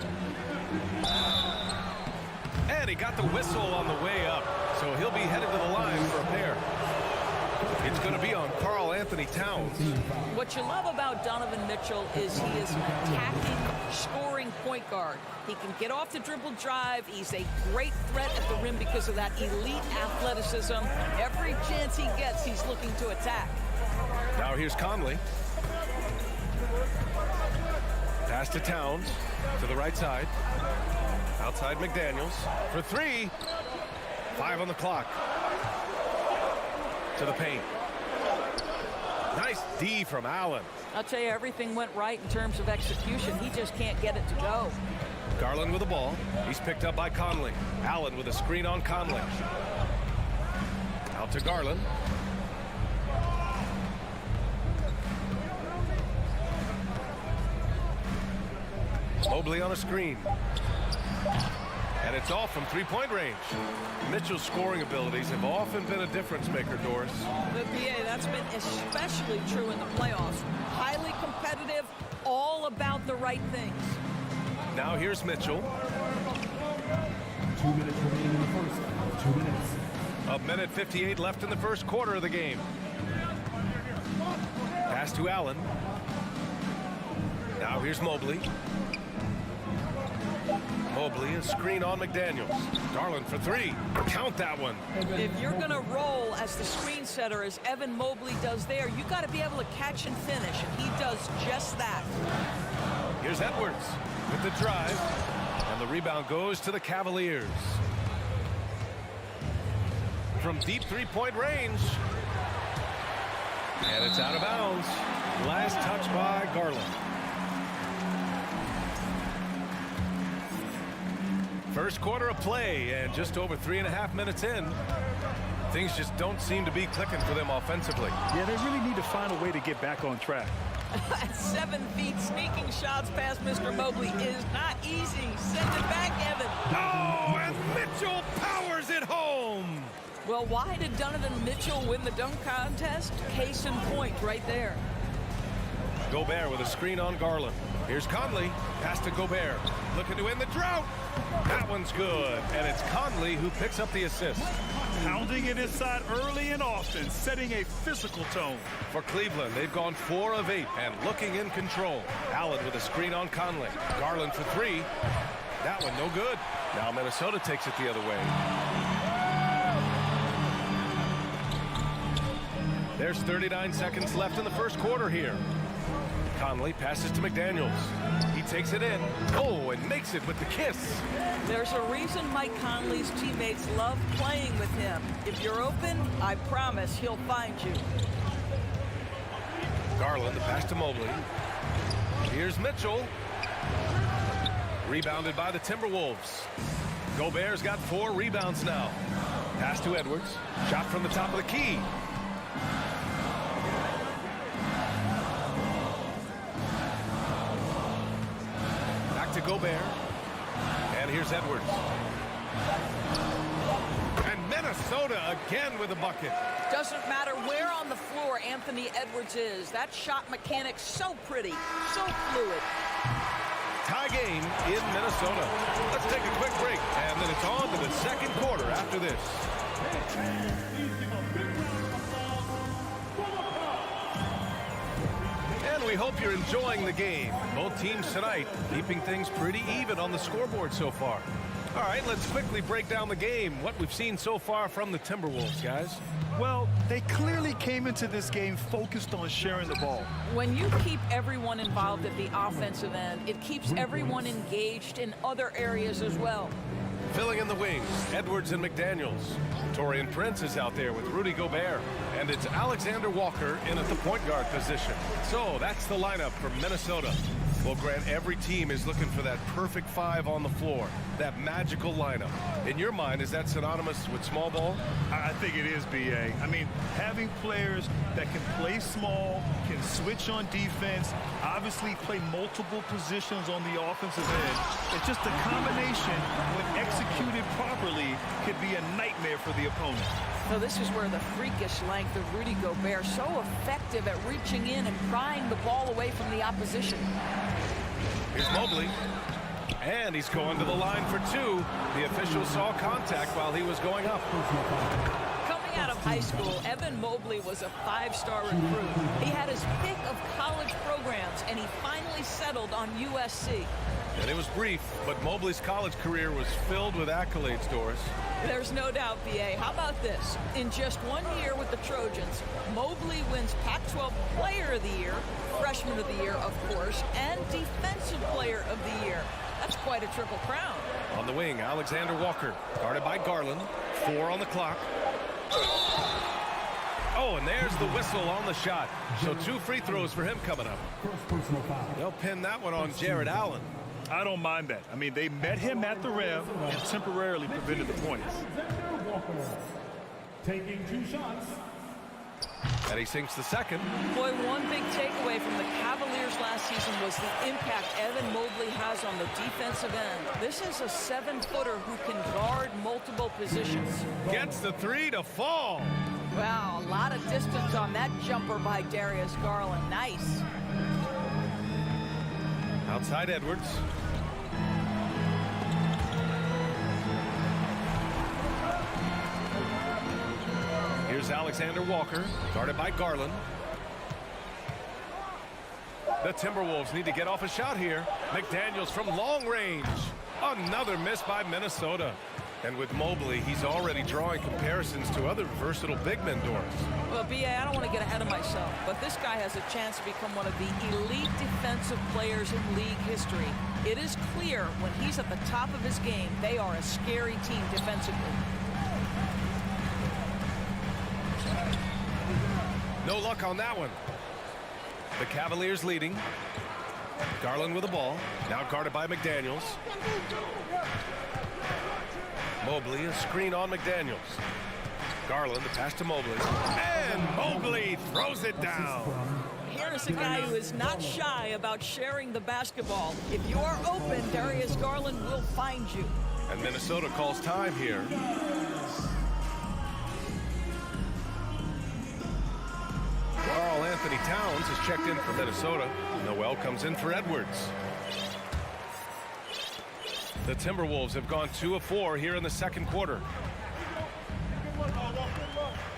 And he got the whistle on the way up. So he'll be headed to the line for a pair. It's going to be on Karl Anthony Towns. What you love about Donovan Mitchell is he is an attacking, scoring point guard. He can get off the dribble drive. He's a great threat at the rim because of that elite athleticism. Every chance he gets, he's looking to attack. Now here's Conley. Pass to Towns to the right side. Outside McDaniels for 3. 5 on the clock. To the paint. Nice D from Allen. I'll tell you, everything went right in terms of execution. He just can't get it to go. Garland with the ball. He's picked up by Conley. Allen with a screen on Conley. Out to Garland. Mobley on a screen. And it's off from three-point range. Mitchell's scoring abilities have often been a difference maker, Doris. The BA, that's been especially true in the playoffs. Highly competitive, all about the right things. Now here's Mitchell. 2 minutes remaining in the first. 2 minutes. A minute 58 left in the first quarter of the game. Pass to Allen. Now here's Mobley. Mobley, a screen on McDaniels. Garland for 3. Count that one. If you're going to roll as the screen setter, as Evan Mobley does there, you got to be able to catch and finish, and he does just that. Here's Edwards with the drive, and the rebound goes to the Cavaliers. From deep three-point range. And it's out of bounds. Last touch by Garland. First quarter of play, and just over 3.5 minutes in, things just don't seem to be clicking for them offensively. Yeah, they really need to find a way to get back on track. At 7 feet, sneaking shots past Mr. Mobley is not easy. Send it back, Evan. Oh, and Mitchell powers it home. Well, why did Donovan Mitchell win the dunk contest? Case in point right there. Gobert with a screen on Garland. Here's Conley. Pass to Gobert. Looking to end the drought. That one's good. And it's Conley who picks up the assist. Pounding it inside early and often, setting a physical tone. For Cleveland, they've gone 4 of 8 and looking in control. Allen with a screen on Conley. Garland for 3. That one no good. Now Minnesota takes it the other way. There's 39 seconds left in the first quarter here. Conley passes to McDaniels. He takes it in. Oh, and makes it with the kiss. There's a reason Mike Conley's teammates love playing with him. If you're open, I promise he'll find you. Garland, the pass to Mobley. Here's Mitchell. Rebounded by the Timberwolves. Gobert's got 4 rebounds now. Pass to Edwards. Shot from the top of the key. Back to Gobert. And here's Edwards. And Minnesota again with a bucket. Doesn't matter where on the floor Anthony Edwards is. That shot mechanic's so pretty, so fluid. Tie game in Minnesota. Let's take a quick break, and then it's on to the second quarter after this. And we hope you're enjoying the game. Both teams tonight keeping things pretty even on the scoreboard so far. All right, let's quickly break down the game, what we've seen so far from the Timberwolves, guys. Well, they clearly came into this game focused on sharing the ball. When you keep everyone involved at the offensive end, it keeps everyone engaged in other areas as well. Filling in the wings, Edwards and McDaniels. Taurean Prince is out there with Rudy Gobert. And it's Alexander Walker in at the point guard position. So that's the lineup for Minnesota. Well, Grant, every team is looking for that perfect 5 on the floor, that magical lineup. In your mind, is that synonymous with small ball? I think it is, B.A. I mean, having players that can play small, can switch on defense, obviously play multiple positions on the offensive end. It's just a combination, when executed properly, could be a nightmare for the opponent. So this is where the freakish length of Rudy Gobert, so effective at reaching in and prying the ball away from the opposition. Here's Mobley. And he's going to the line for 2. The official saw contact while he was going up. Coming out of high school, Evan Mobley was a 5-star recruit. He had his pick of college programs, and he finally settled on USC. And it was brief, but Mobley's college career was filled with accolades, Doris. There's no doubt, B.A. How about this? In just 1 year with the Trojans, Mobley wins Pac-12 Player of the Year, Freshman of the Year, of course, and Defensive Player of the Year. That's quite a triple crown. On the wing, Alexander Walker, guarded by Garland. 4 on the clock. Oh, and there's the whistle on the shot. So 2 free throws for him coming up. They'll pin that one on Jared Allen. I don't mind that. I mean, they met him at the rim and temporarily prevented the points. Taking 2 shots. And he sinks the second. Boy, one big takeaway from the Cavaliers last season was the impact Evan Mobley has on the defensive end. This is a 7-footer who can guard multiple positions. Gets the 3 to fall. Wow, a lot of distance on that jumper by Darius Garland. Nice. Outside Edwards. Here's Alexander Walker, guarded by Garland. The Timberwolves need to get off a shot here. McDaniels from long range. Another miss by Minnesota. And with Mobley, he's already drawing comparisons to other versatile big men, Doris. Well, B.A., I don't want to get ahead of myself, but this guy has a chance to become one of the elite defensive players in league history. It is clear when he's at the top of his game, they are a scary team defensively. No luck on that one. The Cavaliers leading. Garland with the ball. Now guarded by McDaniels. Mobley, a screen on McDaniels. Garland, the pass to Mobley. And Mobley throws it down. Here's a guy who is not shy about sharing the basketball. If you are open, Darius Garland will find you. And Minnesota calls time here. Karl Anthony Towns has checked in for Minnesota. Noel comes in for Edwards. The Timberwolves have gone 2 of 4 here in the second quarter.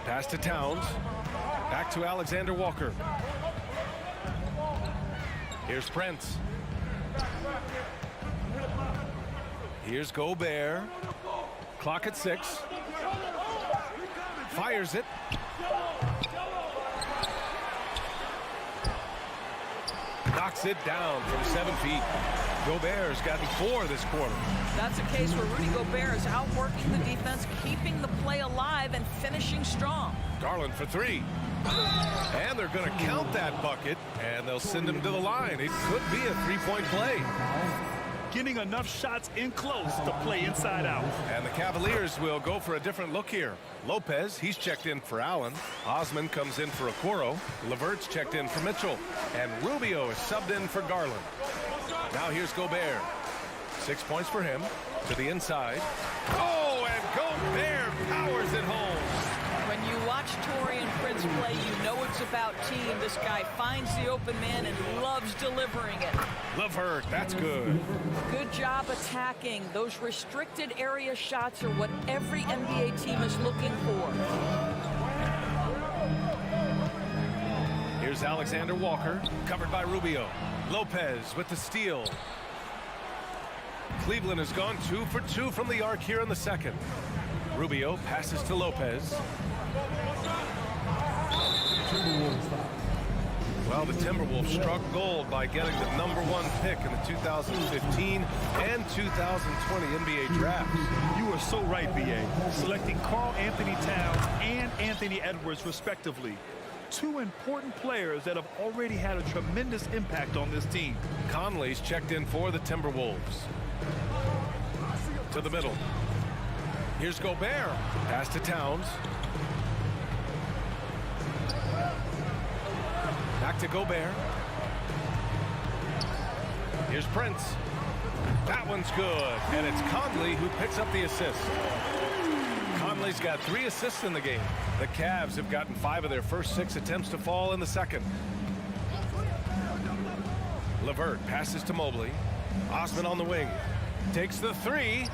Pass to Towns. Back to Alexander Walker. Here's Prince. Here's Gobert. Clock at 6. Fires it. Knocks it down from 7 feet. Gobert's gotten 4 this quarter. That's a case where Rudy Gobert is outworking the defense, keeping the play alive, and finishing strong. Garland for 3. And they're going to count that bucket, and they'll send him to the line. It could be a 3-point play. Getting enough shots in close to play inside out. And the Cavaliers will go for a different look here. Lopez, he's checked in for Allen. Osman comes in for Okoro. LeVert's checked in for Mitchell. And Rubio is subbed in for Garland. Now here's Gobert. 6 points for him. To the inside. Oh, and Gobert powers it home. When you watch Taurean Prince play, you know it's about team. This guy finds the open man and loves delivering it. LeVert, that's good. Good job attacking. Those restricted area shots are what every NBA team is looking for. Here's Alexander Walker, covered by Rubio. Lopez with the steal. Cleveland has gone 2 for 2 from the arc here in the second. Rubio passes to Lopez. Well, the Timberwolves struck gold by getting the #1 pick in the 2015 and 2020 NBA drafts. You are so right, B.A. Selecting Karl Anthony Towns and Anthony Edwards, respectively. 2 important players that have already had a tremendous impact on this team. Conley's checked in for the Timberwolves. To the middle. Here's Gobert. Pass to Towns. Back to Gobert. Here's Prince. That one's good. And it's Conley who picks up the assist. Conley's got 3 assists in the game. The Cavs have gotten 5 of their first 6 attempts to fall in the second. LeVert passes to Mobley. Osman on the wing. Takes the 3.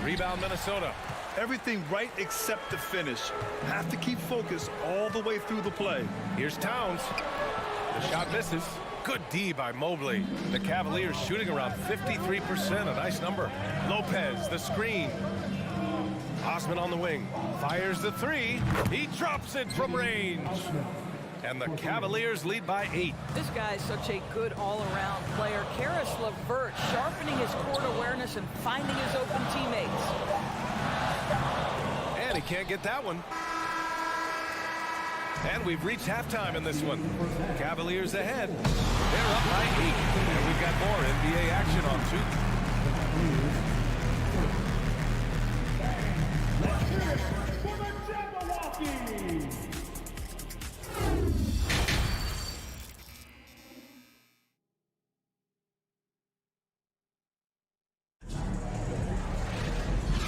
Rebound Minnesota. Everything right except the finish. Have to keep focused all the way through the play. Here's Towns. The shot misses. Good D by Mobley. The Cavaliers shooting around 53%, a nice number. Lopez, the screen. Osman on the wing. Fires the 3. He drops it from range. And the Cavaliers lead by 8. This guy is such a good all-around player. Karis LeVert sharpening his court awareness and finding his open teammates. And he can't get that one. And we've reached halftime in this one. Cavaliers ahead. They're up by 8. And we've got more NBA action on 2.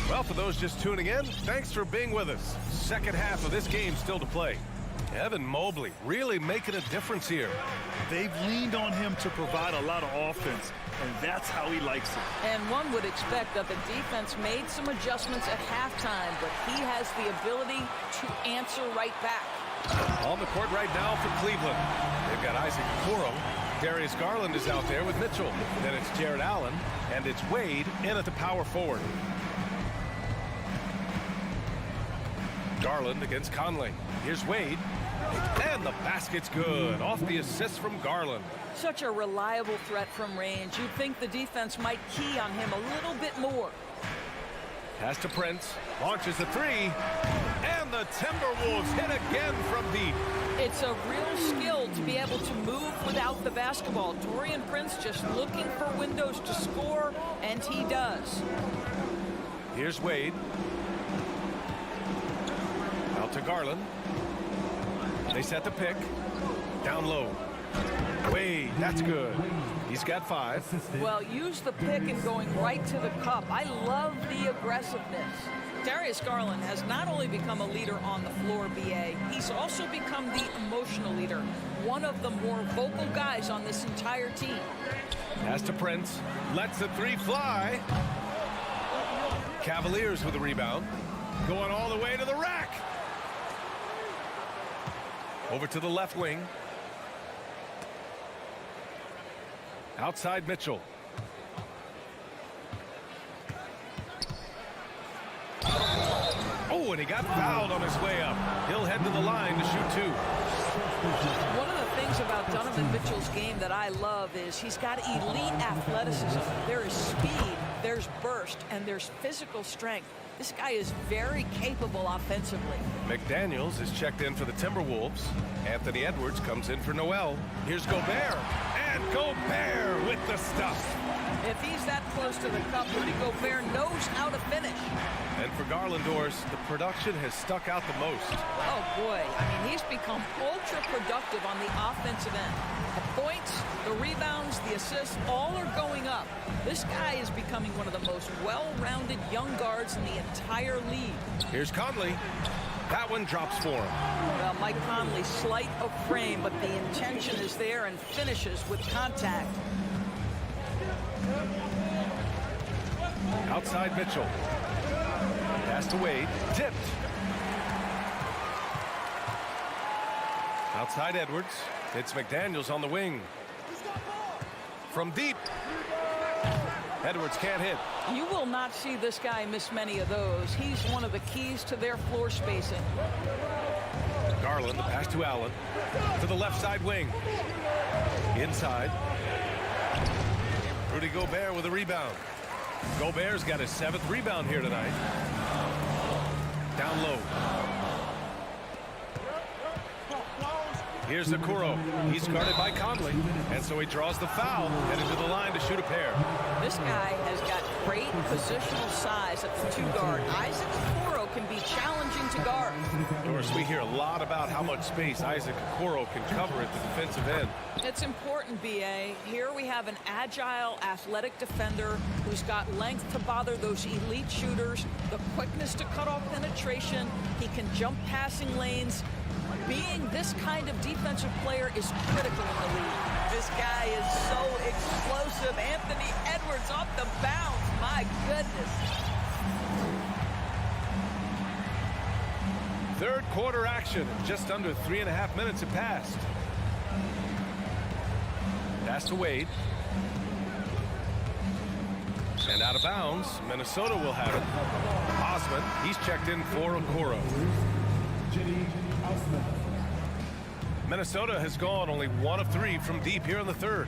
Well, for those just tuning in, thanks for being with us. Second half of this game still to play. Evan Mobley really making a difference here. They've leaned on him to provide a lot of offense, and that's how he likes it. And one would expect that the defense made some adjustments at halftime, but he has the ability to answer right back. On the court right now for Cleveland. They've got Isaac Okoro. Darius Garland is out there with Mitchell. Then it's Jared Allen, and it's Wade in at the power forward. Garland against Conley. Here's Wade. And the basket's good. Off the assist from Garland. Such a reliable threat from range. You'd think the defense might key on him a little bit more. Pass to Prince. Launches the 3. And the Timberwolves hit again from deep. It's a real skill to be able to move without the basketball. Taurean Prince just looking for windows to score, and he does. Here's Wade. Out to Garland. They set the pick. Down low. Wade, that's good. He's got 5. Well, use the pick and going right to the cup. I love the aggressiveness. Darius Garland has not only become a leader on the floor, BA, he's also become the emotional leader, one of the more vocal guys on this entire team. Pass to Prince, lets the three fly. Cavaliers with the rebound, going all the way to the rack. Over to the left wing. Outside Mitchell. Oh, and he got fouled on his way up. He'll head to the line to shoot two. One of the things about Donovan Mitchell's game that I love is he's got elite athleticism. There is speed, there's burst, and there's physical strength. This guy is very capable offensively. McDaniels is checked in for the Timberwolves. Anthony Edwards comes in for Noel. Here's Gobert. And Gobert with the stuff. If he's that close to the cup, Rudy Gobert knows how to finish. And for Garlandors, the production has stuck out the most. Oh, boy. I mean, he's become ultra-productive on the offensive end. The points, the rebounds, the assists, all are going up. This guy is becoming one of the most well-rounded young guards in the entire league. Here's Conley. That one drops for him. Well, Mike Conley, slight of frame, but the intention is there and finishes with contact. Outside Mitchell. Pass to Wade. Tipped. Outside Edwards. It's McDaniels on the wing. From deep. Edwards can't hit. You will not see this guy miss many of those. He's one of the keys to their floor spacing. Garland, the pass to Allen. To the left side wing. Inside. Rudy Gobert with a rebound. Gobert's got his 7th rebound here tonight. Down low. Here's Okoro. He's guarded by Conley. And so he draws the foul. Headed to the line to shoot a pair. This guy has got great positional size at the 2-guard. Isaac Okoro can be challenging to guard. Of course, we hear a lot about how much space Isaac Okoro can cover at the defensive end. It's important, BA. Here we have an agile, athletic defender who's got length to bother those elite shooters, the quickness to cut off penetration. He can jump passing lanes. Being this kind of defensive player is critical in the league. This guy is so explosive. Anthony Edwards off the bounce. My goodness. Third quarter action. Just under 3.5 minutes have passed. Pass to Wade. And out of bounds. Minnesota will have it. Osman, he's checked in for Okoro. Minnesota has gone only 1 of 3 from deep here in the third.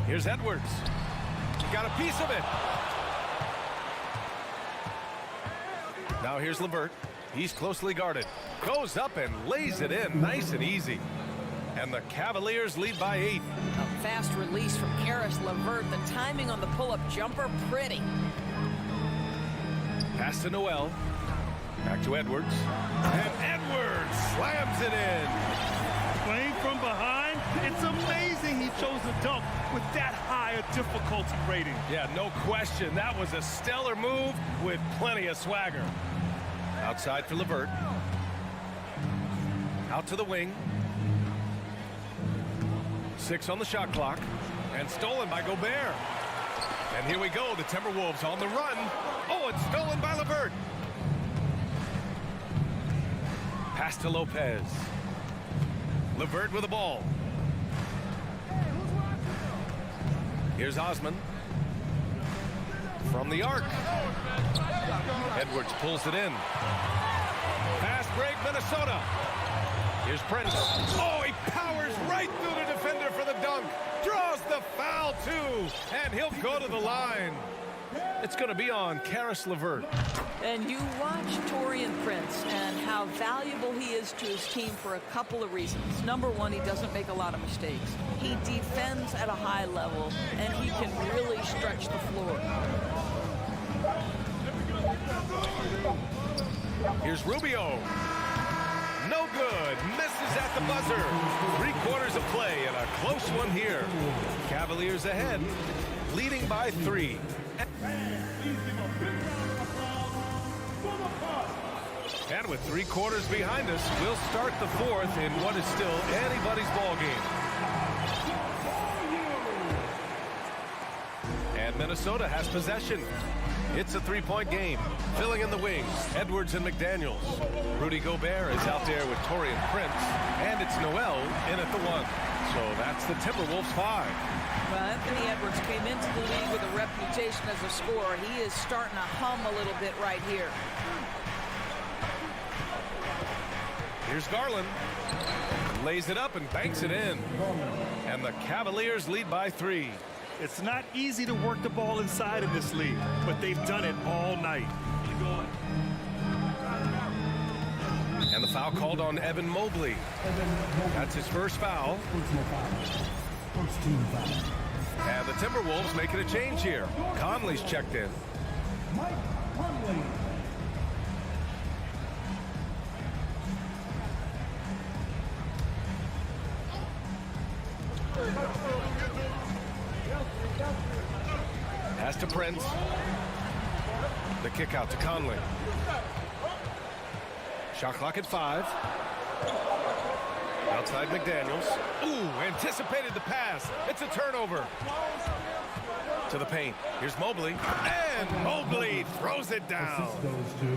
Here's Edwards. He got a piece of it. Now here's LeVert. He's closely guarded. Goes up and lays it in nice and easy. And the Cavaliers lead by 8. A fast release from Karis LeVert. The timing on the pull-up jumper, pretty. Pass to Noel. Back to Edwards. And Edwards slams it in. Playing from behind, it's amazing he chose to dunk with that high a difficulty rating. Yeah, no question. That was a stellar move with plenty of swagger. Outside for LeVert. Out to the wing. 6 on the shot clock. And stolen by Gobert. And here we go. The Timberwolves on the run. Oh, it's stolen by LeVert. Pass to Lopez. LeVert with the ball. Here's Osman. From the arc. Edwards pulls it in. Fast break, Minnesota. Here's Prince. Oh, he powers right through the defender for the dunk. Draws the foul, too. And he'll go to the line. It's going to be on Karis LeVert. And you watch Taurean Prince and how valuable he is to his team for a couple of reasons. Number one, he doesn't make a lot of mistakes. He defends at a high level, and he can really stretch the floor. Here's Rubio. No good. Misses at the buzzer. 3 quarters of play and a close one here. Cavaliers ahead. leading by 3. And with 3 quarters behind us, we'll start the 4th in what is still anybody's ball game. And Minnesota has possession. It's a 3-point game. Filling in the wings, Edwards and McDaniels. Rudy Gobert is out there with Taurean Prince. And it's Noel in at the 1. So that's the Timberwolves 5. Well, Anthony Edwards came into the league with a reputation as a scorer. He is starting to hum a little bit right here. Here's Garland. Lays it up and banks it in. And the Cavaliers lead by 3. It's not easy to work the ball inside in this league, but they've done it all night. And the foul called on Evan Mobley. That's his first foul. First team foul. And the Timberwolves making a change here. Conley's checked in. Mike Conley. Pass to Prince. The kick out to Conley. Shot clock at 5. Outside McDaniels. Ooh, anticipated the pass. It's a turnover. To the paint. Here's Mobley. And Mobley throws it down.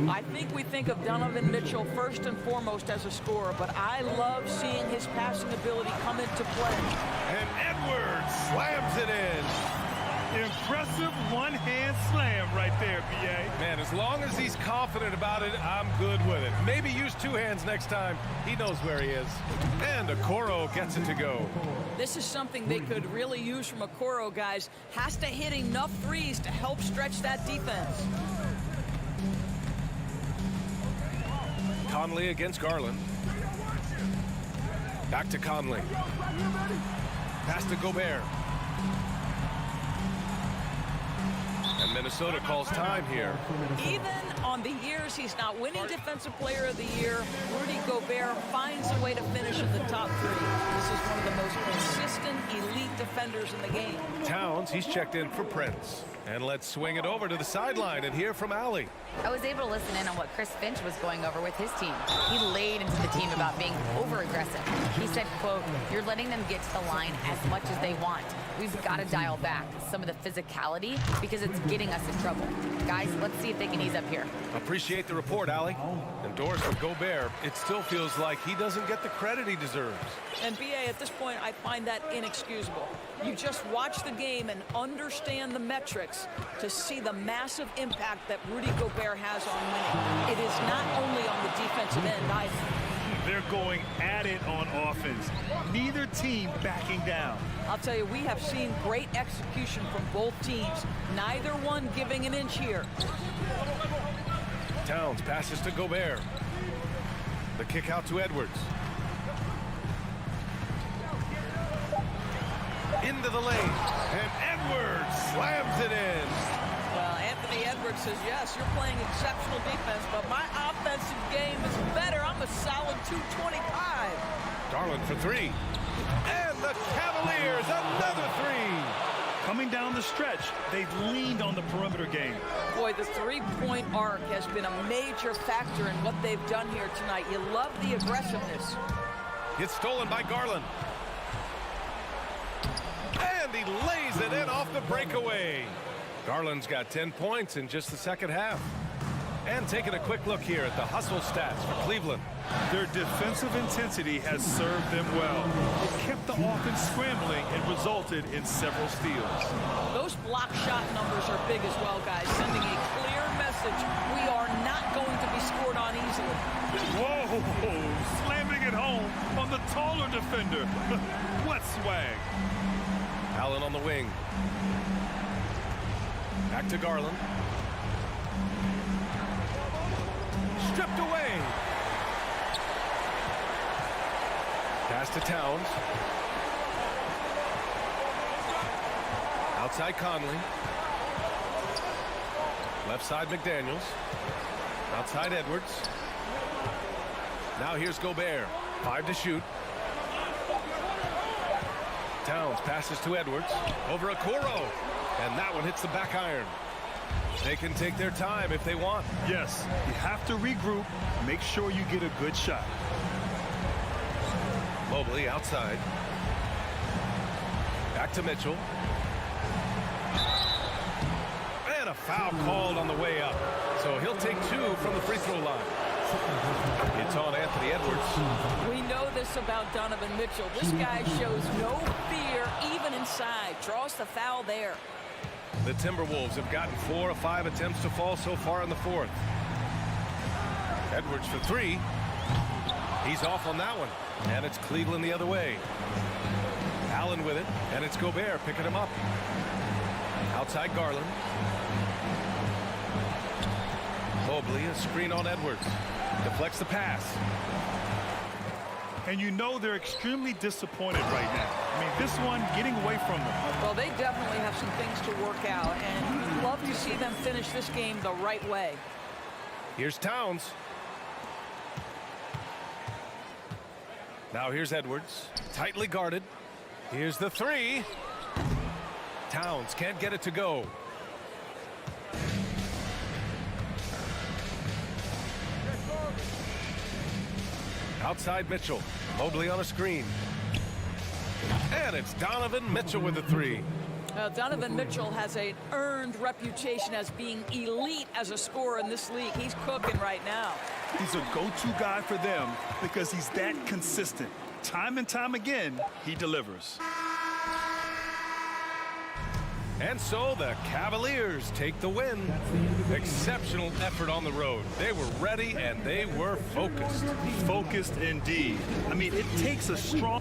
I think we think of Donovan Mitchell first and foremost as a scorer, but I love seeing his passing ability come into play. And Edwards slams it in. Impressive one-hand slam right there, B.A. Man, as long as he's confident about it, I'm good with it. Maybe use 2 hands next time. He knows where he is. And Okoro gets it to go. This is something they could really use from Okoro, guys. Has to hit enough threes to help stretch that defense. Conley against Garland. Back to Conley. Pass to Gobert. And Minnesota calls time here. Even on the years he's not winning Defensive Player of the Year, Rudy Gobert finds a way to finish in the top 3. This is one of the most consistent elite defenders in the game. Towns, he's checked in for Prince. And let's swing it over to the sideline and hear from Allie. I was able to listen in on what Chris Finch was going over with his team. He laid into the team about being over-aggressive. He said, quote, "You're letting them get to the line as much as they want. We've got to dial back some of the physicality because it's getting us in trouble. Guys, let's see if they can ease up here." Appreciate the report, Allie. Endorsed with Gobert. It still feels like he doesn't get the credit he deserves. And B.A., at this point, I find that inexcusable. You just watch the game and understand the metrics to see the massive impact that Rudy Gobert has on winning. It is not only on the defensive end either. They're going at it on offense. Neither team backing down. I'll tell you, we have seen great execution from both teams. Neither one giving an inch here. Towns passes to Gobert. The kick out to Edwards. Into the lane. And Edwards slams it in. Well, Anthony Edwards says, yes, you're playing exceptional defense, but my offensive game is better. I'm a solid 225. Garland for 3. And the Cavaliers, another 3. Coming down the stretch, they've leaned on the perimeter game. Boy, the three-point arc has been a major factor in what they've done here tonight. You love the aggressiveness. It's stolen by Garland. And he lays it in off the breakaway. Garland's got 10 points in just the second half. And taking a quick look here at the hustle stats for Cleveland. Their defensive intensity has served them well. It kept the offense scrambling and resulted in several steals. Those block shot numbers are big as well, guys, sending a clear message. We are not going to be scored on easily. Whoa, slamming it home on the taller defender. What swag. Allen on the wing. Back to Garland. Stripped away. Pass to Towns. Outside Conley. Left side McDaniels. Outside Edwards. Now here's Gobert. 5 to shoot. Towns passes to Edwards. Over Okoro. And that one hits the back iron. They can take their time if they want. Yes, you have to regroup. Make sure you get a good shot. Mobley outside. Back to Mitchell. And a foul called on the way up. So he'll take 2 from the free throw line. It's on Anthony Edwards. We know this about Donovan Mitchell. This guy shows no fear even inside. Draws the foul there. The Timberwolves have gotten 4 of 5 attempts to fall so far in the fourth. Edwards for 3. He's off on that one. And it's Cleveland the other way. Allen with it. And it's Gobert picking him up. Outside Garland. Mobley, a screen on Edwards. Deflects the pass. And you know they're extremely disappointed right now. I mean, this one getting away from them. Well, they definitely have some things to work out, and you'd love to see them finish this game the right way. Here's Towns. Now here's Edwards. Tightly guarded. Here's the 3. Towns can't get it to go. Outside Mitchell. Mobley on a screen. And it's Donovan Mitchell with the 3. Donovan Mitchell has an earned reputation as being elite as a scorer in this league. He's cooking right now. He's a go-to guy for them because he's that consistent. Time and time again, he delivers. And so the Cavaliers take the win. Exceptional effort on the road. They were ready and they were focused. Focused indeed. I mean, it takes a strong...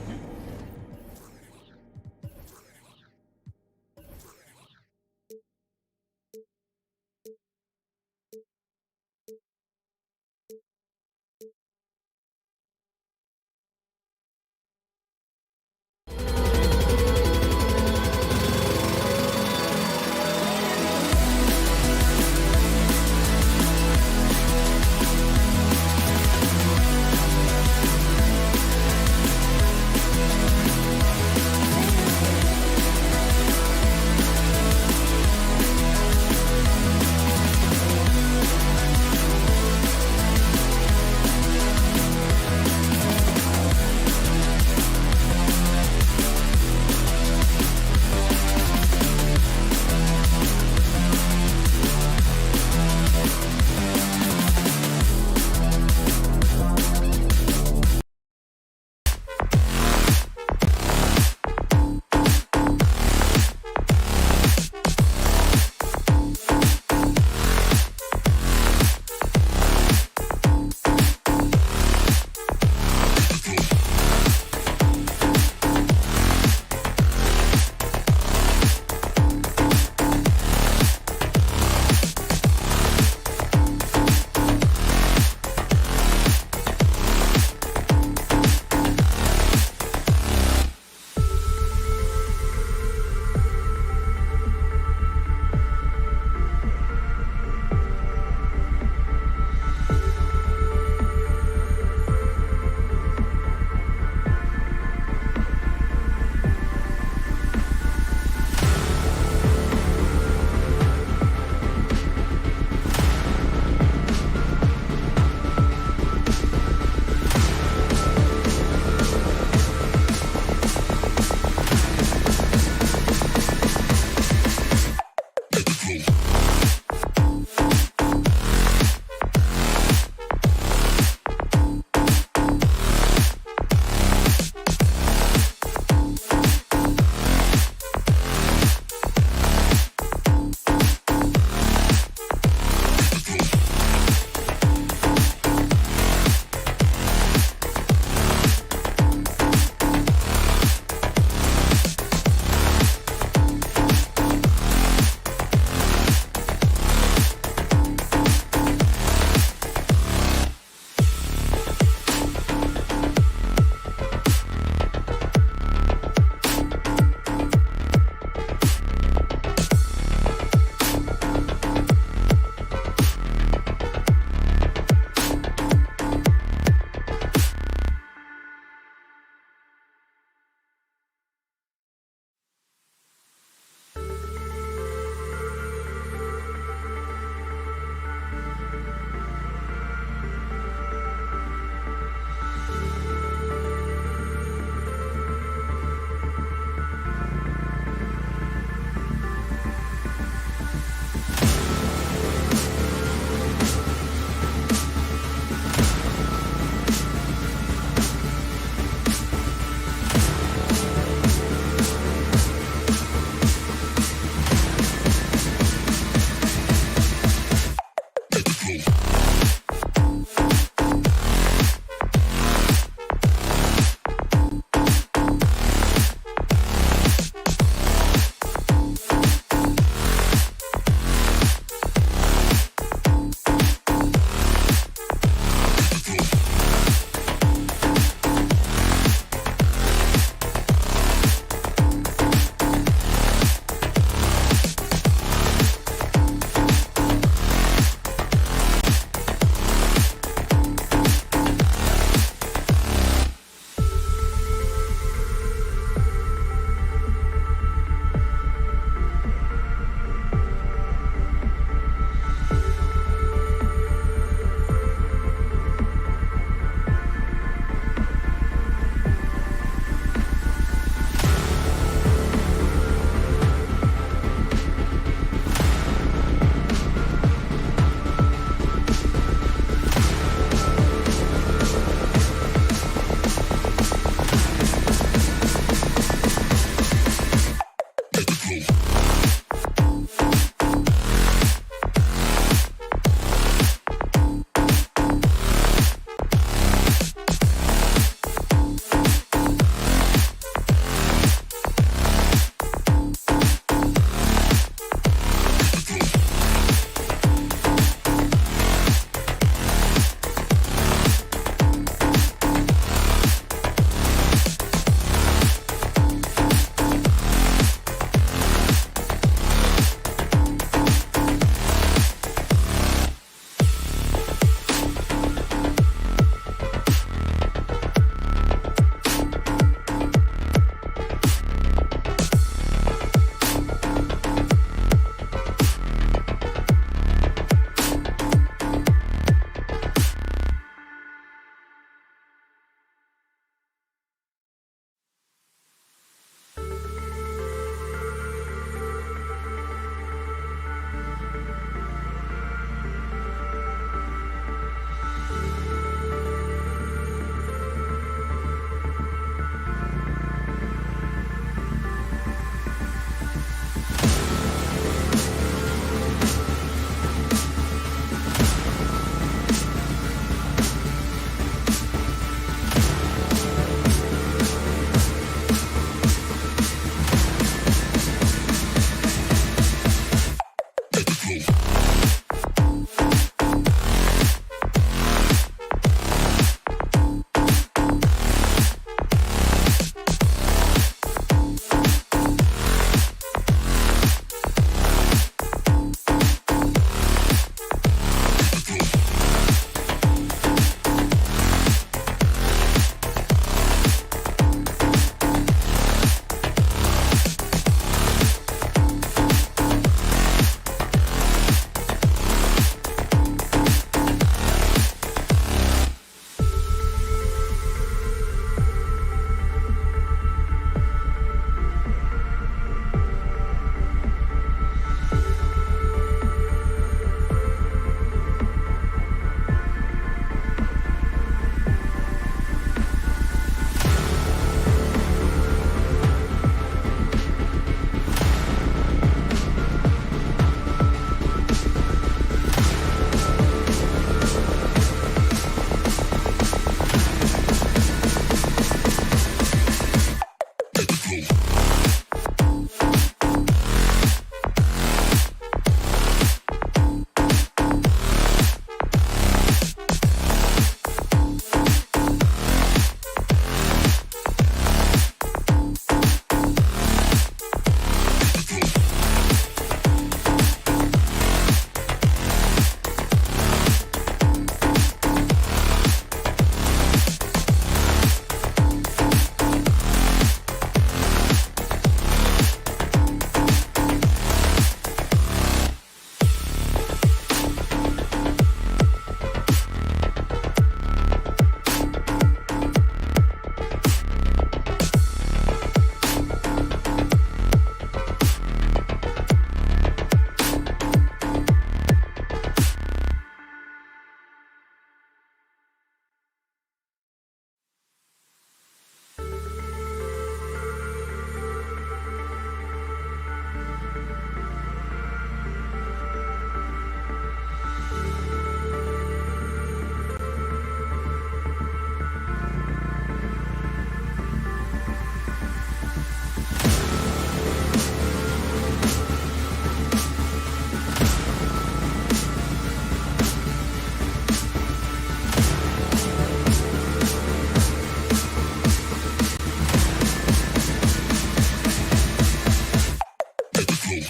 Tonight,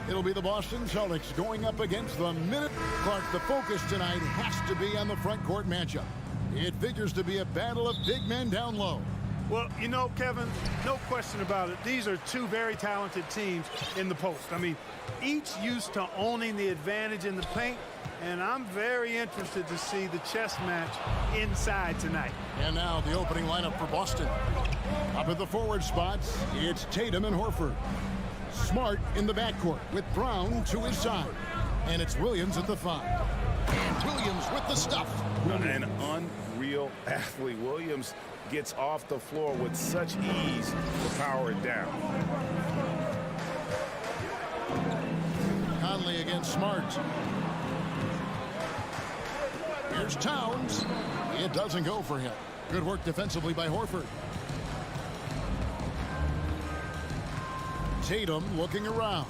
it'll be the Boston Celtics going up against the Minnesota. Clark, the focus tonight has to be on the front court matchup. It figures to be a battle of big men down low. Well, you know, Kevin, no question about it. These are two very talented teams in the post. I mean, each used to owning the advantage in the paint, and I'm very interested to see the chess match inside tonight. And now the opening lineup for Boston. Up at the forward spots, it's Tatum and Horford. Smart in the backcourt with Brown to his side. And it's Williams at the 5. And Williams with the stuff. An unreal athlete. Williams gets off the floor with such ease to power it down. Conley against Smart. Here's Towns. It doesn't go for him. Good work defensively by Horford. Tatum looking around.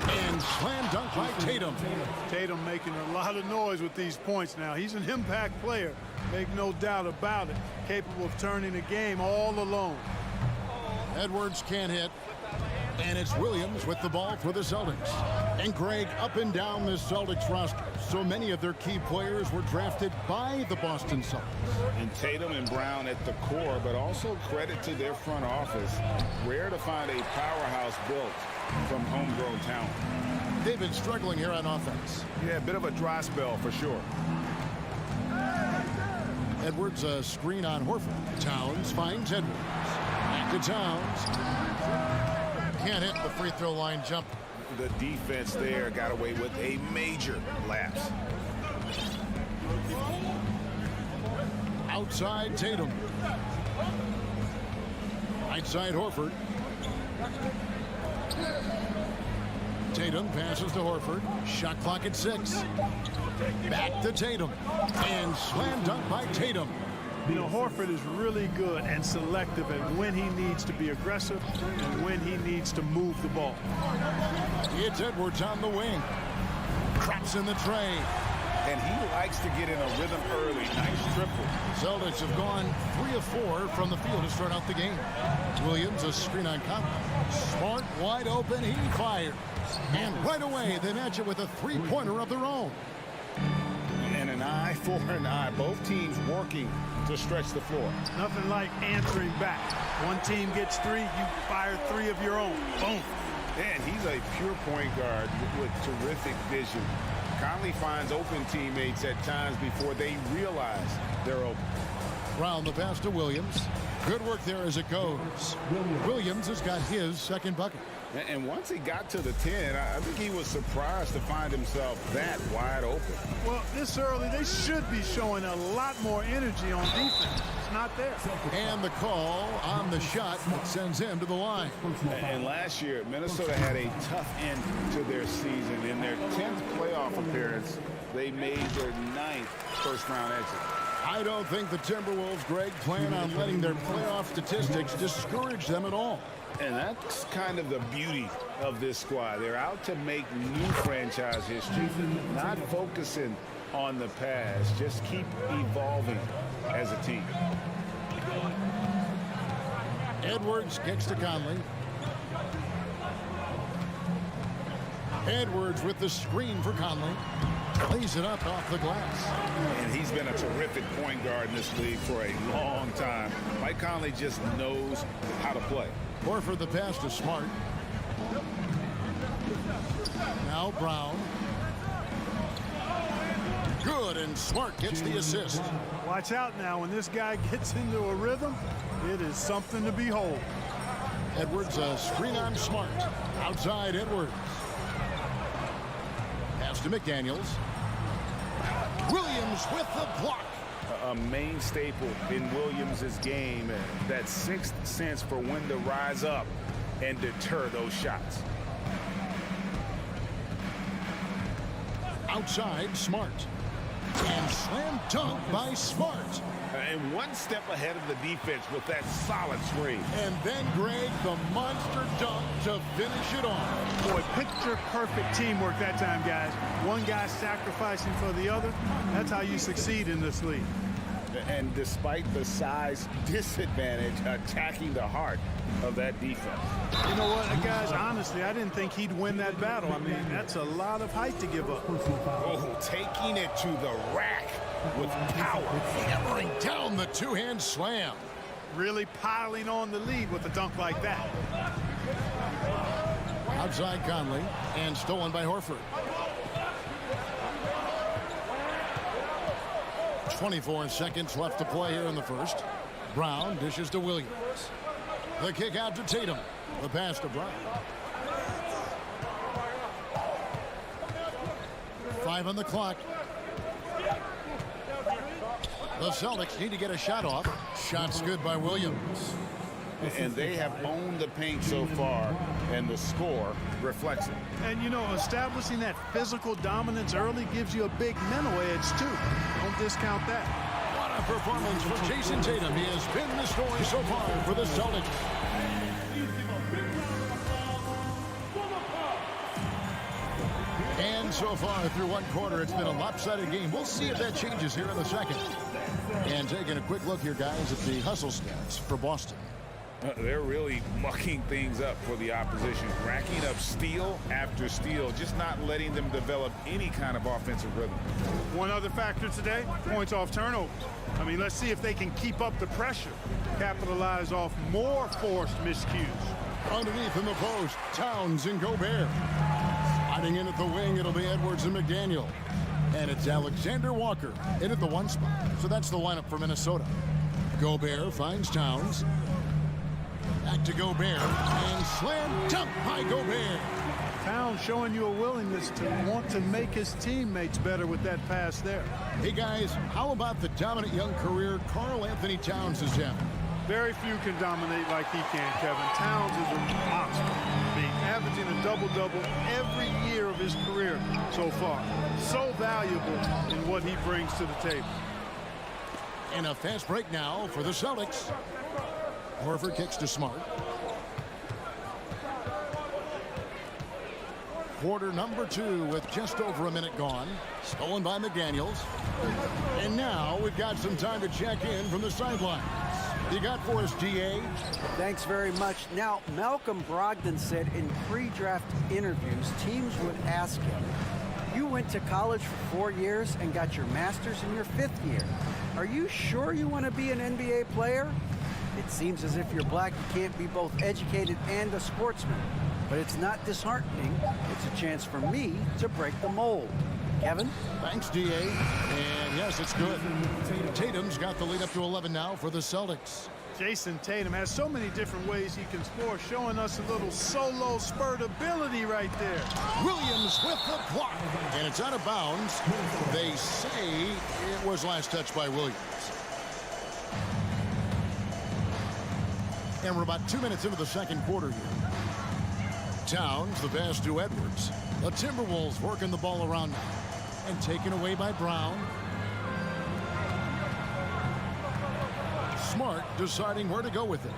And slam dunk by Tatum. Tatum making a lot of noise with these points now. He's an impact player. Make no doubt about it. Capable of turning the game all alone. Edwards can't hit. And it's Williams with the ball for the Celtics. And Greg, up and down the Celtics roster, so many of their key players were drafted by the Boston Celtics. And Tatum and Brown at the core, but also credit to their front office. Rare to find a powerhouse built from homegrown talent. They've been struggling here on offense. Yeah, a bit of a dry spell for sure. Edwards a screen on Horford. Towns finds Edwards. Back to Towns. Can't hit the free throw line jump. The defense there got away with a major lapse. Outside Tatum. Right side Horford. Tatum passes to Horford. Shot clock at 6. Back to Tatum. And slam dunk by Tatum. You know, Horford is really good and selective at when he needs to be aggressive and when he needs to move the ball. It's Edwards on the wing. Crops in the tray. And he likes to get in a rhythm early. Nice triple. Celtics have gone 3 of 4 from the field to start out the game. Williams a screen on Conley. Smart wide open. He fires. And right away they match it with a three-pointer of their own. And an eye for an eye. Both teams working to stretch the floor. Nothing like answering back. One team gets 3, you fire 3 of your own. Boom. And he's a pure point guard with terrific vision. Conley finds open teammates at times before they realize they're open. Brown the pass to Williams. Good work there as it goes. Williams has got his second bucket. And once he got to the 10, I think he was surprised to find himself that wide open. Well, this early, they should be showing a lot more energy on defense. It's not there. And the call on the shot that sends him to the line. And last year, Minnesota had a tough end to their season. In their 10th playoff appearance, they made their 9th first-round exit. I don't think the Timberwolves, Greg, plan on letting their playoff statistics discourage them at all. And that's kind of the beauty of this squad. They're out to make new franchise history, not focusing on the past. Just keep evolving as a team. Edwards kicks to Conley. Edwards with the screen for Conley. Lays it up off the glass. And he's been a terrific point guard in this league for a long time. Mike Conley just knows how to play. Horford the pass to Smart. Now Brown. Good, and Smart gets the assist. Watch out now. When this guy gets into a rhythm, it is something to behold. Edwards a screen on Smart. Outside Edwards. Pass to McDaniels. Williams with the block. A main staple in Williams' game, that sixth sense for when to rise up and deter those shots. Outside Smart. And slam dunk by Smart. And one step ahead of the defense with that solid screen. And then, Greg, the monster dunk to finish it off. Boy, picture-perfect teamwork that time, guys. One guy sacrificing for the other. That's how you succeed in this league. And despite the size disadvantage, attacking the heart of that defense. You know what, guys, honestly, I didn't think he'd win that battle. I mean, that's a lot of height to give up. Oh, taking it to the rack with power. Hammering down the two-hand slam. Really piling on the lead with a dunk like that. Outside Conley, and stolen by Horford. 24 seconds left to play here in the first. Brown dishes to Williams. The kick out to Tatum. The pass to Brown. 5 on the clock. The Celtics need to get a shot off. Shot's good by Williams. And they have owned the paint so far, and the score reflects it. And, you know, establishing that physical dominance early gives you a big mental edge, too. Don't discount that. What a performance from Jason Tatum. He has been the story so far for the Celtics. And so far through one quarter, it's been a lopsided game. We'll see if that changes here in the second. And taking a quick look here, guys, at the hustle stats for Boston. They're really mucking things up for the opposition, racking up steal after steal, just not letting them develop any kind of offensive rhythm. One other factor today, points off turnovers. I mean, let's see if they can keep up the pressure, capitalize off more forced miscues. Underneath in the post, Towns and Gobert. Hiding in at the wing, it'll be Edwards and McDaniel. And it's Alexander Walker in at the 1 spot. So that's the lineup for Minnesota. Gobert finds Towns. Back to Gobert, and slam dunk by Gobert. Towns showing you a willingness to want to make his teammates better with that pass there. Hey guys, how about the dominant young career Karl Anthony Towns has had? Very few can dominate like he can, Kevin. Towns is a monster. I mean, averaging a double-double every year of his career so far. So valuable in what he brings to the table. And a fast break now for the Celtics. Horford kicks to Smart. Quarter number 2 with just over a minute gone. Stolen by McDaniels. And now we've got some time to check in from the sidelines. You got for us, GA? Thanks very much. Now, Malcolm Brogdon said in pre-draft interviews, teams would ask him, you went to college for 4 years and got your master's in your 5th year. Are you sure you want to be an NBA player? It seems as if you're black, you can't be both educated and a sportsman. But it's not disheartening. It's a chance for me to break the mold. Kevin? Thanks, DA. And yes, it's good. Tatum's got the lead up to 11 now for the Celtics. Jason Tatum has so many different ways he can score, showing us a little solo spurt ability right there. Williams with the block. And it's out of bounds. They say it was last touched by Williams. And we're about 2 minutes into the second quarter here. Towns, the pass to Edwards. The Timberwolves working the ball around now. And taken away by Brown. Smart deciding where to go with it.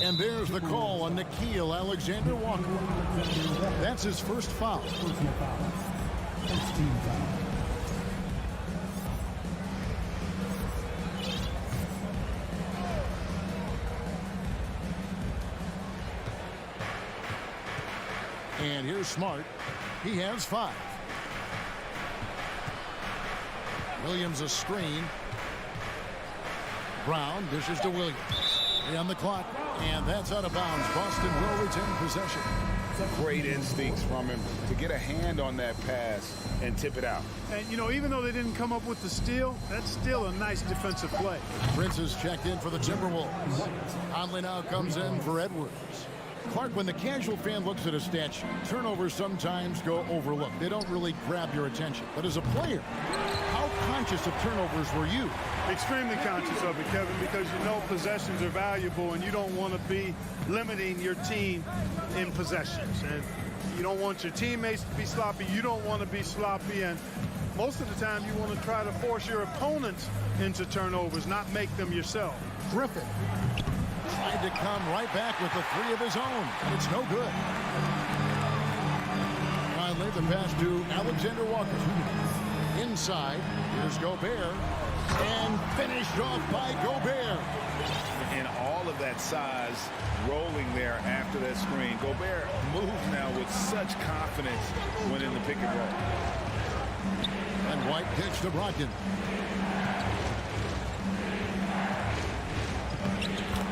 And there's the call on Nickeil Alexander-Walker. That's his first foul. And here's Smart. He has 5. Williams a screen. Brown dishes to Williams. 3 on the clock, and that's out of bounds. Boston will retain possession. Great instincts from him to get a hand on that pass and tip it out. And, you know, even though they didn't come up with the steal, that's still a nice defensive play. Prince is checked in for the Timberwolves. Conley now comes in for Edwards. Clark, when the casual fan looks at a stat sheet, turnovers sometimes go overlooked. They don't really grab your attention. But as a player, how conscious of turnovers were you? Extremely conscious of it, Kevin, because you know possessions are valuable and you don't want to be limiting your team in possessions. And you don't want your teammates to be sloppy. You don't want to be sloppy. And Most of the time, you want to try to force your opponents into turnovers, not make them yourself. Griffin tried to come right back with the three of his own, and it's no good. Finally, the pass to Alexander Walker. Inside, here's Gobert, and finished off by Gobert. And all of that size rolling there after that screen. Gobert moves now with such confidence when in the pick and roll. And White kicks to Brogdon.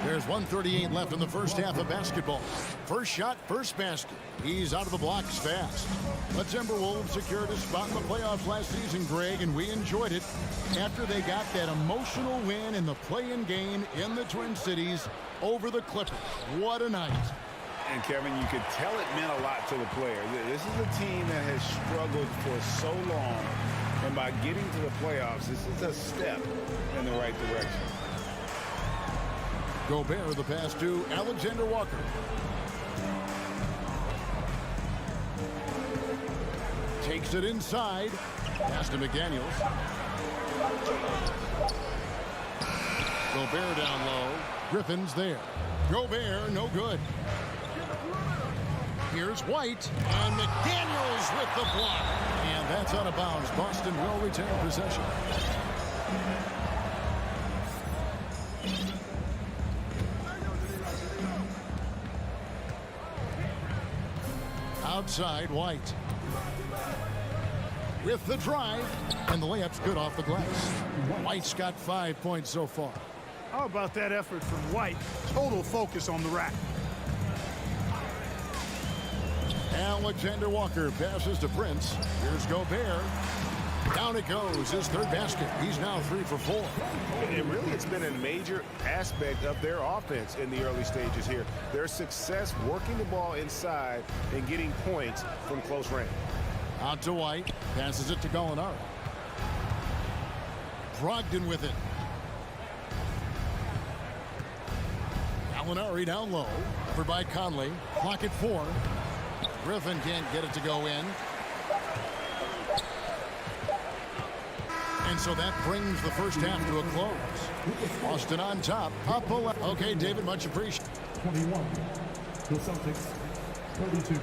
There's 1:38 left in the first half of basketball. First shot, first basket. He's out of the blocks fast. The Timberwolves secured a spot in the playoffs last season, Greg, and we enjoyed it after they got that emotional win in the play-in game in the Twin Cities over the Clippers. What a night. And Kevin, you could tell it meant a lot to the player. This is a team that has struggled for so long, and by getting to the playoffs, this is a step in the right direction. Gobert, the pass to Alexander Walker. Takes it inside. Pass to McDaniels. Gobert down low. Griffin's there. Gobert, no good. Here's White, and McDaniels with the block. And that's out of bounds. Boston will retain possession. Outside, White. With the drive, and the layup's good off the glass. White's got 5 points so far. How about that effort from White? Total focus on the rack. Alexander Walker passes to Prince. Here's Gobert. Down it goes, his third basket. He's now 3 for 4. And really, it's been a major aspect of their offense in the early stages here. Their success working the ball inside and getting points from close range. Out to White. Passes it to Gallinari. Brogdon with it. Gallinari down low. Covered by Conley. Clock at 4. Griffin can't get it to go in. And so that brings the first half to a close. Boston on top. Up 11. Okay, David, much appreciated. 21. The Celtics, 32.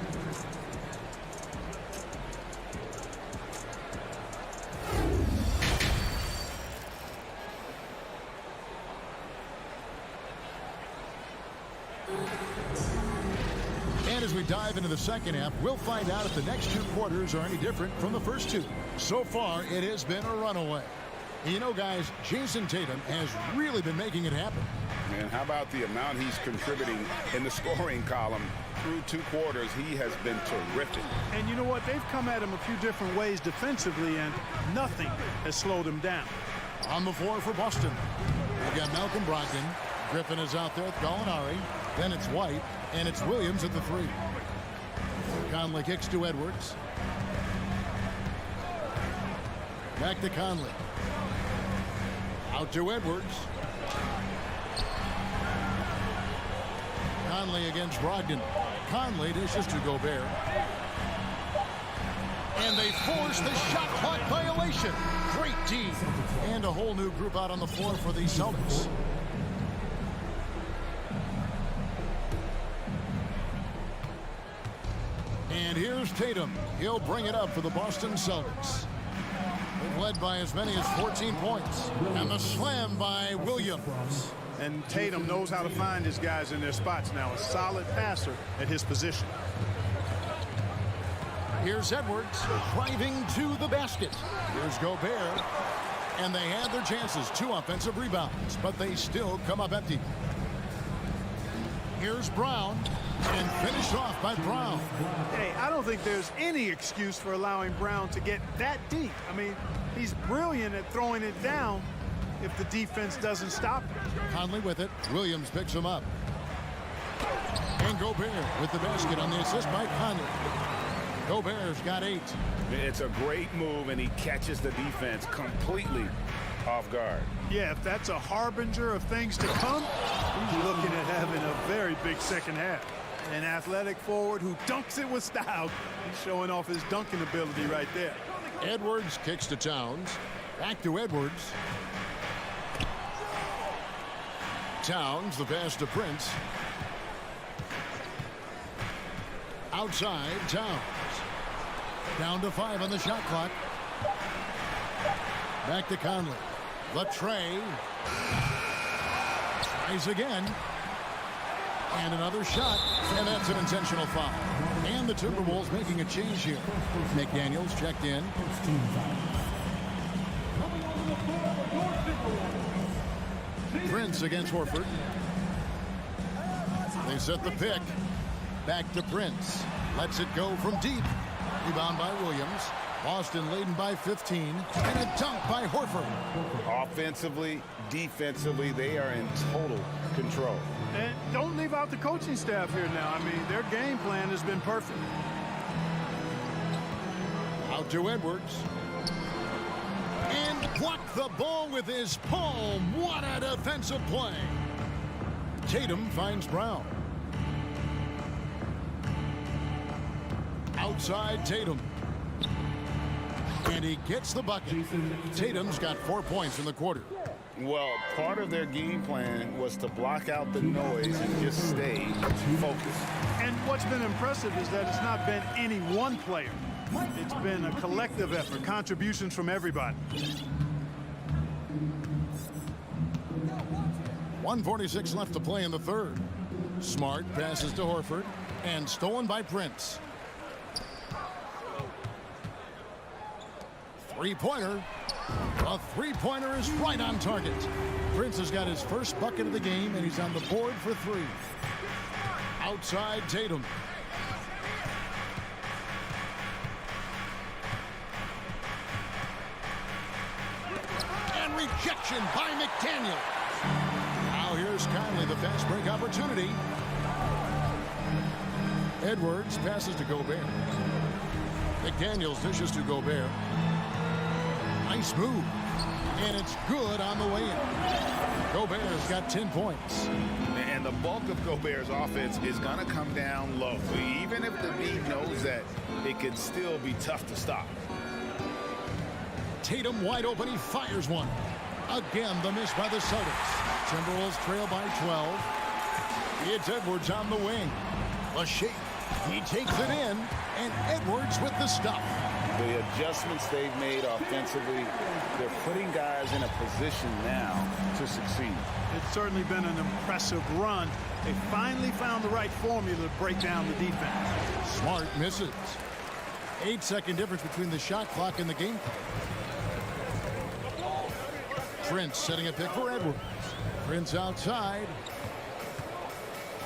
And as we dive into the second half, we'll find out if the next 2 quarters are any different from the first 2. So far, it has been a runaway. And you know, guys, Jason Tatum has really been making it happen. And how about the amount he's contributing in the scoring column? Through 2 quarters, he has been terrific. And you know what? They've come at him a few different ways defensively, and nothing has slowed him down. On the floor for Boston, we've got Malcolm Brogdon. Griffin is out there with Gallinari. Then it's White, and it's Williams at the 3. Conley kicks to Edwards. Back to Conley. Out to Edwards. Conley against Brogdon. Conley dishes to Gobert. And they force the shot clock violation. Great D. And a whole new group out on the floor for the Celtics. And here's Tatum. He'll bring it up for the Boston Celtics. They've led by as many as 14 points. And the slam by Williams. And Tatum knows how to find his guys in their spots now. A solid passer at his position. Here's Edwards driving to the basket. Here's Gobert. And they had their chances. 2 offensive rebounds, but they still come up empty. Here's Brown. And finished off by Brown. Hey, I don't think there's any excuse for allowing Brown to get that deep. I mean, he's brilliant at throwing it down if the defense doesn't stop him. Conley with it. Williams picks him up. And Gobert with the basket on the assist by Conley. Gobert's got 8. It's a great move, and he catches the defense completely off guard. Yeah, if that's a harbinger of things to come, he's looking at having a very big second half. An athletic forward who dunks it with style. He's showing off his dunking ability right there. Edwards kicks to Towns. Back to Edwards. Towns, the pass to Prince. Outside, Towns. Down to 5 on the shot clock. Back to Conley. Latre. Tries again. And another shot. And that's an intentional foul. And the Timberwolves making a change here. McDaniels checked in. Prince against Horford. They set the pick. Back to Prince. Lets it go from deep. Rebound by Williams. Boston leading by 15. And a dunk by Horford. Offensively, defensively, they are in total control. And don't leave out the coaching staff here now. I mean, their game plan has been perfect. Out to Edwards. And blocked the ball with his palm. What a defensive play. Tatum finds Brown. Outside Tatum. And he gets the bucket. Tatum's got 4 points in the quarter. Well, part of their game plan was to block out the noise and just stay focused. And what's been impressive is that it's not been any one player. It's been a collective effort, contributions from everybody. 1:46 left to play in the third. Smart passes to Horford and stolen by Prince. Three-pointer. A three-pointer is right on target. Prince has got his first bucket of the game, and he's on the board for 3. Outside Tatum. And rejection by McDaniels. Now here's Conley, the fast break opportunity. Edwards passes to Gobert. McDaniels dishes to Gobert. Nice move. And it's good on the way in. Gobert's got 10 points. And the bulk of Gobert's offense is going to come down low. Even if the league knows that, it can still be tough to stop. Tatum wide open. He fires one. Again, the miss by the Celtics. Timberwolves trail by 12. It's Edwards on the wing. A shake. He takes it in. And Edwards with the stop. The adjustments they've made offensively, they're putting guys in a position now to succeed. It's certainly been an impressive run. They finally found the right formula to break down the defense. Smart misses. 8-second difference between the shot clock and the game. Prince setting a pick for Edwards. Prince outside.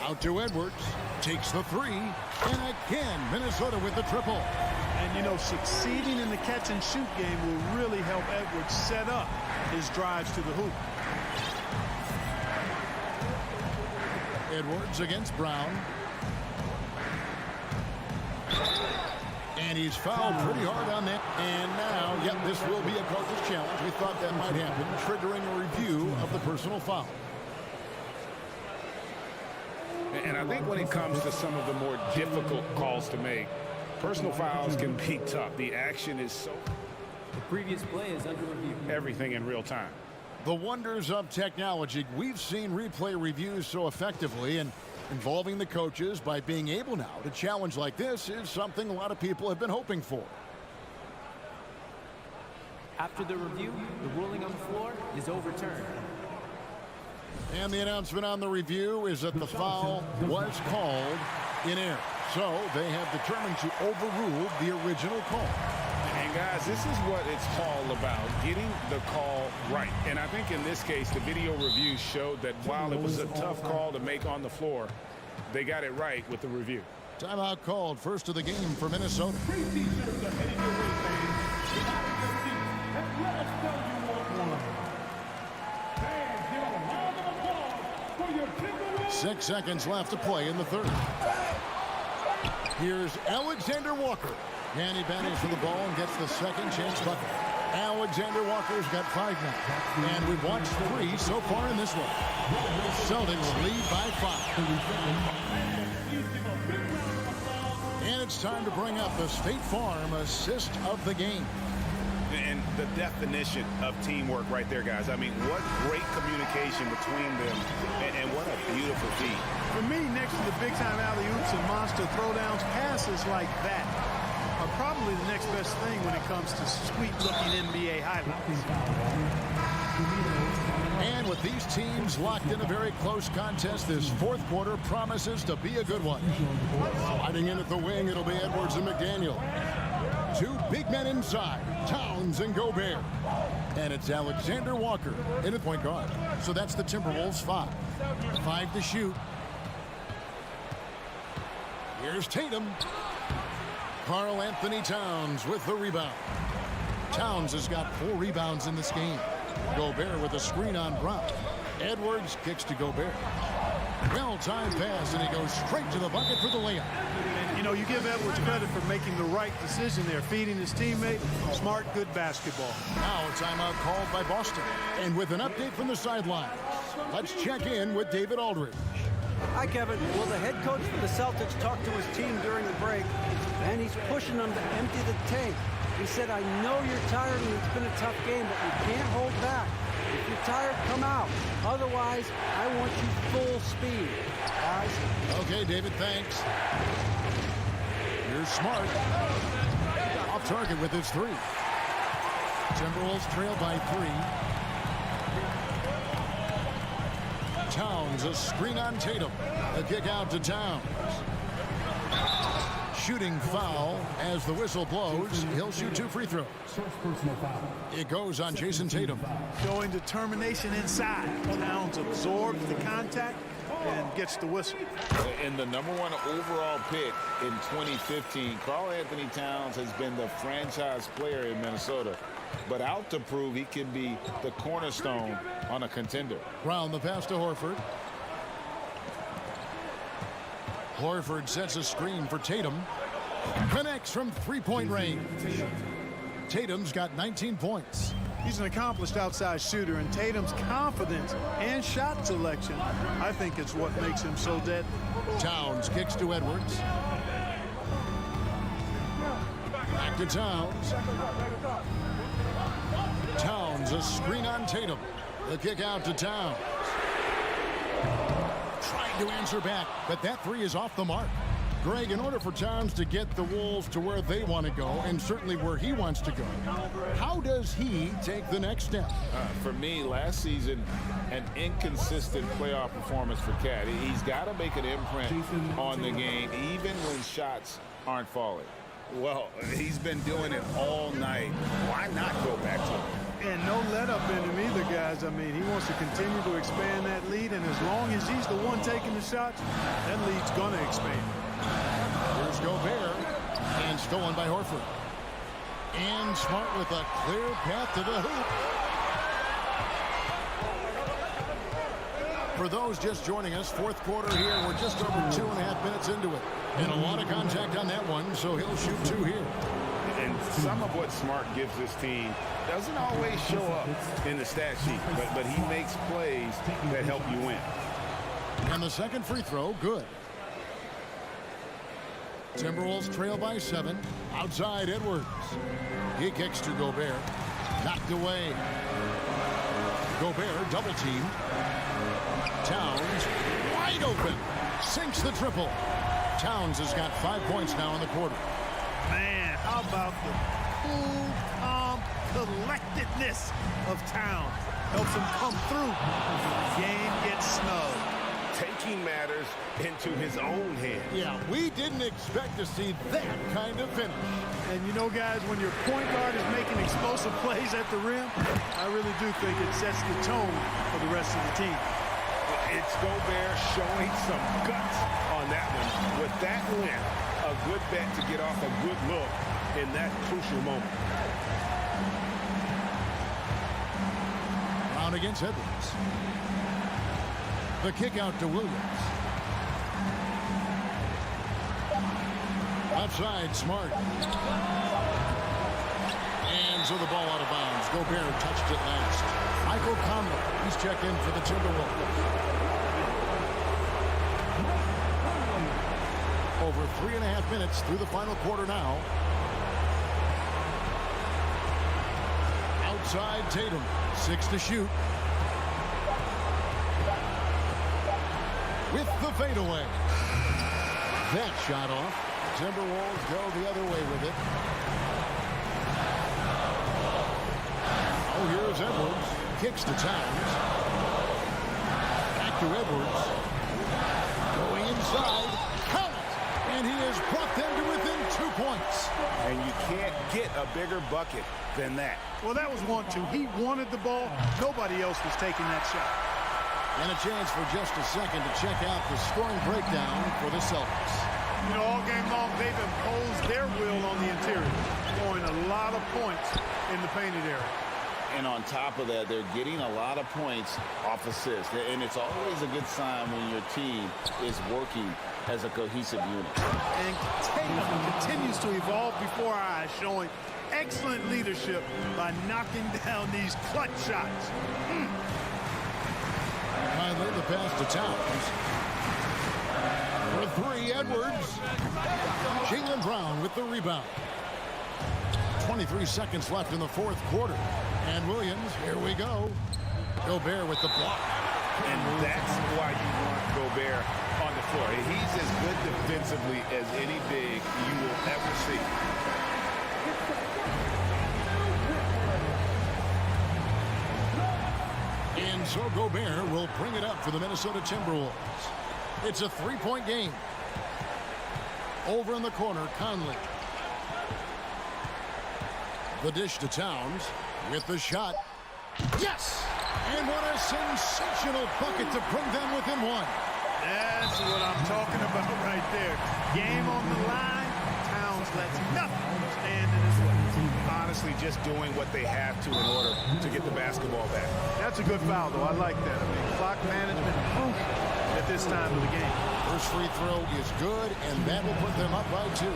Out to Edwards. Takes the 3. And again, Minnesota with the triple. And, you know, succeeding in the catch-and-shoot game will really help Edwards set up his drives to the hoop. Edwards against Brown. And he's fouled pretty hard on that. And now, yep, this will be a coach's challenge. We thought that might happen, triggering a review of the personal foul. And I think when it comes to some of the more difficult calls to make, personal fouls can be tough. The action is so... The previous play is under review. Everything in real time. The wonders of technology. We've seen replay reviews so effectively, and involving the coaches by being able now to challenge like this is something a lot of people have been hoping for. After the review, the ruling on the floor is overturned. And the announcement on the review is that the foul was called in error. So they have determined to overrule the original call. And guys, this is what it's all about, getting the call right. And I think in this case, the video review showed that while it was a tough call to make on the floor, they got it right with the review. Timeout called, first of the game for Minnesota. 6 seconds left to play in the third. Here's Alexander Walker. And he battles for the ball and gets the second chance bucket. Alexander Walker's got 5 now. And we've watched 3 so far in this one. Celtics lead by 5. And it's time to bring up the State Farm assist of the game. And the definition of teamwork right there, guys. I mean, what great communication between them, and what a beautiful feat. For me, next to the big-time alley-oops and monster throwdowns, passes like that are probably the next best thing when it comes to sweet-looking NBA highlights. And with these teams locked in a very close contest, this fourth quarter promises to be a good one. Sliding in at the wing, it'll be Edwards and McDaniel. Two big men inside, Towns and Gobert. And it's Alexander Walker in at point guard. So that's the Timberwolves 5. 5 to shoot. Here's Tatum. Karl Anthony Towns with the rebound. Towns has got 4 rebounds in this game. Gobert with a screen on Brown. Edwards kicks to Gobert. Well-timed pass, and he goes straight to the bucket for the layup. And, you know, you give Edwards credit for making the right decision there, feeding his teammate. Smart, good basketball. Now a timeout called by Boston. And with an update from the sideline, let's check in with David Aldridge. Hi, Kevin. Well, the head coach for the Celtics talked to his team during the break, and he's pushing them to empty the tank. He said, I know you're tired and it's been a tough game, but we can't hold back. If you're tired, come out. Otherwise, I want you full speed. Guys. Okay, David, thanks. Here's Smart. Off target with his 3. Timberwolves trail by 3. Towns, a screen on Tatum. A kick out to Towns. Shooting foul as the whistle blows. He'll shoot 2 free throws. It goes on Jason Tatum. Showing determination inside. Towns absorbs the contact and gets the whistle. And the #1 overall pick in 2015, Karl Anthony Towns has been the franchise player in Minnesota, but out to prove he can be the cornerstone on a contender. Brown the pass to Horford. Horford sets a screen for Tatum. Connects from 3-point range. Tatum's got 19 points. He's an accomplished outside shooter, and Tatum's confidence and shot selection, I think, is what makes him so deadly. Towns kicks to Edwards. Back to Towns. Towns, a screen on Tatum. The kick out to Towns. Trying to answer back, but that 3 is off the mark. Greg, in order for Towns to get the Wolves to where they want to go, and certainly where he wants to go, how does he take the next step? For me, last season, an inconsistent playoff performance for Cat. He's got to make an imprint on the game, even when shots aren't falling. Well, he's been doing it all night. Why not go back to him? And no let-up in him either, guys. I mean, he wants to continue to expand that lead, and as long as he's the one taking the shots, that lead's going to expand. Here's Gobert, and stolen by Horford. And Smart with a clear path to the hoop. For those just joining us, fourth quarter here, we're just over 2.5 minutes into it. And a lot of contact on that one, so he'll shoot 2 here. And some of what Smart gives this team doesn't always show up in the stat sheet, but he makes plays that help you win. And the second free throw, good. Timberwolves trail by 7. Outside Edwards. He kicks to Gobert. Knocked away. Gobert double team. Towns wide open. Sinks the triple. Towns has got 5 points now in the quarter. Man, how about the cool, calm collectedness of Towns? Helps him come through. The game gets snug. Taking matters into his own hands. Yeah, we didn't expect to see that kind of finish. And you know, guys, when your point guard is making explosive plays at the rim, I really do think it sets the tone for the rest of the team. It's Gobert showing some guts on that one. With that win, a good bet to get off a good look in that crucial moment. Brown against Edwards. The kick out to Williams. Outside, Smart. And so the ball out of bounds. Gobert touched it last. Michael Conley, he's checked in for the Timberwolves. Over 3.5 minutes through the final quarter now. side, Tatum. 6 to shoot. With the fadeaway. That shot off. Timberwolves go the other way with it. Oh, here's Edwards. Kicks to Towns. Back to Edwards. Going inside. Count it! And he has brought them to within 2 points. And you can't get a bigger bucket than that. Well, that was 1-2. He wanted the ball. Nobody else was taking that shot. And a chance for just a second to check out the scoring breakdown for the Celtics. You know, all game long, they've imposed their will on the interior, scoring a lot of points in the painted area. And on top of that, they're getting a lot of points off assists. And it's always a good sign when your team is working as a cohesive unit. And Tatum continues to evolve before our eyes, showing excellent leadership by knocking down these clutch shots. Finally, the pass to Towns. For 3, Edwards. Jaylen Brown with the rebound. 23 seconds left in the fourth quarter. And Williams, here we go. Gobert with the block. And that's why you want Gobert on the floor. He's as good defensively as any big you will ever see. And so Gobert will bring it up for the Minnesota Timberwolves. It's a 3-point game. Over in the corner, Conley. The dish to Towns with the shot. Yes! And what a sensational bucket to bring them within 1. That's what I'm talking about right there. Game on the line. Towns lets nothing stand in his way. Honestly, just doing what they have to in order to get the basketball back. That's a good foul, though. I like that. I mean, clock management crucial at this time of the game. First free throw is good, and that will put them up by 2.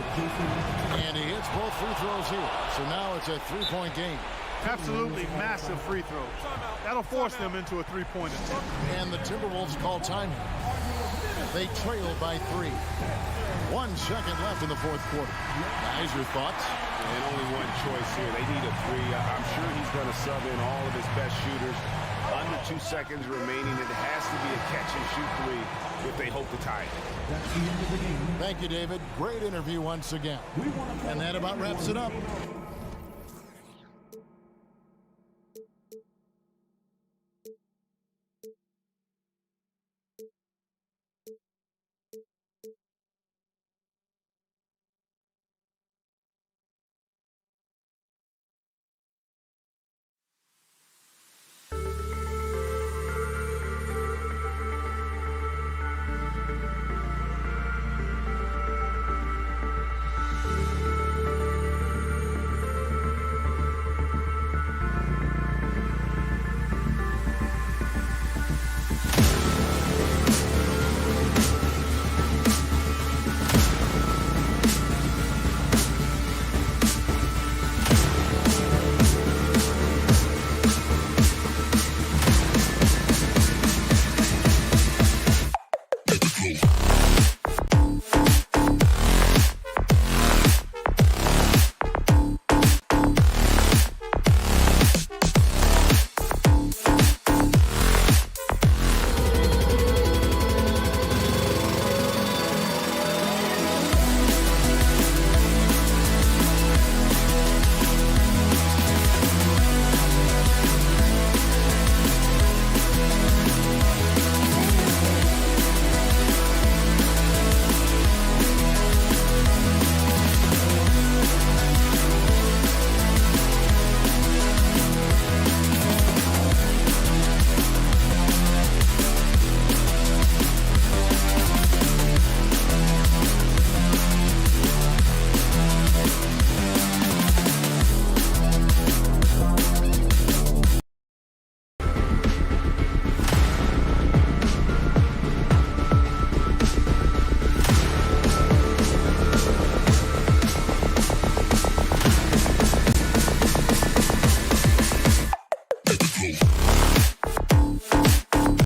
And he hits both free throws here. So now it's a 3-point game. Absolutely massive free throws. That'll force them into a 3-point attempt. And the Timberwolves call time. They trail by 3. 1 second left in the fourth quarter. Guys, your thoughts? And only one choice here. They need a 3. I'm sure he's going to sub in all of his best shooters. Under 2 seconds remaining. It has to be a catch-and-shoot 3 if they hope to tie it. That's the end of the game. Thank you, David. Great interview once again. And that about wraps it up.